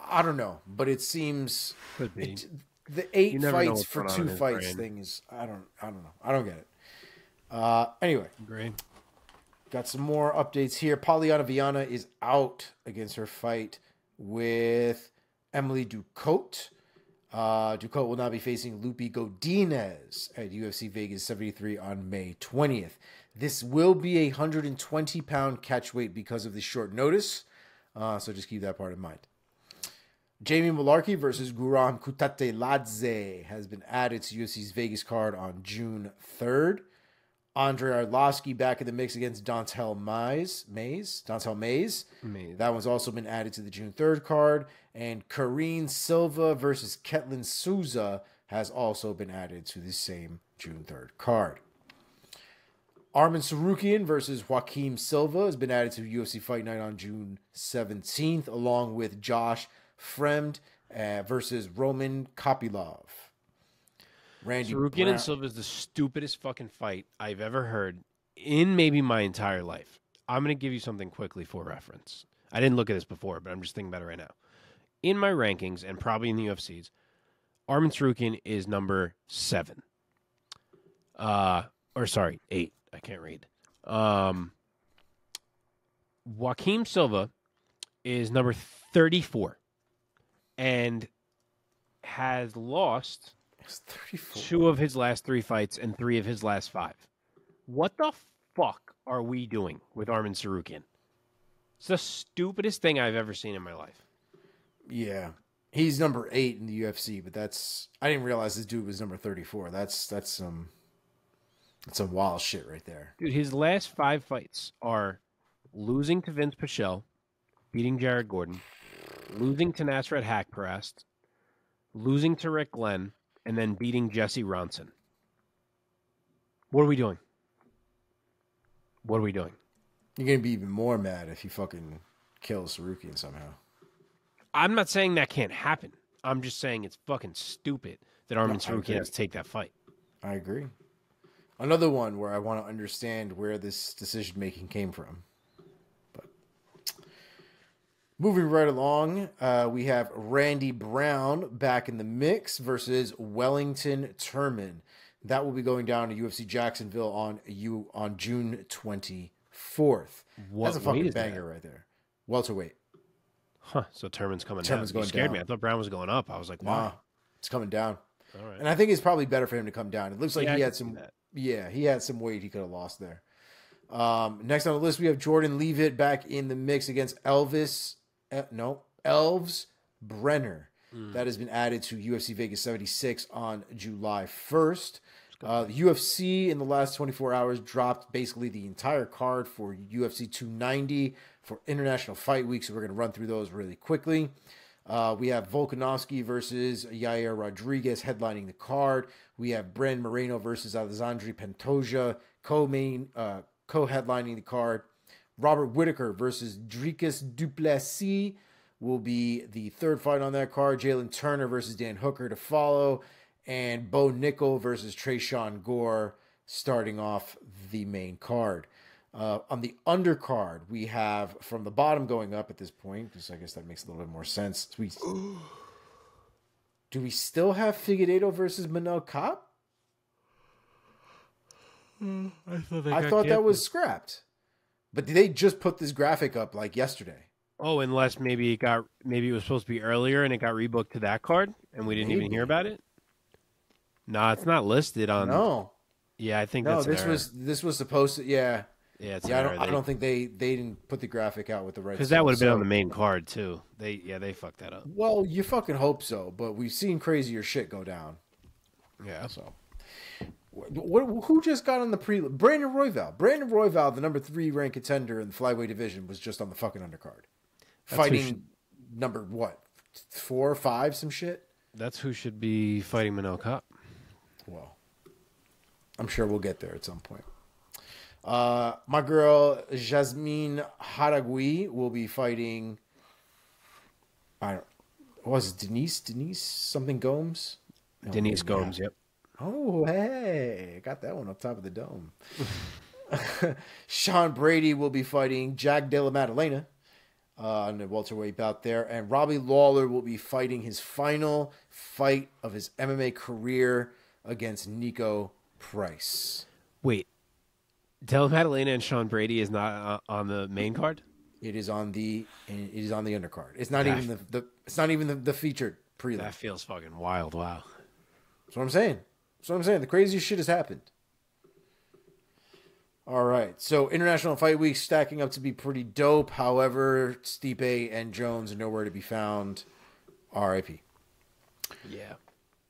I don't know, but it seems could be the 8 fights for 2 fights thing is I don't know. I don't get it. Anyway, great. Got some more updates here. Poliana Viana is out against her fight with Emily Ducote. Ducote will now be facing Lupi Godinez at UFC Vegas 73 on May 20th. This will be a 120-pound catch weight because of the short notice, so just keep that part in mind. Jamie Malarkey versus Guram Kutateladze has been added to UFC's Vegas card on June 3rd. Andre Arlovsky back in the mix against Dontel Mays. That one's also been added to the June 3rd card. And Karine Silva versus Ketlin Souza has also been added to the same June 3rd card. Arman Sarukian versus Joaquim Silva has been added to UFC Fight Night on June 17th, along with Josh Fremd versus Roman Kopylov. Sarukian and Silva is the stupidest fucking fight I've ever heard in maybe my entire life. I'm going to give you something quickly for reference. I didn't look at this before, but I'm just thinking about it right now. In my rankings, and probably in the UFC's, Arman Sarukian is number 7. 8. I can't read. Joaquim Silva is number 34 and has lost 2 of his last 3 fights and 3 of his last 5. What the fuck are we doing with Arman Sarukian? It's the stupidest thing I've ever seen in my life. Yeah. He's number 8 in the UFC, but I didn't realize this dude was number 34. That's some wild shit right there. Dude, his last 5 fights are losing to Vince Pichel, beating Jared Gordon, losing to Nasrat Haqparast, losing to Rick Glenn, and then beating Jesse Ronson. What are we doing? What are we doing? You're going to be even more mad if you fucking kill Sarukian somehow. I'm not saying that can't happen. I'm just saying it's fucking stupid that Arman Sarukian has to take that fight. I agree. Another one where I want to understand where this decision-making came from. But Moving right along, we have Randy Brown back in the mix versus Wellington Turman. That will be going down to UFC Jacksonville on June 24th. That's a fucking banger right there. Welterweight. Huh. So Turman's coming Turman's down. going You scared down. me. I thought Brown was going up. I was like, wow. Nah, it's coming down. All right. And I think it's probably better for him to come down. It looks like Yeah, he I had can see some. that. Yeah, he had some weight he could have lost there. Next on the list, we have Jordan Leavitt back in the mix against Elves Brenner. That has been added to UFC Vegas 76 on July 1st. The UFC in the last 24 hours dropped basically the entire card for UFC 290 for International Fight Week, so we're going to run through those really quickly. We have Volkanovski versus Yair Rodriguez headlining the card. We have Brand Moreno versus Alexandre Pantoja co-headlining the card. Robert Whittaker versus Dricus Duplessis will be the third fight on that card. Jalen Turner versus Dan Hooker to follow. And Bo Nickel versus Trayshawn Gore starting off the main card. On the undercard, we have from the bottom going up at this point, because I guess that makes a little bit more sense. Do we still have Figueiredo versus Manel Kape? I thought that was scrapped. But they just put this graphic up like yesterday. Oh, unless maybe it was supposed to be earlier and it got rebooked to that card and we didn't even hear about it. No, it's not listed on. No. Yeah, I think that's this was supposed to. Yeah. Yeah, it's I don't think they didn't put the graphic out with the right. Because that would have been on the main card too. They fucked that up. Well, you fucking hope so, but we've seen crazier shit go down. Yeah. So, who just got on the prelim? Brandon Royval, the number 3 ranked contender in the flyweight division, was just on the fucking undercard, fighting number 4 or 5, some shit. That's who should be fighting Manel Kape. Well, I'm sure we'll get there at some point. My girl Jasmine Haragui will be fighting. Denise something Gomes? Denise Gomes, yep. Oh, hey, I got that one up top of the dome. Sean Brady will be fighting Jack Della Maddalena on the welterweight bout there, and Robbie Lawler will be fighting his final fight of his MMA career against Nico Price. Wait, Della Maddalena and Sean Brady is not on the main card? It is on the undercard. It's not even the featured prelim. That feels fucking wild. Wow. That's what I'm saying. The craziest shit has happened. All right. So International Fight Week stacking up to be pretty dope. However, Stipe and Jones are nowhere to be found. R.I.P. Yeah.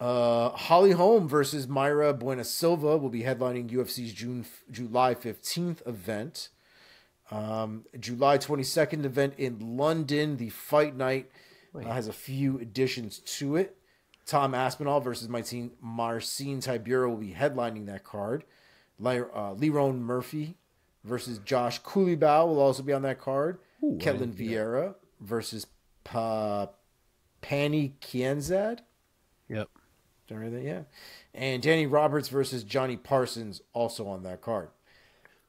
Holly Holm versus Mayra Buena Silva will be headlining UFC's July 15th event. July 22nd event in London, the fight night, has a few additions to it. Tom Aspinall versus Marcin Tybura will be headlining that card. Lerone Murphy versus Josh Kulibau will also be on that card. Ketlin Vieira versus Pani Kianzad. Yep. Yeah. And Danny Roberts versus Johnny Parsons also on that card.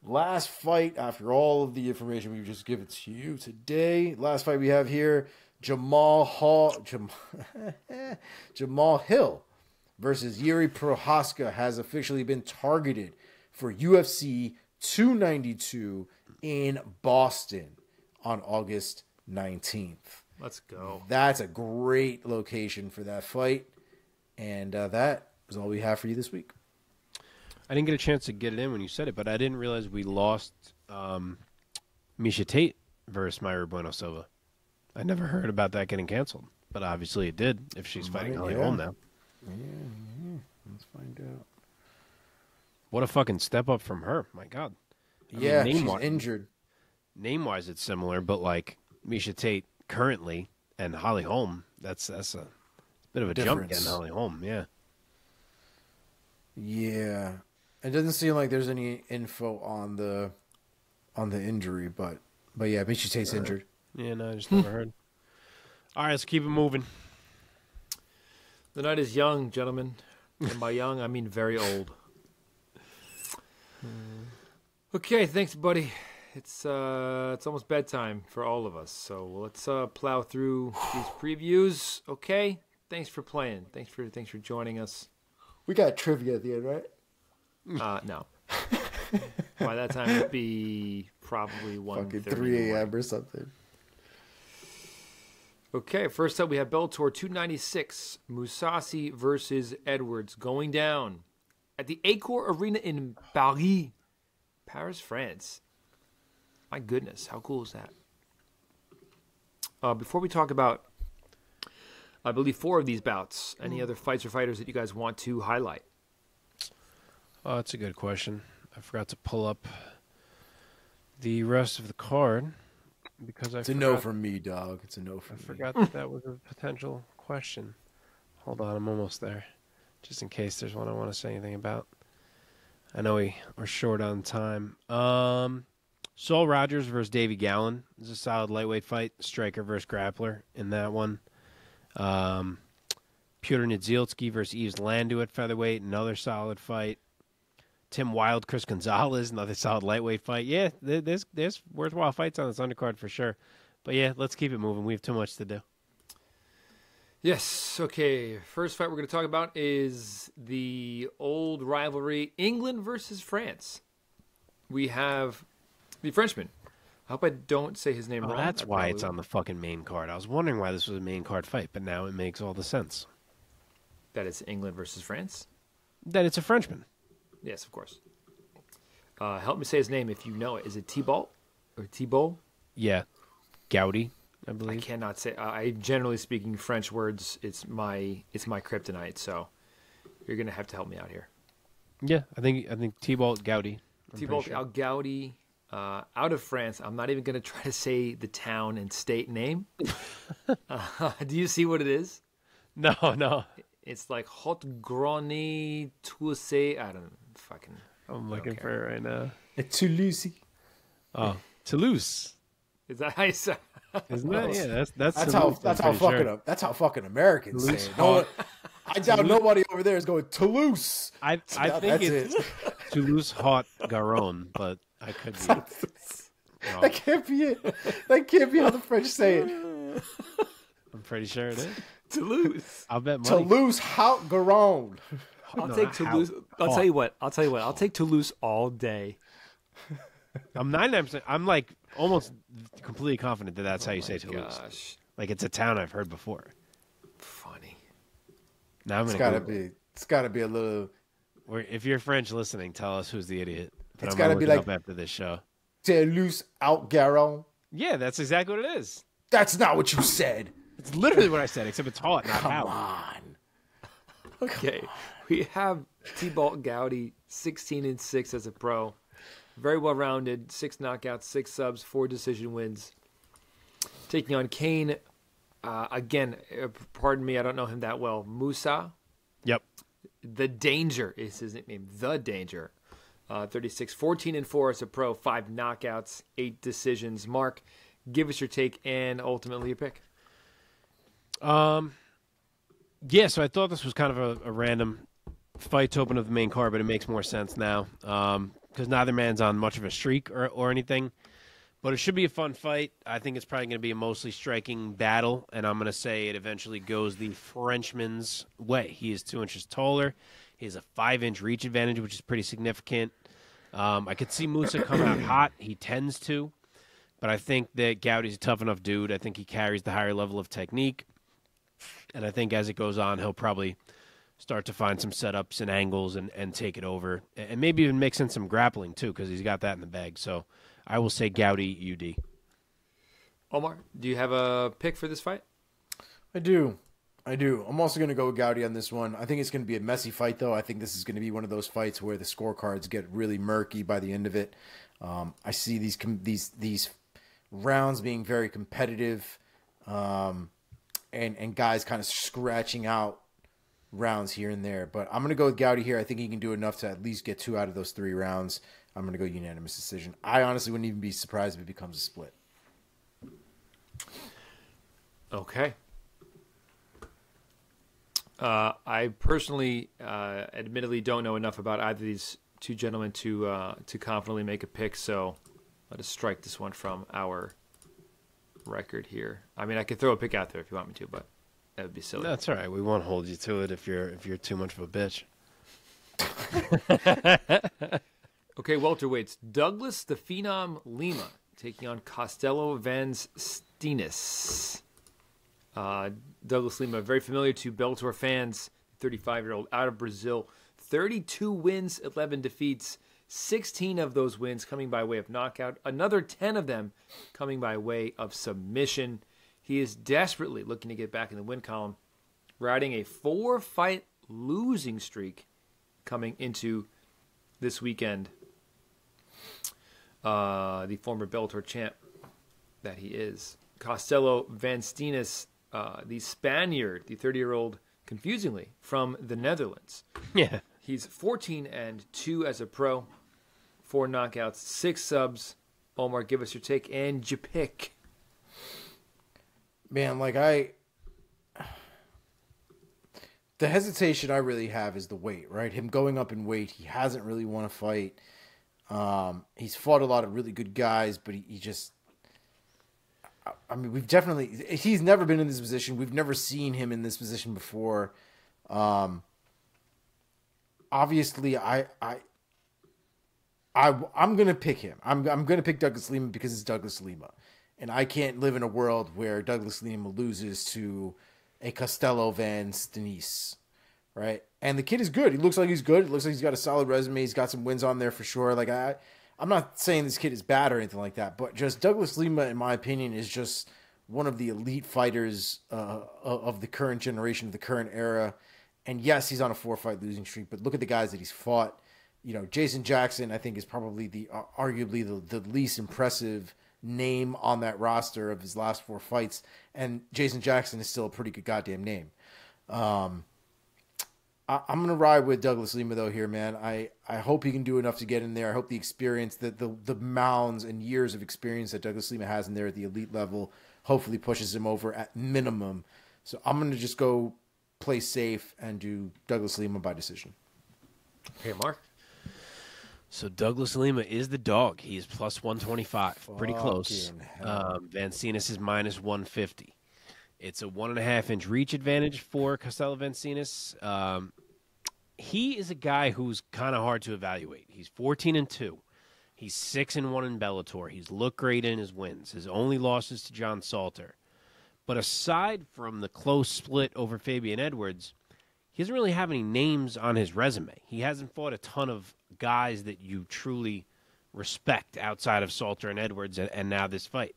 Last fight, after all of the information we've just given to you today, last fight we have here, Jamal Hill versus Yuri Prohaska has officially been targeted for UFC 292 in Boston on August 19th. Let's go. That's a great location for that fight. And that is all we have for you this week. I didn't get a chance to get it in when you said it, but I didn't realize we lost Misha Tate versus Mayra Bueno Silva. I never heard about that getting canceled, but obviously it did if she's fighting Holly Holm now. Yeah. Let's find out. What a fucking step up from her. My God. I mean, she's injured. Name-wise, it's similar, but like Misha Tate currently and Holly Holm, that's a bit of a jump getting Holly Holm, yeah. Yeah. It doesn't seem like there's any info on the injury, but yeah, Misha Tate's injured. Yeah, no, I just never heard. All right, let's keep it moving. The night is young, gentlemen. And by young, I mean very old. Okay, thanks, buddy. it's almost bedtime for all of us. So let's plow through these previews. Okay. Thanks for playing. Thanks for joining us. We got trivia at the end, right? No. By that time it'd be probably 1:30. 3 a.m. or something. Okay, first up we have Bellator 296, Musumeci versus Edwards, going down at the Accor Arena in Paris, France. My goodness, how cool is that? Before we talk about, I believe, 4 of these bouts, any other fights or fighters that you guys want to highlight? Oh, that's a good question. I forgot to pull up the rest of the card because It's a no from me, dog. It's a no from me. I forgot that was a potential question. Hold on, I'm almost there. Just in case there's one I want to say anything about. I know we're short on time. Saul Rogers versus Davey Gallen is a solid lightweight fight. Striker versus grappler in that one. Pyotr Nidzielski versus Yves Landu at featherweight, another solid fight. Tim Wilde, Chris Gonzalez, another solid lightweight fight. Yeah, there's worthwhile fights on this undercard for sure. But yeah, let's keep it moving. We have too much to do. Yes, okay. First fight we're going to talk about is the old rivalry, England versus France. We have the Frenchman. I hope I don't say his name wrong. That's why it's on the fucking main card. I was wondering why this was a main card fight, but now it makes all the sense. That it's England versus France? That it's a Frenchman. Yes, of course. Help me say his name if you know it. Is it Thibault or Thibault? Yeah, Goudy, I I believe. cannot say. I generally speaking French words. It's my kryptonite. So you're gonna have to help me out here. Yeah, I think Thibault Goudy. Thibault Goudy, out of France. I'm not even gonna try to say the town and state name. Do you see what it is? No. It's like Hot Grony Toulouse. I don't fucking. I'm looking for it right now. It's Toulouse. Oh, Toulouse. Is that how you say? Isn't that? Yeah, that's That's how fucking Americans say it. No one, I doubt nobody over there is going Toulouse. I think it's Toulouse Hot Garonne, but I could be. That can't be it. That can't be how the French say it. I'm pretty sure it is. Toulouse. I'll bet money. Toulouse Hot Garonne. I'll take Toulouse. I'll tell you what. I'll take Toulouse all day. I'm 99%. I'm like almost completely confident that that's how you say Toulouse. Gosh, Like it's a town I've heard before. funny. Now I'm It's gonna gotta Google it. be. It's gotta be a little. Or if you're French listening, tell us who's the idiot. But It's I'm gotta gonna be look like- it up after this show. Toulouse out Garonne. Yeah, that's exactly what it is. That's not what you said. It's literally what I said, except it's hot, not Come how. on. Okay, we have Thibault Goudy, 16-6 as a pro, very well rounded, 6 knockouts, 6 subs, 4 decision wins. Taking on Kane, again. Pardon me, I don't know him that well. Musa, Yep. the Danger is his nickname. The Danger, 36, 14-4 as a pro, 5 knockouts, 8 decisions. Mark, give us your take and ultimately your pick. Yeah, so I thought this was kind of a random fight to open up the main card, but it makes more sense now because neither man's on much of a streak or anything. But it should be a fun fight. I think it's probably going to be a mostly striking battle, and I'm going to say it eventually goes the Frenchman's way. He is 2 inches taller. He has a 5-inch reach advantage, which is pretty significant. I could see Musa come out hot. He tends to. But I think that Goudy's a tough enough dude. I think he carries the higher level of technique. And I think as it goes on, he'll probably start to find some setups and angles and take it over. And maybe even mix in some grappling, too, because he's got that in the bag. So I will say Goudy, UD. Omar, do you have a pick for this fight? I do. I'm also going to go with Goudy on this one. I think it's going to be a messy fight, though. I think this is going to be one of those fights where the scorecards get really murky by the end of it. I see these rounds being very competitive, and guys kind of scratching out rounds here and there. But I'm going to go with Goudy here. I think he can do enough to at least get 2 out of those 3 rounds. I'm going to go unanimous decision. I honestly wouldn't even be surprised if it becomes a split. Okay. I personally, admittedly, don't know enough about either of these two gentlemen to confidently make a pick. So, I'll just strike this one from our record here. I mean, I could throw a pick out there if you want me to, but that would be silly. That's all right. We won't hold you to it if you're too much of a bitch. Okay, welterweights. Douglas the Phenom Lima taking on Castelo Van Steenis. Douglas Lima, very familiar to Bellator fans, 35-year-old out of Brazil. 32 wins, 11 defeats. 16 of those wins coming by way of knockout. Another 10 of them coming by way of submission. He is desperately looking to get back in the win column, riding a 4-fight losing streak coming into this weekend. The former Bellator champ that he is. Castelo Van Steenis, the Spaniard, the 30-year-old, confusingly, from the Netherlands. Yeah. He's 14-2 as a pro. 4 knockouts, 6 subs. Omar, give us your take and your pick. Man, the hesitation I really have is the weight, right? Him going up in weight. He hasn't really won a fight. He's fought a lot of really good guys, but he just... I mean, he's never been in this position. We've never seen him in this position before. Obviously, I'm going to pick him. I'm going to pick Douglas Lima because it's Douglas Lima. And I can't live in a world where Douglas Lima loses to a Castelo Van Steenis, right? And the kid is good. He looks like he's good. It looks like he's got a solid resume. He's got some wins on there for sure. Like, I'm not saying this kid is bad or anything like that, but just Douglas Lima, in my opinion, is just one of the elite fighters of the current generation, of the current era. And yes, he's on a 4-fight losing streak, but look at the guys that he's fought. You know, Jason Jackson, I think, is probably arguably the least impressive name on that roster of his last 4 fights. And Jason Jackson is still a pretty good goddamn name. I'm going to ride with Douglas Lima, though, here, man. I hope he can do enough to get in there. I hope the experience, the mounds and years of experience that Douglas Lima has in there at the elite level hopefully pushes him over at minimum. So I'm going to just go play safe and do Douglas Lima by decision. Okay, Mark. So Douglas Lima is the dog. He is plus 125. Pretty close. Van Steenis is minus 150. It's a 1.5-inch reach advantage for Castelo Van Steenis. He is a guy who's kind of hard to evaluate. He's 14-2. He's 6-1 in Bellator. He's looked great in his wins. His only losses to John Salter. But aside from the close split over Fabian Edwards, he doesn't really have any names on his resume. He hasn't fought a ton of guys that you truly respect outside of Salter and Edwards and now this fight.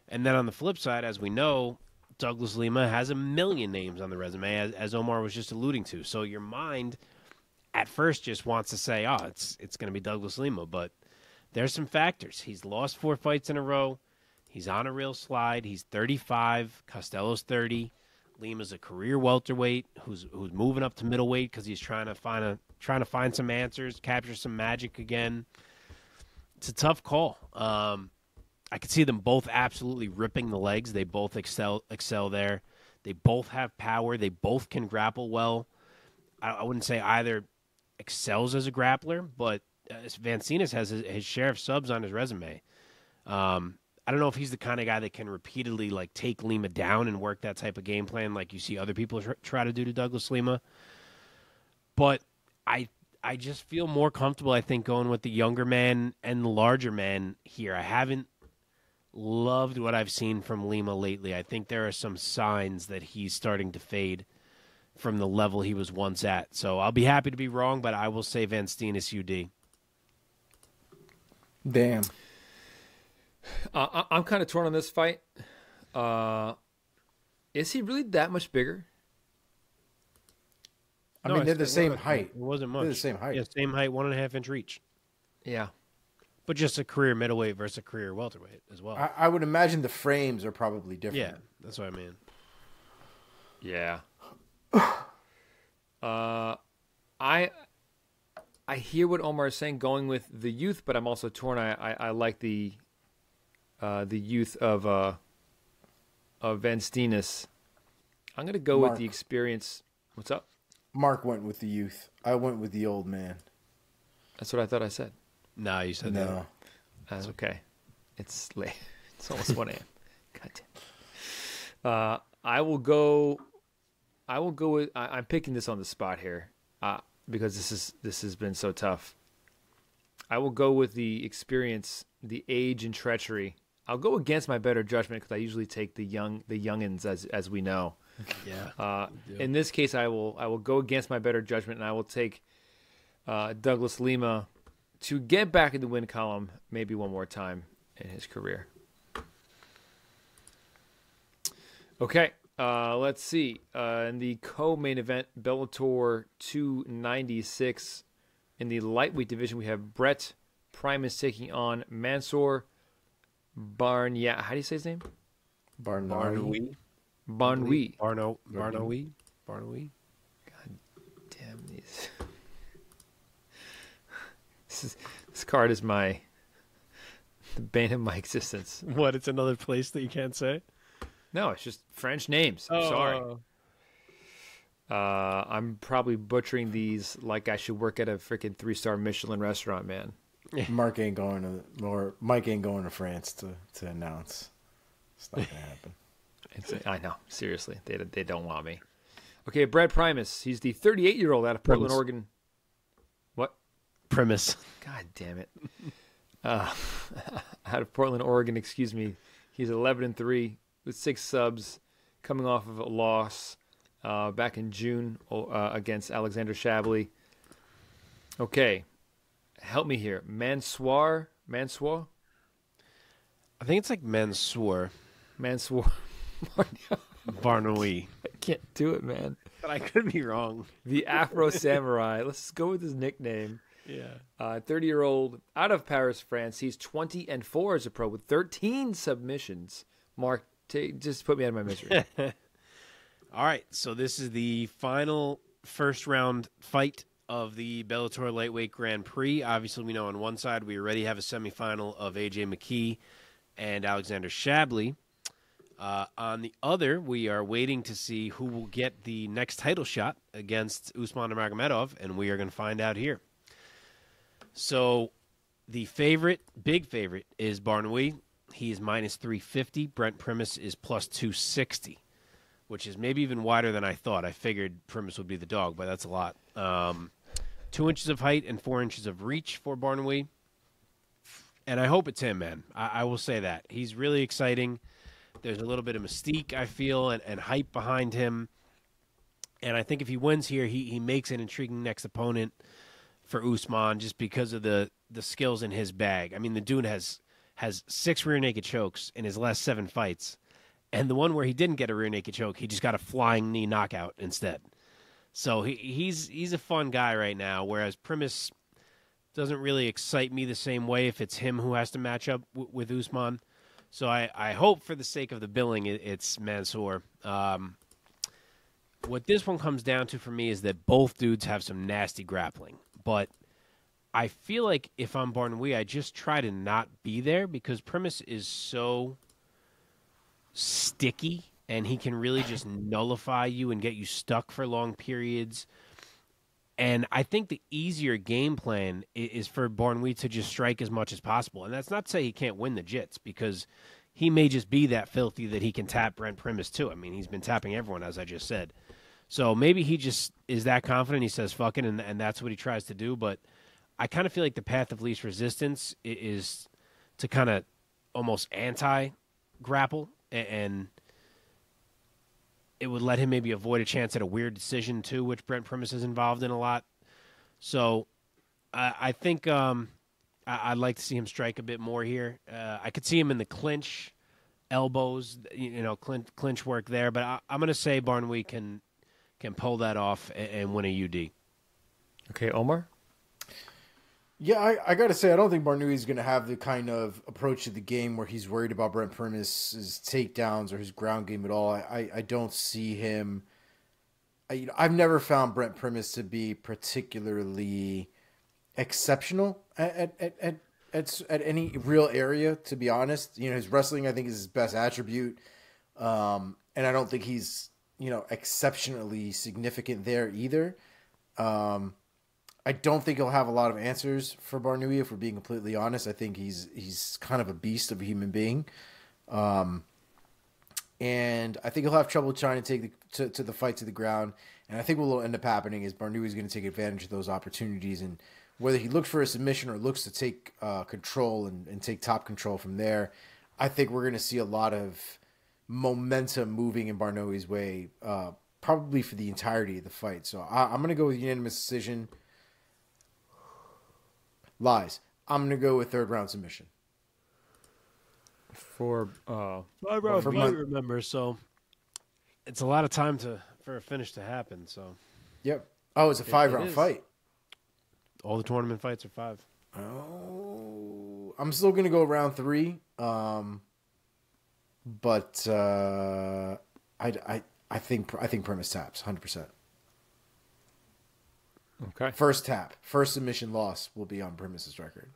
And then on the flip side, as we know, Douglas Lima has a million names on the resume, as Omar was just alluding to. So your mind at first just wants to say, oh, it's going to be Douglas Lima. But there's some factors. He's lost 4 fights in a row. He's on a real slide. He's 35. Costello's 30. Lima's a career welterweight who's moving up to middleweight because he's trying to find some answers, capture some magic again. It's a tough call. I could see them both absolutely ripping the legs. They both excel there. They both have power. They both can grapple well. I wouldn't say either excels as a grappler, but Van Steenis has his share of subs on his resume. I don't know if he's the kind of guy that can repeatedly take Lima down and work that type of game plan like you see other people try to do to Douglas Lima. But I just feel more comfortable, I think, going with the younger man and the larger man here. I haven't loved what I've seen from Lima lately. I think there are some signs that he's starting to fade from the level he was once at. So I'll be happy to be wrong, but I will say Van Steenis UD. Damn. I'm kind of torn on this fight. Is he really that much bigger? I mean, they're the same height. It wasn't much. They're the same height. Yeah, same height, 1.5-inch reach. Yeah. But just a career middleweight versus a career welterweight as well. I would imagine the frames are probably different. Yeah, that's what I mean. Yeah. I hear what Omar is saying, going with the youth, but I'm also torn. I like the youth of Van Steenis. I'm going to go with the experience. What's up? Mark went with the youth. I went with the old man. That's what I thought I said. No, you said no. That's okay. It's late. It's almost 1 a.m. God damn. I will go with. I'm picking this on the spot here because this has been so tough. I will go with the experience, the age, and treachery. I'll go against my better judgment because I usually take the youngins, as we know. Yeah. In this case, I will go against my better judgment, and I will take Douglas Lima to get back in the win column maybe one more time in his career. Okay, let's see. In the co-main event, Bellator 296. In the lightweight division, we have Brett Primus taking on Mansour Barnia. How do you say his name? Barnawi. Barnawi. Barnawi. God damn these. This card is the bane of my existence. What? It's another place that you can't say? No, it's just French names. I'm sorry. I'm probably butchering these like I should work at a freaking 3-star Michelin restaurant, man. Mike ain't going to France to announce. It's not gonna happen. I know, seriously, they don't want me. Okay, Brad Primus. He's the 38-year-old out of Portland, Oregon. What? Primus. God damn it. Out of Portland, Oregon. Excuse me. He's 11-3 with 6 subs, coming off of a loss back in June against Alexander Shabley. Okay, help me here. Mansour? I think it's like Mansour. Barnawi. I can't do it, man. But I could be wrong. The Afro Samurai. Let's go with his nickname. Yeah. 30-year-old out of Paris, France. He's 20-4 as a pro with 13 submissions. Mark, just put me out of my misery. All right, so this is the final first round fight of the Bellator Lightweight Grand Prix. Obviously, we know on one side we already have a semifinal of AJ McKee and Alexander Shabley. On the other, we are waiting to see who will get the next title shot against Usman Nurmagomedov, and we are going to find out here. So the big favorite, is Barnawi. He is minus 350. Brent Primus is plus 260, which is maybe even wider than I thought. I figured Primus would be the dog, but that's a lot. 2 inches of height and 4 inches of reach for Barnawi. And I hope it's him, man. I will say that. He's really exciting. There's a little bit of mystique, I feel, and hype behind him. And I think if he wins here, he makes an intriguing next opponent for Usman just because of the skills in his bag. I mean, the dude has 6 rear naked chokes in his last 7 fights. And the one where he didn't get a rear naked choke, he just got a flying knee knockout instead. So he's a fun guy right now, whereas Primus doesn't really excite me the same way if it's him who has to match up with Usman. So I hope for the sake of the billing it's Mansour. What this one comes down to for me is that both dudes have some nasty grappling. But I feel like if I'm Barnawi, I just try to not be there because Primus is so sticky and he can really just nullify you and get you stuck for long periods. And I think the easier game plan is for Barnawi to just strike as much as possible. And that's not to say he can't win the jits because he may just be that filthy that he can tap Brent Primus too. I mean, he's been tapping everyone, as I just said. So maybe he just is that confident. He says, fuck it, and that's what he tries to do. But I kind of feel like the path of least resistance is to kind of almost anti-grapple, and it would let him maybe avoid a chance at a weird decision too, which Brent Primus is involved in a lot. So I think I'd like to see him strike a bit more here. I could see him in the clinch, elbows, clinch work there. But I'm going to say Barnawi can pull that off and win a UD. Okay, Omar? Yeah, I got to say, I don't think Barnawi is going to have the kind of approach to the game where he's worried about Brent Primus' takedowns or his ground game at all. I don't see him. I've never found Brent Primus to be particularly exceptional at any real area, to be honest. His wrestling, I think, is his best attribute. And I don't think he's, exceptionally significant there either. I don't think he'll have a lot of answers for Barnui, if we're being completely honest. I think he's kind of a beast of a human being. And I think he'll have trouble trying to take the fight to the ground. And I think what will end up happening is Barnui is going to take advantage of those opportunities. And whether he looks for a submission or looks to take control and take top control from there, I think we're going to see a lot of momentum moving in Barnui's way, probably for the entirety of the fight. So I'm going to go with unanimous decision. Lies. I'm going to go with third round submission. For I remember, so it's a lot of time for a finish to happen. So, yep. Oh, it's a 5-round fight. All the tournament fights are 5. Oh, I'm still gonna go round 3. But I think Primus taps 100%. Okay. First tap, first submission loss will be on Primus's record.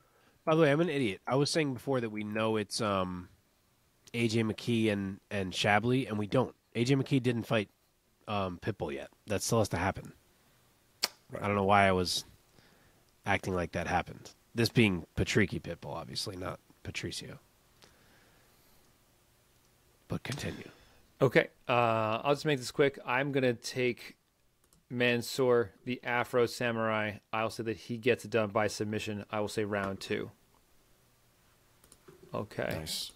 By the way, I'm an idiot. I was saying before that we know it's AJ McKee and Shabley, and we don't. AJ McKee didn't fight Pitbull yet. That still has to happen. Right. I don't know why I was acting like that happened. This being Patricky Pitbull, obviously, not Patricio. But continue. Okay. I'll just make this quick. I'm going to take Mansour, the Afro Samurai. I'll say that he gets it done by submission. I will say round 2. Okay. Nice.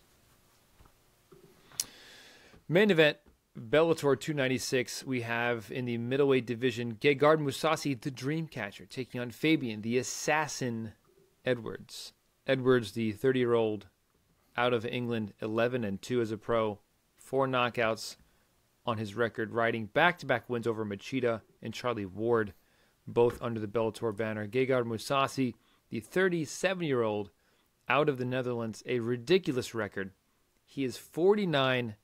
Main event, Bellator 296. We have in the middleweight division, Gegard Mousasi, the Dreamcatcher, taking on Fabian, the Assassin Edwards. Edwards, the 30-year-old out of England, 11-2 as a pro, 4 knockouts on his record, riding back-to-back wins over Machida and Charlie Ward, both under the Bellator banner. Gegard Mousasi, the 37-year-old out of the Netherlands, a ridiculous record. He is 49-8.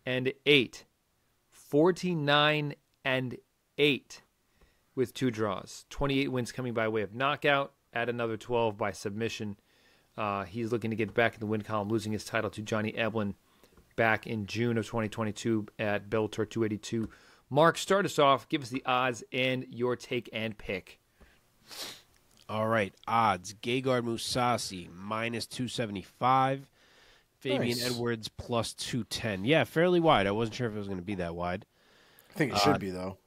49-8 with 2 draws. 28 wins coming by way of knockout, add another 12 by submission. He's looking to get back in the win column, losing his title to Johnny Eblen back in June of 2022 at Bellator 282. Mark, start us off. Give us the odds and your take and pick. All right, odds. Gegard Mousasi, minus 275. Fabian Edwards, plus 210. Yeah, fairly wide. I wasn't sure if it was going to be that wide. I think it should be, though.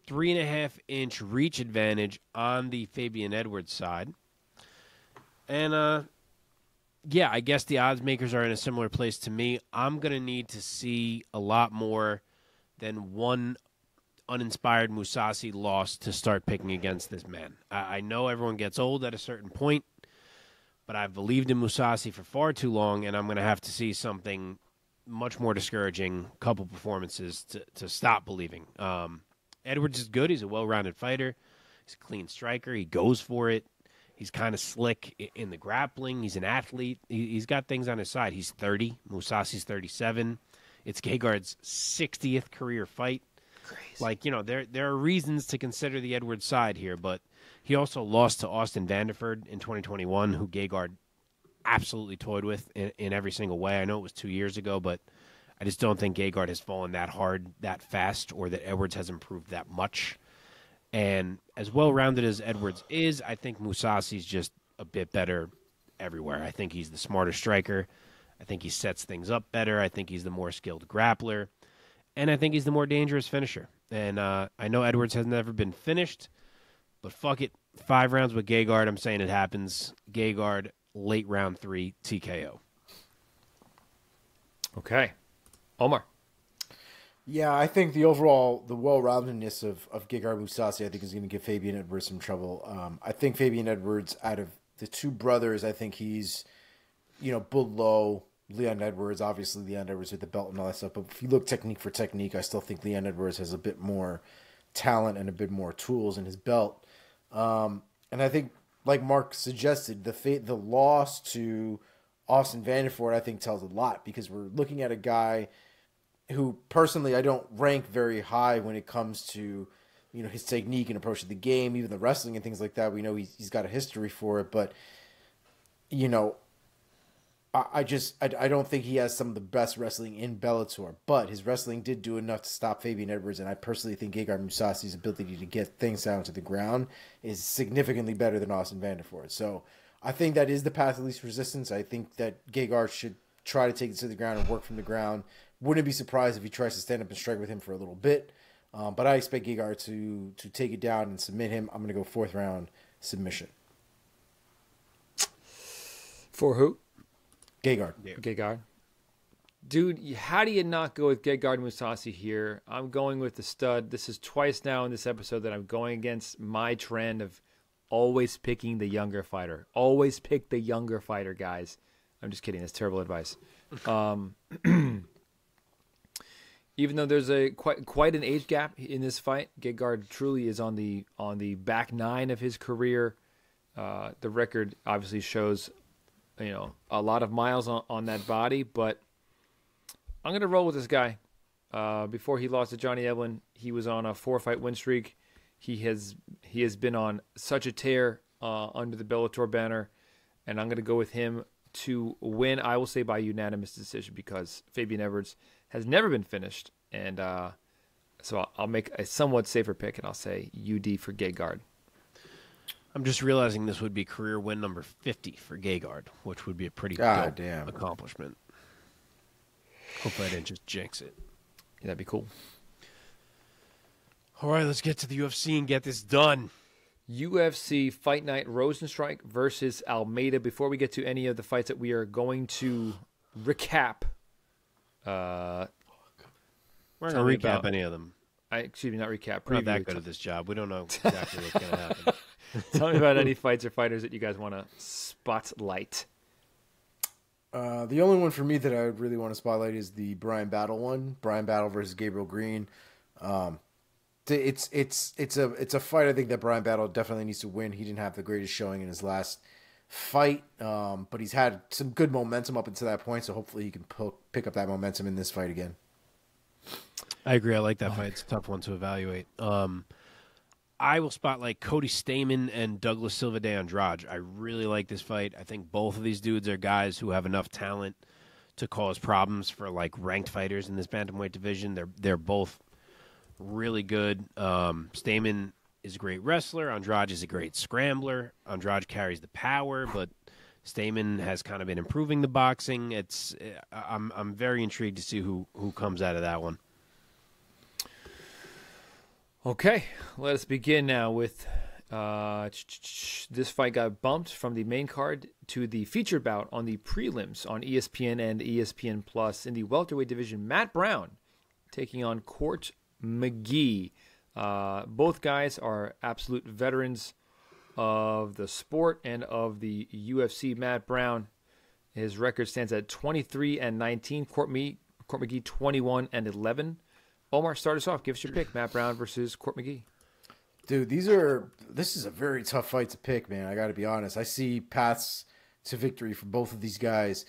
3.5-inch reach advantage on the Fabian Edwards side. And, yeah, I guess the odds makers are in a similar place to me. I'm going to need to see a lot more than one uninspired Mousasi loss to start picking against this man. I know everyone gets old at a certain point, but I've believed in Mousasi for far too long, and I'm going to have to see something much more discouraging, couple performances to stop believing. Edwards is good. He's a well-rounded fighter. He's a clean striker. He goes for it. He's kind of slick in the grappling. He's an athlete. He's got things on his side. He's 30. Mousasi's 37. It's Gegard's 60th career fight. Crazy. Like, you know, there are reasons to consider the Edwards side here, but he also lost to Austin Vanderford in 2021, who Gegard absolutely toyed with in every single way. I know it was 2 years ago, but I just don't think Gegard has fallen that hard, that fast, or that Edwards has improved that much. And as well-rounded as Edwards is, I think Mousasi's just a bit better everywhere. I think he's the smarter striker. I think he sets things up better. I think he's the more skilled grappler. And I think he's the more dangerous finisher. And I know Edwards has never been finished, but fuck it. 5 rounds with Gegard. I'm saying it happens. Gegard, late round 3, TKO. Okay. Omar. Yeah, I think the well-roundedness of Gegard Mousasi, I think, is going to give Fabian Edwards some trouble. I think Fabian Edwards, out of the 2 brothers, I think he's, below Leon Edwards. Obviously, Leon Edwards with the belt and all that stuff. But if you look technique for technique, I still think Leon Edwards has a bit more talent and a bit more tools in his belt. And I think, like Mark suggested, the loss to Austin Vanderford, I think, tells a lot, because we're looking at a guy who, personally, I don't rank very high when it comes to, his technique and approach to the game, even the wrestling and things like that. We know he's got a history for it, but, I don't think he has some of the best wrestling in Bellator, but his wrestling did do enough to stop Fabian Edwards, and I personally think Gegard Mousasi's ability to get things down to the ground is significantly better than Austin Vanderford. So I think that is the path of least resistance. I think that Gegard should try to take it to the ground and work from the ground. Wouldn't be surprised if he tries to stand up and strike with him for a little bit, but I expect Gegard to take it down and submit him. I'm going to go 4th round submission. For who? Gegard. Gegard. Dude, how do you not go with Gegard Mousasi here? I'm going with the stud. This is twice now in this episode that I'm going against my trend of always picking the younger fighter. Always pick the younger fighter, guys. I'm just kidding. That's terrible advice. Even though there's a quite an age gap in this fight, Gegard truly is on the back 9 of his career. The record obviously shows, a lot of miles on that body, but I'm going to roll with this guy. Before he lost to Johnny Evelyn, he was on a 4-fight win streak. He has been on such a tear under the Bellator banner, and I'm going to go with him to win, I will say by unanimous decision, because Fabian Edwards has never been finished, and so I'll make a somewhat safer pick, and I'll say UD for Gegard. I'm just realizing this would be career win number 50 for Gegard, which would be a pretty dope accomplishment. Hopefully I didn't just jinx it. Yeah, that'd be cool. All right, let's get to the UFC and get this done. UFC Fight Night Rozenstruik versus Almeida. Before we get to any of the fights that we are going to recap. We're not going to recap any of them. Excuse me, not recap. We're not that good at this job. We don't know exactly what's going to happen. Tell me about any fights or fighters that you guys want to spotlight. The only one for me that I would really want to spotlight is the Brian Battle one. Brian Battle versus Gabriel Green. It's a fight I think that Brian Battle definitely needs to win. He didn't have the greatest showing in his last fight, but he's had some good momentum up until that point, so hopefully he can pick up that momentum in this fight again. I agree. I like that fight. It's a tough one to evaluate. I will spotlight Cody Stamann and Douglas Silva de Andrade. I really like this fight. I think both of these dudes are guys who have enough talent to cause problems for ranked fighters in this bantamweight division. They're both really good. Stamann is a great wrestler. Andrade is a great scrambler. Andrade carries the power, but Stamann has kind of been improving the boxing. I'm very intrigued to see who comes out of that one. Okay, let us begin now with this fight got bumped from the main card to the featured bout on the prelims on ESPN and ESPN Plus in the welterweight division. Matt Brown taking on Court McGee. Both guys are absolute veterans of the sport and of the UFC. Matt Brown, his record stands at 23-19. Court McGee 21-11. Omar, start us off. Give us your pick. Matt Brown versus Court McGee. Dude, this is a very tough fight to pick, man. I got to be honest. I see paths to victory for both of these guys.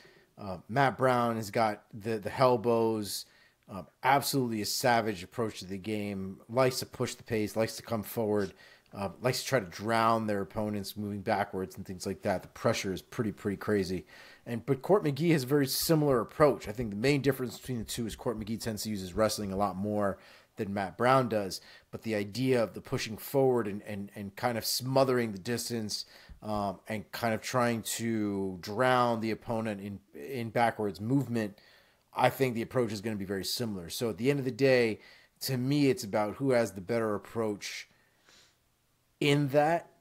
Matt Brown has got the elbows, absolutely a savage approach to the game, likes to push the pace, likes to come forward, likes to try to drown their opponents moving backwards and things like that. The pressure is pretty crazy. But Court McGee has a very similar approach. I think the main difference between the two is Court McGee tends to use his wrestling a lot more than Matt Brown does. But the idea of the pushing forward and kind of smothering the distance and kind of trying to drown the opponent in backwards movement, I think the approach is going to be very similar. So at the end of the day, to me, it's about who has the better approach in that.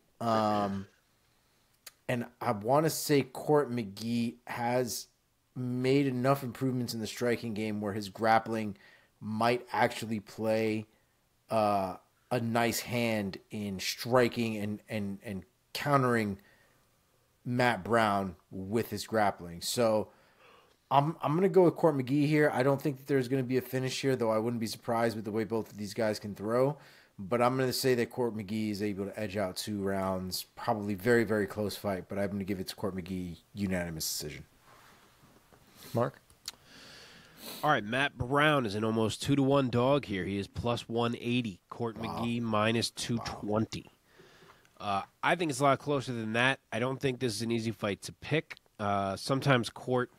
And I want to say Court McGee has made enough improvements in the striking game where his grappling might actually play a nice hand in striking and countering Matt Brown with his grappling. So I'm going to go with Court McGee here. I don't think that there's going to be a finish here, though I wouldn't be surprised with the way both of these guys can throw. But I'm going to say that Court McGee is able to edge out 2 rounds. Probably very close fight, but I'm going to give it to Court McGee, unanimous decision. Mark? All right, Matt Brown is an almost 2-1 dog here. He is plus 180. Court McGee minus 220. I think it's a lot closer than that. I don't think this is an easy fight to pick. Sometimes Court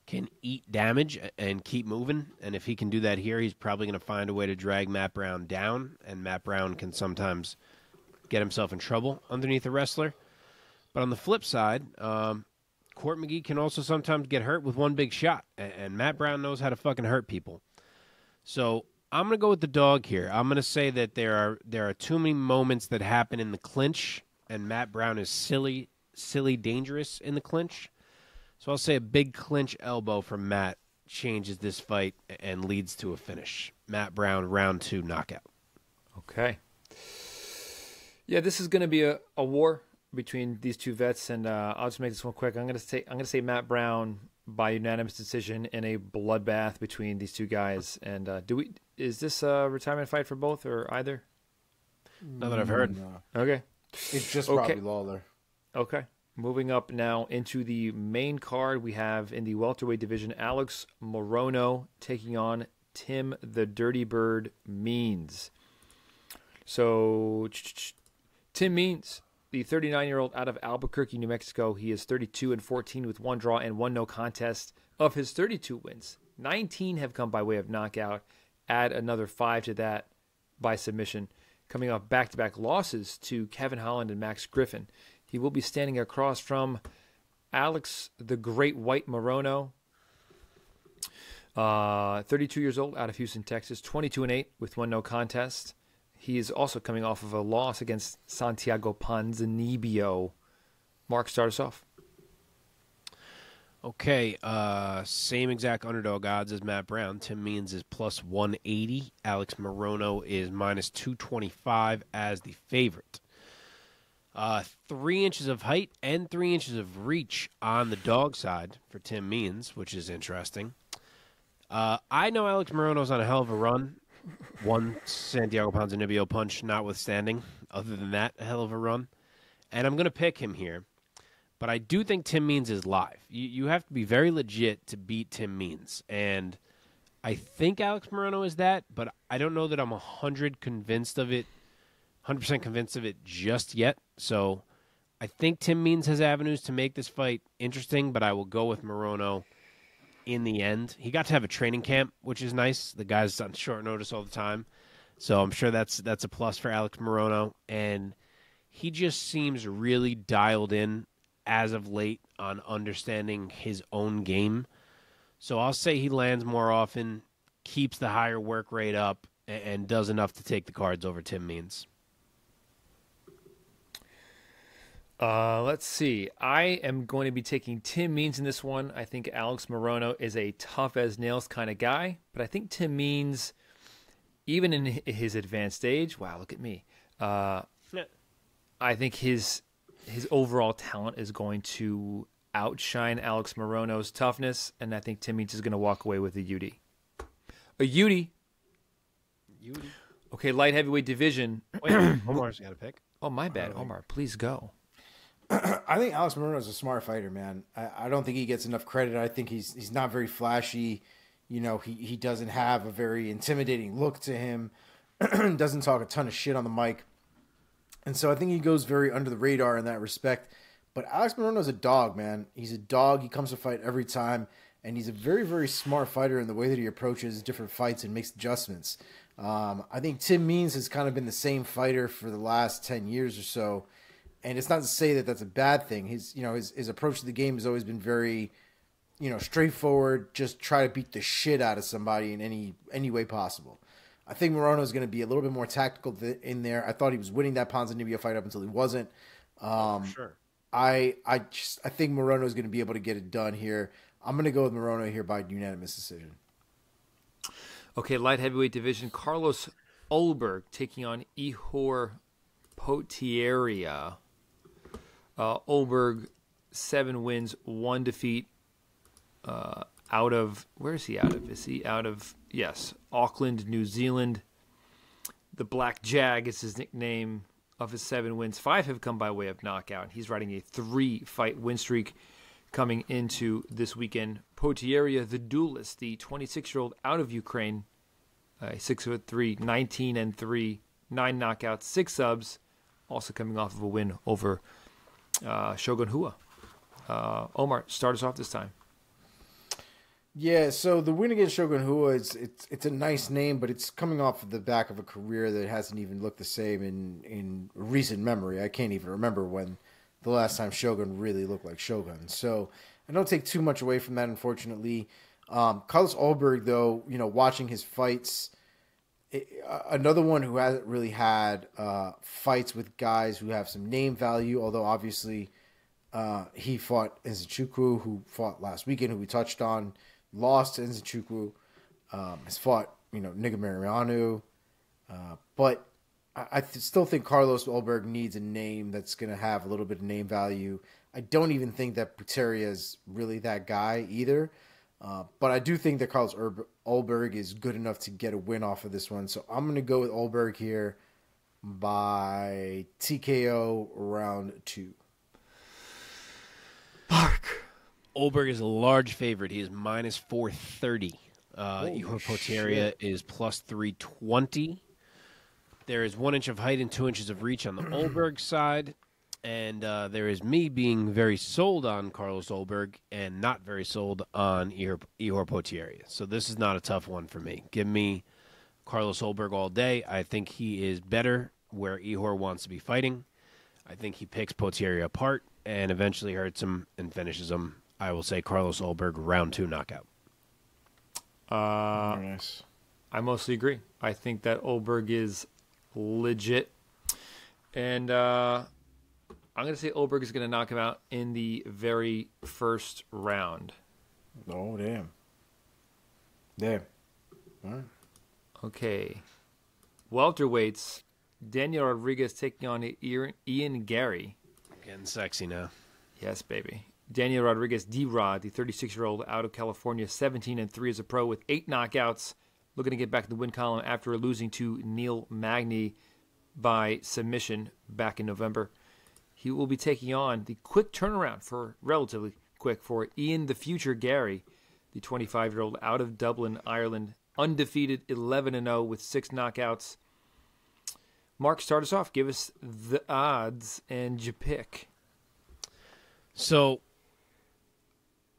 can eat damage and keep moving, and if he can do that here, he's probably going to find a way to drag Matt Brown down, and Matt Brown can sometimes get himself in trouble underneath a wrestler. But on the flip side, Court McGee can also sometimes get hurt with one big shot, and Matt Brown knows how to fucking hurt people. So I'm going to go with the dog here. I'm going to say that there are too many moments that happen in the clinch, and Matt Brown is silly dangerous in the clinch. So I'll say a big clinch elbow from Matt changes this fight and leads to a finish. Matt Brown, round 2 knockout. Okay. Yeah, this is going to be a war between these two vets, and I'll just make this one quick. I'm going to say Matt Brown by unanimous decision in a bloodbath between these two guys. And is this a retirement fight for both or either? Not that I've heard. No. Okay. It's just probably Lawler. Okay. Moving up now into the main card, we have in the welterweight division, Alex Morono taking on Tim the Dirty Bird Means. So, Tim Means, the 39-year-old out of Albuquerque, New Mexico. He is 32-14 with 1 draw and 1 no contest. Of his 32 wins, 19 have come by way of knockout. Add another 5 to that by submission. Coming off back-to-back losses to Kevin Holland and Max Griffin. He will be standing across from Alex the Great White Morono, 32 years old, out of Houston, Texas, 22-8 with 1 no contest. He is also coming off of a loss against Santiago Ponzinibbio. Mark, start us off. Okay, same exact underdog odds as Matt Brown. Tim Means is plus 180. Alex Morono is minus 225 as the favorite. 3 inches of height and 3 inches of reach on the dog side for Tim Means, which is interesting. I know Alex Morono's on a hell of a run. One Santiago Ponzinibbio punch notwithstanding. Other than that, a hell of a run. And I'm going to pick him here. But I do think Tim Means is live. You have to be very legit to beat Tim Means. And I think Alex Morono is that, but I don't know that I'm 100% convinced of it just yet. So I think Tim Means has avenues to make this fight interesting, but I will go with Morono in the end. He got to have a training camp, which is nice. The guy's on short notice all the time. So I'm sure that's a plus for Alex Morono. And he just seems really dialed in as of late on understanding his own game. So I'll say he lands more often, keeps the higher work rate up, and does enough to take the cards over Tim Means. Let's see. I am going to be taking Tim Means in this one. I think Alex Morono is a tough-as-nails kind of guy, but I think Tim Means, even in his advanced age, wow, look at me. I think his overall talent is going to outshine Alex Morono's toughness, and I think Tim Means is going to walk away with a UD. A UD. Okay, light heavyweight division. Wait, Omar's got a pick. Oh, my bad. Omar, please go. I think Alex Morono is a smart fighter, man. I don't think he gets enough credit. I think he's not very flashy. You know, he doesn't have a very intimidating look to him. Doesn't talk a ton of shit on the mic. And so I think he goes very under the radar in that respect. But Alex Morono is a dog, man. He's a dog. He comes to fight every time. And he's a very, very smart fighter in the way that he approaches different fights and makes adjustments. I think Tim Means has kind of been the same fighter for the last 10 years or so. And it's not to say that that's a bad thing. His approach to the game has always been very, straightforward. Just try to beat the shit out of somebody in any way possible. I think Morono is going to be a little bit more tactical in there. I thought he was winning that Ponzinibbio fight up until he wasn't. Sure. I think Morono is going to be able to get it done here. I'm going to go with Morono here by unanimous decision. Okay, light heavyweight division. Carlos Ulberg taking on Ihor Potieria. Ulberg, 7 wins, 1 defeat. Out of, where is he out of? Is he out of, yes, Auckland, New Zealand. The Black Jag is his nickname. Of his 7 wins, 5 have come by way of knockout. He's riding a 3-fight win streak coming into this weekend. Potieria, the duelist, the 26-year-old out of Ukraine, 6'3", 19-3, 9 knockouts, 6 subs, also coming off of a win over Shogun Hua. Omar, start us off this time. Yeah, so the win against Shogun Rua, it's a nice name, but it's coming off of the back of a career that hasn't even looked the same in recent memory. I can't even remember when the last time Shogun really looked like Shogun. So I don't take too much away from that, unfortunately. Carlos Ulberg, though, watching his fights, another one who hasn't really had fights with guys who have some name value, although obviously he fought Nzechukwu, who fought last weekend, who we touched on. Lost to Nzechukwu, has fought, Nigga but I still think Carlos Ulberg needs a name that's going to have a little bit of name value. I don't even think that Puteria is really that guy either, but I do think that Carlos Ulberg is good enough to get a win off of this one, so I'm going to go with Ulberg here by TKO round 2. Mark. Ulberg is a large favorite. He is minus 430. Ihor Potieria is plus 320. There is 1 inch of height and 2 inches of reach on the Ulberg side. And there is me being very sold on Carlos Ulberg and not very sold on Ihor Potieria. So this is not a tough one for me. Give me Carlos Ulberg all day. I think he is better where Ihor wants to be fighting. I think he picks Potieria apart and eventually hurts him and finishes him. I will say Carlos Ulberg, round 2 knockout. Very nice. I mostly agree. I think that Ulberg is legit. And I'm going to say Ulberg is going to knock him out in the very first round. Oh, damn. Damn. All right. Okay. Welterweights, Daniel Rodriguez taking on Ian Gary. Getting sexy now. Yes, baby. Daniel Rodriguez, D-Rod, the 36-year-old out of California, 17-3 as a pro with 8 knockouts, looking to get back in the win column after losing to Neil Magny by submission back in November. He will be taking on the quick turnaround relatively quick for Ian the Future Gary, the 25-year-old out of Dublin, Ireland, undefeated 11-0 with 6 knockouts. Mark, start us off. Give us the odds and your pick. So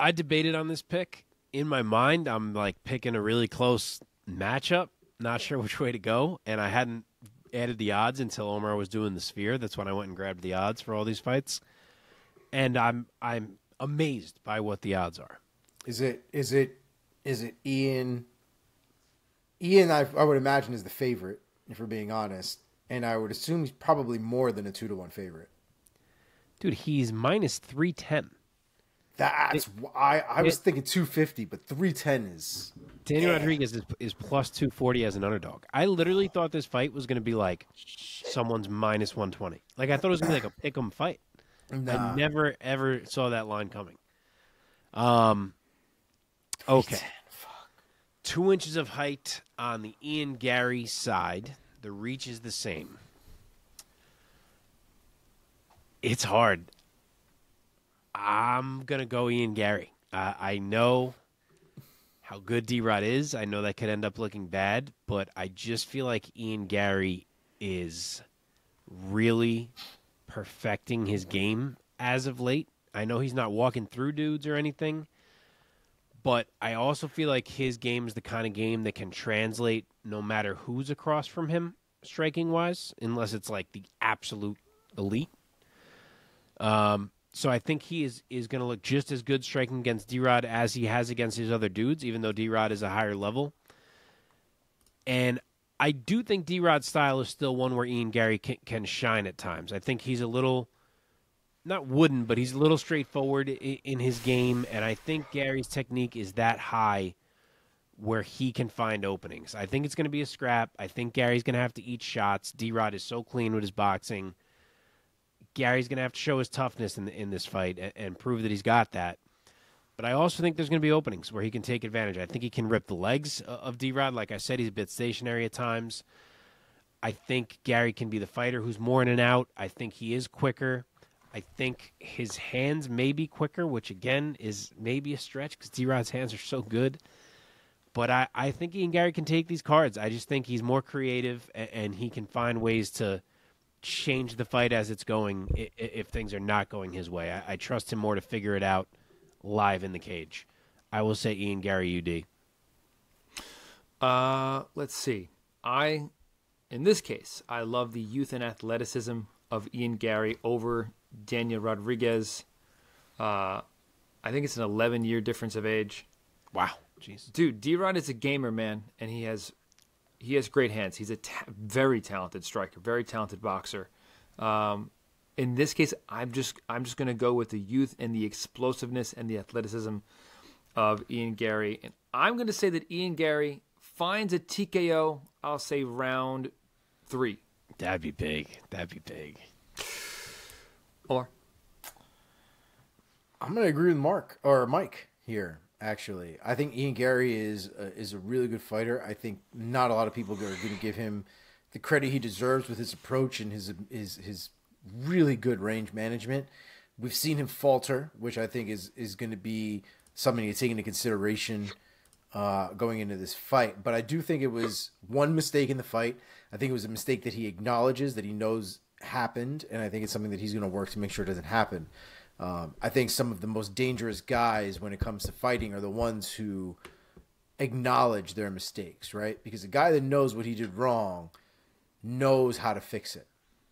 I debated on this pick. In my mind, I'm like picking a really close matchup. Not sure which way to go. And I hadn't added the odds until Omar was doing the Sphere. That's when I went and grabbed the odds for all these fights. And I'm amazed by what the odds are. Is it Ian? Ian, I would imagine, is the favorite, if we're being honest. And I would assume he's probably more than a 2-1 favorite. Dude, he's minus 310. I was thinking 250, but 310 is... Daniel Rodriguez is plus 240 as an underdog. I literally thought this fight was going to be like someone's minus 120. Like, I thought it was going to be like a pick'em fight. Nah. I never, ever saw that line coming. Okay. 2 inches of height on the Ian Gary side. The reach is the same. It's hard. I'm going to go Ian Gary. I know how good D-Rod is. I know that could end up looking bad, but I just feel like Ian Gary is really perfecting his game as of late. I know he's not walking through dudes or anything, but I also feel like his game is the kind of game that can translate no matter who's across from him, striking-wise, unless it's like the absolute elite. So I think he is going to look just as good striking against D-Rod as he has against his other dudes, even though D-Rod is a higher level. And I do think D-Rod's style is still one where Ian Gary can shine at times. I think he's a little, not wooden, but he's a little straightforward in his game, and I think Gary's technique is that high where he can find openings. I think it's going to be a scrap. I think Gary's going to have to eat shots. D-Rod is so clean with his boxing. Gary's going to have to show his toughness in this fight and prove that he's got that. But I also think there's going to be openings where he can take advantage. I think he can rip the legs of D-Rod. Like I said, he's a bit stationary at times. I think Gary can be the fighter who's more in and out. I think he is quicker. I think his hands may be quicker, which, again, is maybe a stretch because D-Rod's hands are so good. But I think Ian Gary can take these cards. I just think he's more creative and he can find ways to change the fight as it's going if things are not going his way. I trust him more to figure it out live in the cage. I will say Ian Gary UD. Let's see. In this case, I love the youth and athleticism of Ian Gary over Daniel Rodriguez. I think it's an 11-year difference of age. Wow. Jeez. Dude, D-Rod is a gamer, man, and he has great hands. He's a very talented striker, very talented boxer. In this case, I'm just going to go with the youth and the explosiveness and the athleticism of Ian Gary. And I'm going to say that Ian Gary finds a TKO, I'll say round 3. That'd be big. Or I'm going to agree with Mike here. Actually, I think Ian Gary is a really good fighter. I think not a lot of people are going to give him the credit he deserves with his approach and his really good range management. We've seen him falter, which I think is going to be something to take into consideration going into this fight. But I do think it was one mistake in the fight. I think it was a mistake that he acknowledges, that he knows happened, and I think it's something that he's going to work to make sure it doesn't happen. I think some of the most dangerous guys when it comes to fighting are the ones who acknowledge their mistakes, right? Because a guy that knows what he did wrong knows how to fix it,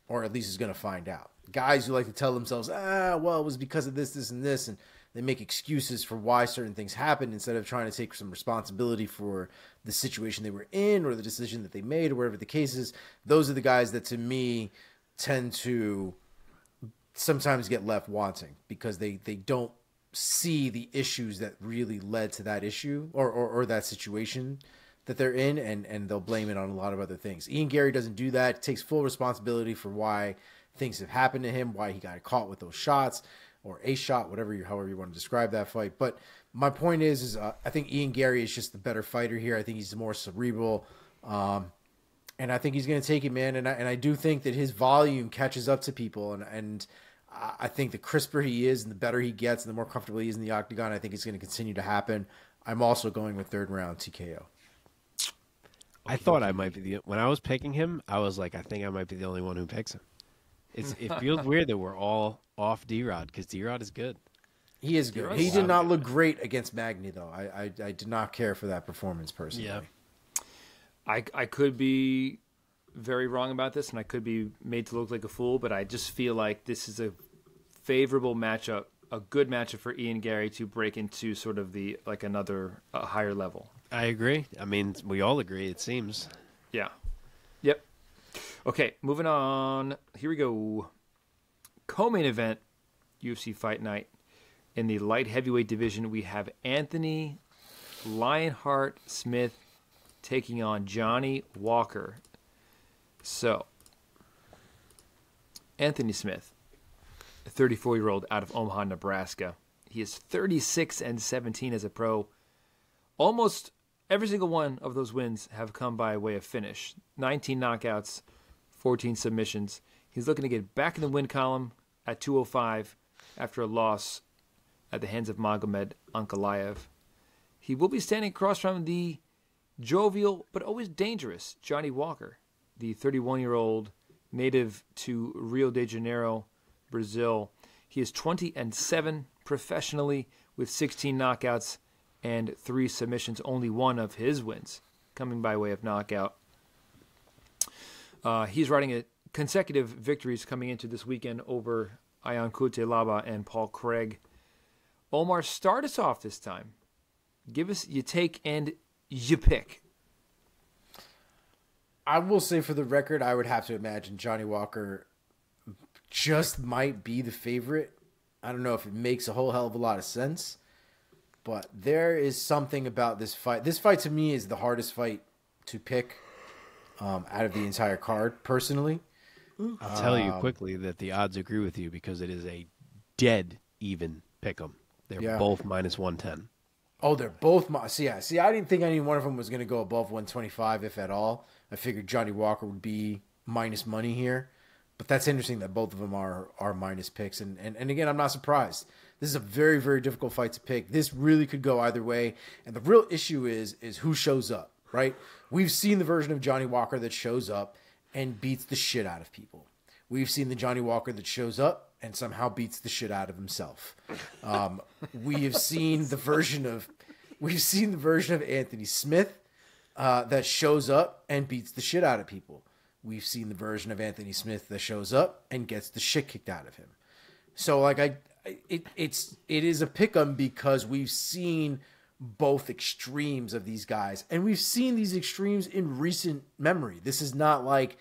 or at least is going to find out. Guys who like to tell themselves, well, it was because of this, and this, and they make excuses for why certain things happened instead of trying to take some responsibility for the situation they were in or the decision that they made or whatever the case is. Those are the guys that, to me, tend to sometimes get left wanting because they don't see the issues that really led to that issue or that situation that they're in, and they'll blame it on a lot of other things. Ian Gary doesn't do that. Takes full responsibility for why things have happened to him, why he got caught with those shots or a shot, however you want to describe that fight. But my point is I think Ian Gary is just the better fighter here. I think he's more cerebral, and I think he's going to take it, man. And I do think that his volume catches up to people, and I think the crisper he is and the better he gets and the more comfortable he is in the octagon, I think it's going to continue to happen. I'm also going with third round TKO. I thought I might be when I was picking him, I was like, I think I might be the only one who picks him. It feels weird that we're all off D-Rod because D-Rod is good. He is good. He did not look great against Magny, though. I did not care for that performance personally. Yeah. I could be very wrong about this, and I could be made to look like a fool, but I just feel like this is a favorable matchup, a good matchup for Ian Gary to break into sort of the another higher level. I agree. I mean, we all agree, it seems. Yeah. Yep. Okay, moving on. Here we go. Co-main event, UFC Fight Night. In the light heavyweight division, we have Anthony Lionheart Smith taking on Johnny Walker. So, Anthony Smith, a 34-year-old out of Omaha, Nebraska. He is 36-17 as a pro. Almost every single one of those wins have come by way of finish. 19 knockouts, 14 submissions. He's looking to get back in the win column at 205 after a loss at the hands of Magomed Ankalaev. He will be standing across from the jovial but always dangerous Johnny Walker, the 31-year-old native to Rio de Janeiro, Brazil. He is 20-7 professionally with 16 knockouts and 3 submissions, only one of his wins coming by way of knockout. He's riding consecutive victories coming into this weekend over Ion Cutelaba and Paul Craig. Omar, start us off this time. Give us your take and your pick. I will say, for the record, I would have to imagine Johnny Walker just might be the favorite. I don't know if it makes a whole hell of a lot of sense, but there is something about this fight. This fight, to me, is the hardest fight to pick out of the entire card, personally. I'll tell you quickly that the odds agree with you because it is a dead even pick 'em. They're both minus 110. Oh, they're both. See, I didn't think any one of them was going to go above 125, if at all. I figured Johnny Walker would be minus money here. But that's interesting that both of them are minus picks. And again, I'm not surprised. This is a very, very difficult fight to pick. This really could go either way. And the real issue is who shows up, right? We've seen the version of Johnny Walker that shows up and beats the shit out of people. We've seen the Johnny Walker that shows up and somehow beats the shit out of himself. We've seen the version of Anthony Smith that shows up and beats the shit out of people. We've seen the version of Anthony Smith that shows up and gets the shit kicked out of him. So like it is a pick'em because we've seen both extremes of these guys, and we've seen these extremes in recent memory. This is not like,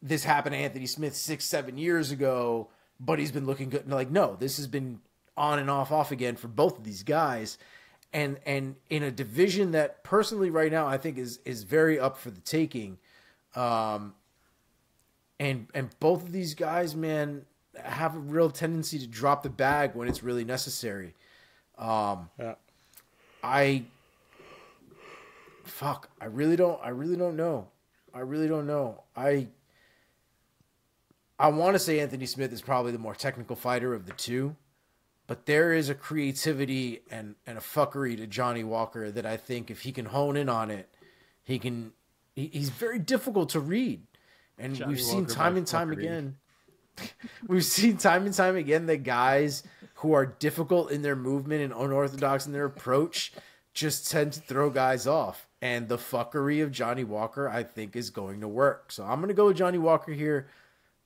this happened to Anthony Smith 6-7 years ago, but he's been looking good. Like, no, this has been on and off again for both of these guys. And in a division that personally right now I think is very up for the taking. And both of these guys, man, have a real tendency to drop the bag when it's really necessary. I really don't know. I want to say Anthony Smith is probably the more technical fighter of the two, but there is a creativity and a fuckery to Johnny Walker that I think if he can hone in on it, he's very difficult to read. And we've seen time and time again that guys who are difficult in their movement and unorthodox in their approach just tend to throw guys off. And the fuckery of Johnny Walker, I think, is going to work. So I'm going to go with Johnny Walker here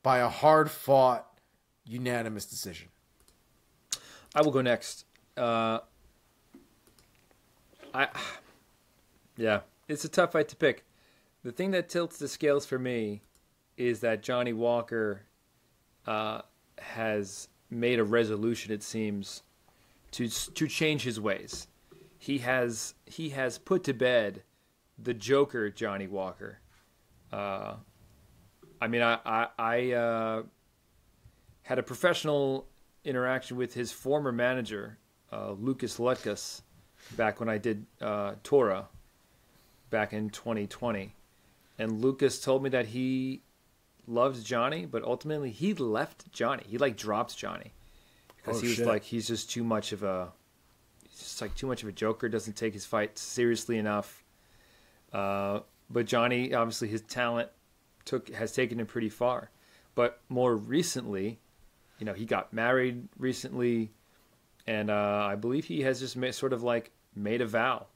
by a hard-fought, unanimous decision. I will go next. It's a tough fight to pick. The thing that tilts the scales for me is that Johnny Walker has made a resolution, it seems, to change his ways. He has put to bed the Joker Johnny Walker. I had a professional interaction with his former manager, Lucas Lutkus, back when I did Tora back in 2020. And Lucas told me that he loved Johnny, but ultimately he left Johnny. He dropped Johnny because he's just too much of a joker, doesn't take his fight seriously enough. But Johnny, obviously his talent has taken him pretty far. But more recently, he got married recently, and I believe he has just made a vow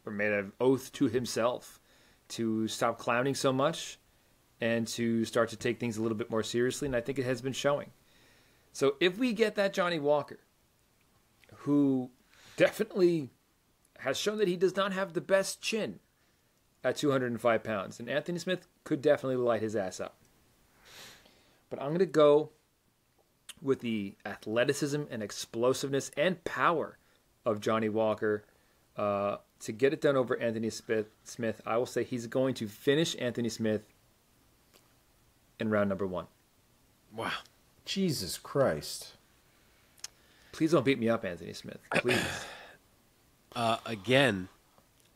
or made an oath to himself to stop clowning so much and to start to take things a little bit more seriously, and I think it has been showing. So if we get that Johnny Walker, who definitely has shown that he does not have the best chin at 205 pounds, and Anthony Smith could definitely light his ass up. But I'm going to go with the athleticism and explosiveness and power of Johnny Walker to get it done over Anthony Smith. I will say he's going to finish Anthony Smith in round number 1. Wow. Jesus Christ. Please don't beat me up, Anthony Smith. Please. Again,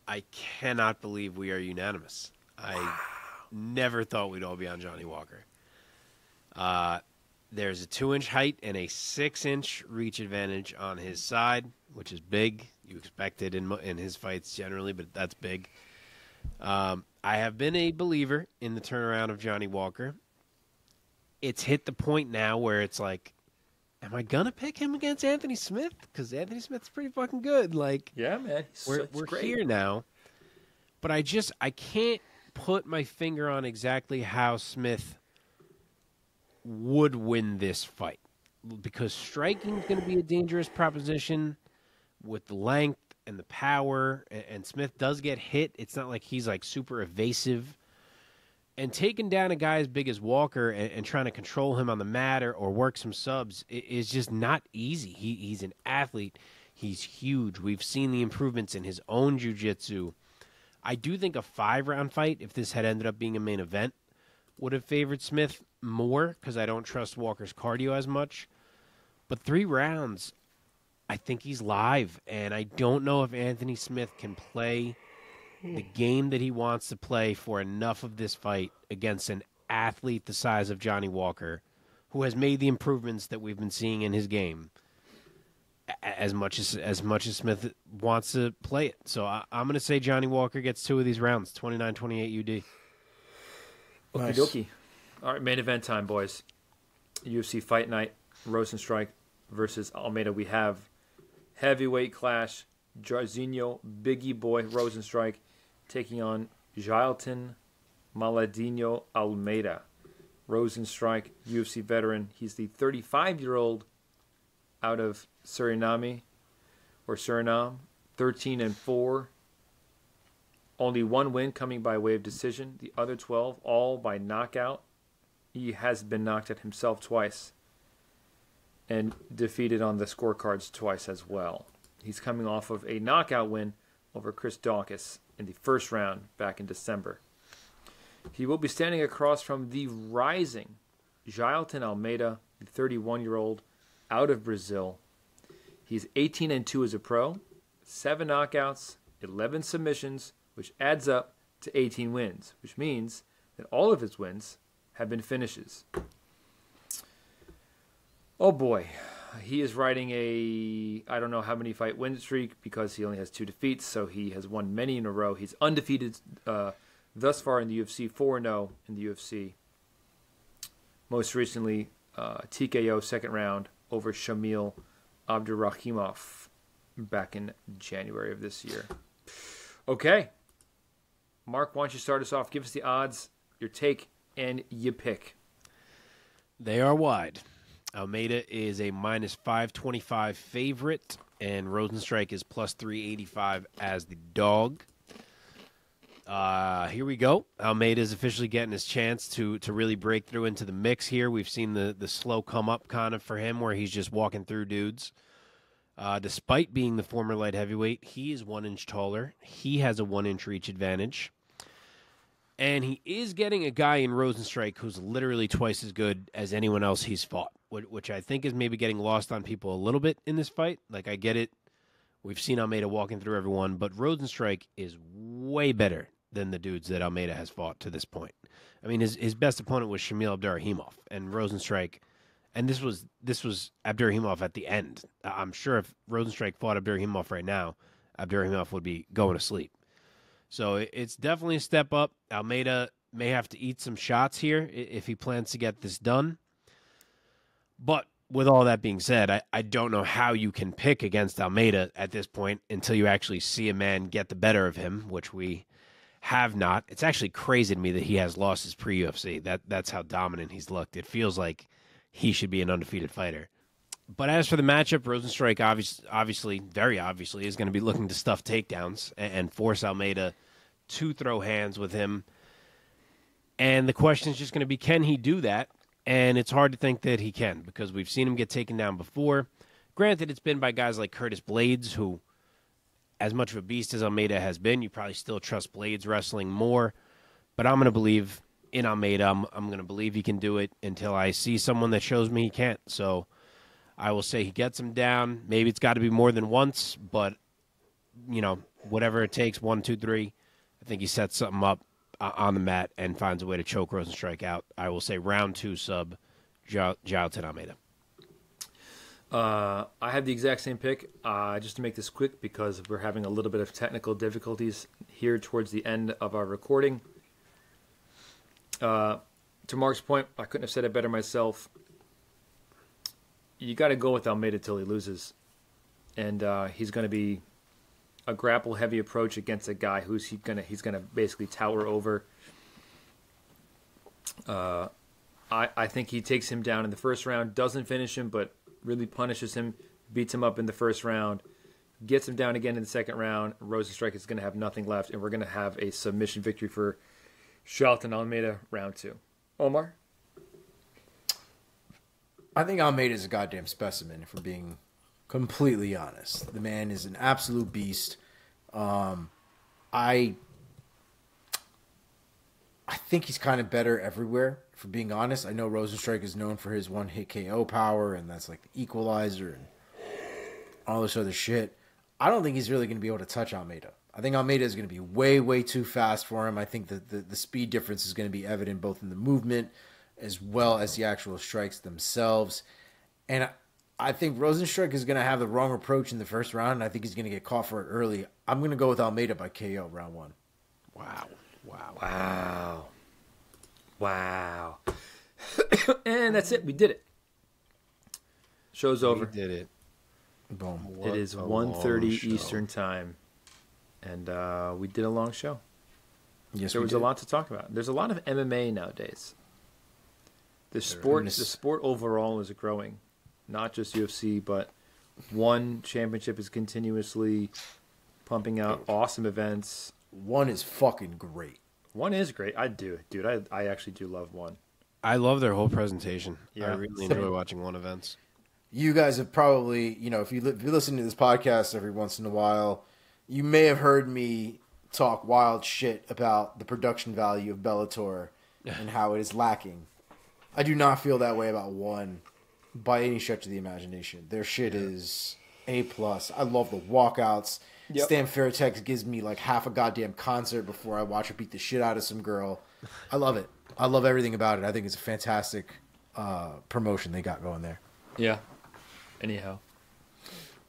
I cannot believe we are unanimous. I never thought we'd all be on Johnny Walker. There's a 2-inch height and a 6-inch reach advantage on his side, which is big. You expect it in his fights generally, but that's big. I have been a believer in the turnaround of Johnny Walker. It's hit the point now where it's like, am I going to pick him against Anthony Smith? Because Anthony Smith's pretty fucking good. Yeah, man. We're here now. But I can't put my finger on exactly how Smith would win this fight. Because striking is going to be a dangerous proposition with the length and the power. And Smith does get hit. It's not like he's super evasive. And taking down a guy as big as Walker and trying to control him on the mat or work some subs is just not easy. He's an athlete. He's huge. We've seen the improvements in his own jiu-jitsu. I do think a 5-round fight, if this had ended up being a main event, would have favored Smith more because I don't trust Walker's cardio as much. But 3 rounds, I think he's live. And I don't know if Anthony Smith can play the game that he wants to play for enough of this fight against an athlete the size of Johnny Walker, who has made the improvements that we've been seeing in his game as much as Smith wants to play it. So I'm going to say Johnny Walker gets 2 of these rounds, 29-28 UD. Okie dokie. All right, main event time, boys. UFC Fight Night, Rozenstruik versus Almeida. We have heavyweight clash, Jairzinho, Biggie Boy Rozenstruik, taking on Jailton Maladinho Almeida. Rozenstruik, UFC veteran. He's the 35-year-old out of Suriname, 13-4. Only one win coming by way of decision. The other 12, all by knockout. He has been knocked out himself twice and defeated on the scorecards twice as well. He's coming off of a knockout win over Chris Daukaus in the first round back in December. He will be standing across from the rising Jailton Almeida, the 31-year-old out of Brazil. He's 18-2 as a pro, 7 knockouts, 11 submissions, which adds up to 18 wins, which means that all of his wins have been finishes. Oh boy, he is riding I don't know how many fight win streak because he only has 2 defeats, so he has won many in a row. He's undefeated thus far in the UFC, 4-0 in the UFC. Most recently, TKO second round over Shamil Abdurakhimov back in January of this year. Okay. Mark, why don't you start us off? Give us the odds, your take, and you pick. They are wide. Almeida is a minus 525 favorite, and Rozenstruik is plus 385 as the dog. Here we go. Almeida is officially getting his chance to really break through into the mix here. We've seen the slow come up kind of for him where he's just walking through dudes. Despite being the former light heavyweight, he is 1 inch taller. He has a 1 inch reach advantage. And he is getting a guy in Rozenstruik who's literally twice as good as anyone else he's fought, which I think is maybe getting lost on people a little bit in this fight. Like, I get it. We've seen Almeida walking through everyone, but Rozenstruik is way better than the dudes that Almeida has fought to this point. I mean, his best opponent was Shamil Abdurakhimov, and Rozenstruik, and this was Abdurakhimov at the end. I'm sure if Rozenstruik fought Abdurakhimov right now, Abdurakhimov would be going to sleep. So it's definitely a step up. Almeida may have to eat some shots here if he plans to get this done. But with all that being said, I don't know how you can pick against Almeida at this point until you actually see a man get the better of him, which we have not. It's actually crazy to me that he has lost his pre-UFC. That's how dominant he's looked. It feels like he should be an undefeated fighter. But as for the matchup, Rozenstruik obviously, very obviously, is going to be looking to stuff takedowns and force Almeida to throw hands with him. And the question is just going to be, can he do that? And it's hard to think that he can because we've seen him get taken down before. Granted, it's been by guys like Curtis Blades, who, as much of a beast as Almeida has been, you probably still trust Blades wrestling more. But I'm going to believe in Almeida. I'm going to believe he can do it until I see someone that shows me he can't. So I will say he gets him down. Maybe it's got to be more than once, but, you know, whatever it takes, 1, 2, 3. I think he sets something up on the mat and finds a way to choke Rozenstruik out. I will say round 2 sub, Jailton Almeida. I have the exact same pick. Just to make this quick, because we're having a little bit of technical difficulties here towards the end of our recording. To Mark's point, I couldn't have said it better myself. You got to go with Almeida till he loses, and he's going to be a grapple heavy approach against a guy he's gonna basically tower over. I think he takes him down in the first round, doesn't finish him, but really punishes him, beats him up in the first round, gets him down again in the second round. Rozenstruik is going to have nothing left, and we're going to have a submission victory for Jailton Almeida round 2. Omar? I think Almeida is a goddamn specimen, if we're being completely honest. The man is an absolute beast. I think he's kind of better everywhere, for being honest. I know Rozenstruik is known for his one-hit KO power, and that's like the equalizer and all this other shit. I don't think he's really going to be able to touch Almeida. I think Almeida is going to be way, way too fast for him. I think that the speed difference is going to be evident both in the movement as well as the actual strikes themselves. And I think Rozenstruik is going to have the wrong approach in the first round, and I think he's going to get caught for it early. I'm going to go with Almeida by KO round 1. Wow. Wow. Wow. And that's it. We did it. Show's over. We did it. Boom. What It is a 1:30 long show. Eastern time. And we did a long show. Yes, There we was did. a lot to talk about. There's a lot of MMA nowadays. The is. sport overall is growing. Not just UFC, but One Championship is continuously pumping out awesome events. One is fucking great. One is great. I do. Dude, I actually do love One. I love their whole presentation. Yeah. I really enjoy watching One events. You guys have probably, if you listen to this podcast every once in a while, you may have heard me talk wild shit about the production value of Bellator and how it is lacking. I do not feel that way about One by any stretch of the imagination. Their shit is A+. I love the walkouts. Yep. Stan Fairtex gives me like half a goddamn concert before I watch her beat the shit out of some girl. I love it. I love everything about it. I think it's a fantastic promotion they got going there. Yeah. Anyhow.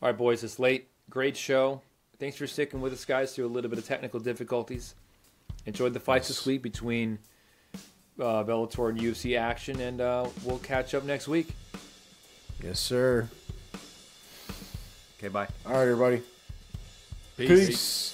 All right, boys, it's late. Great show. Thanks for sticking with us, guys, through a little bit of technical difficulties. Enjoyed the fights this week between Bellator and UFC action, and we'll catch up next week. Yes, sir. Okay, bye. All right, everybody. Peace. Peace.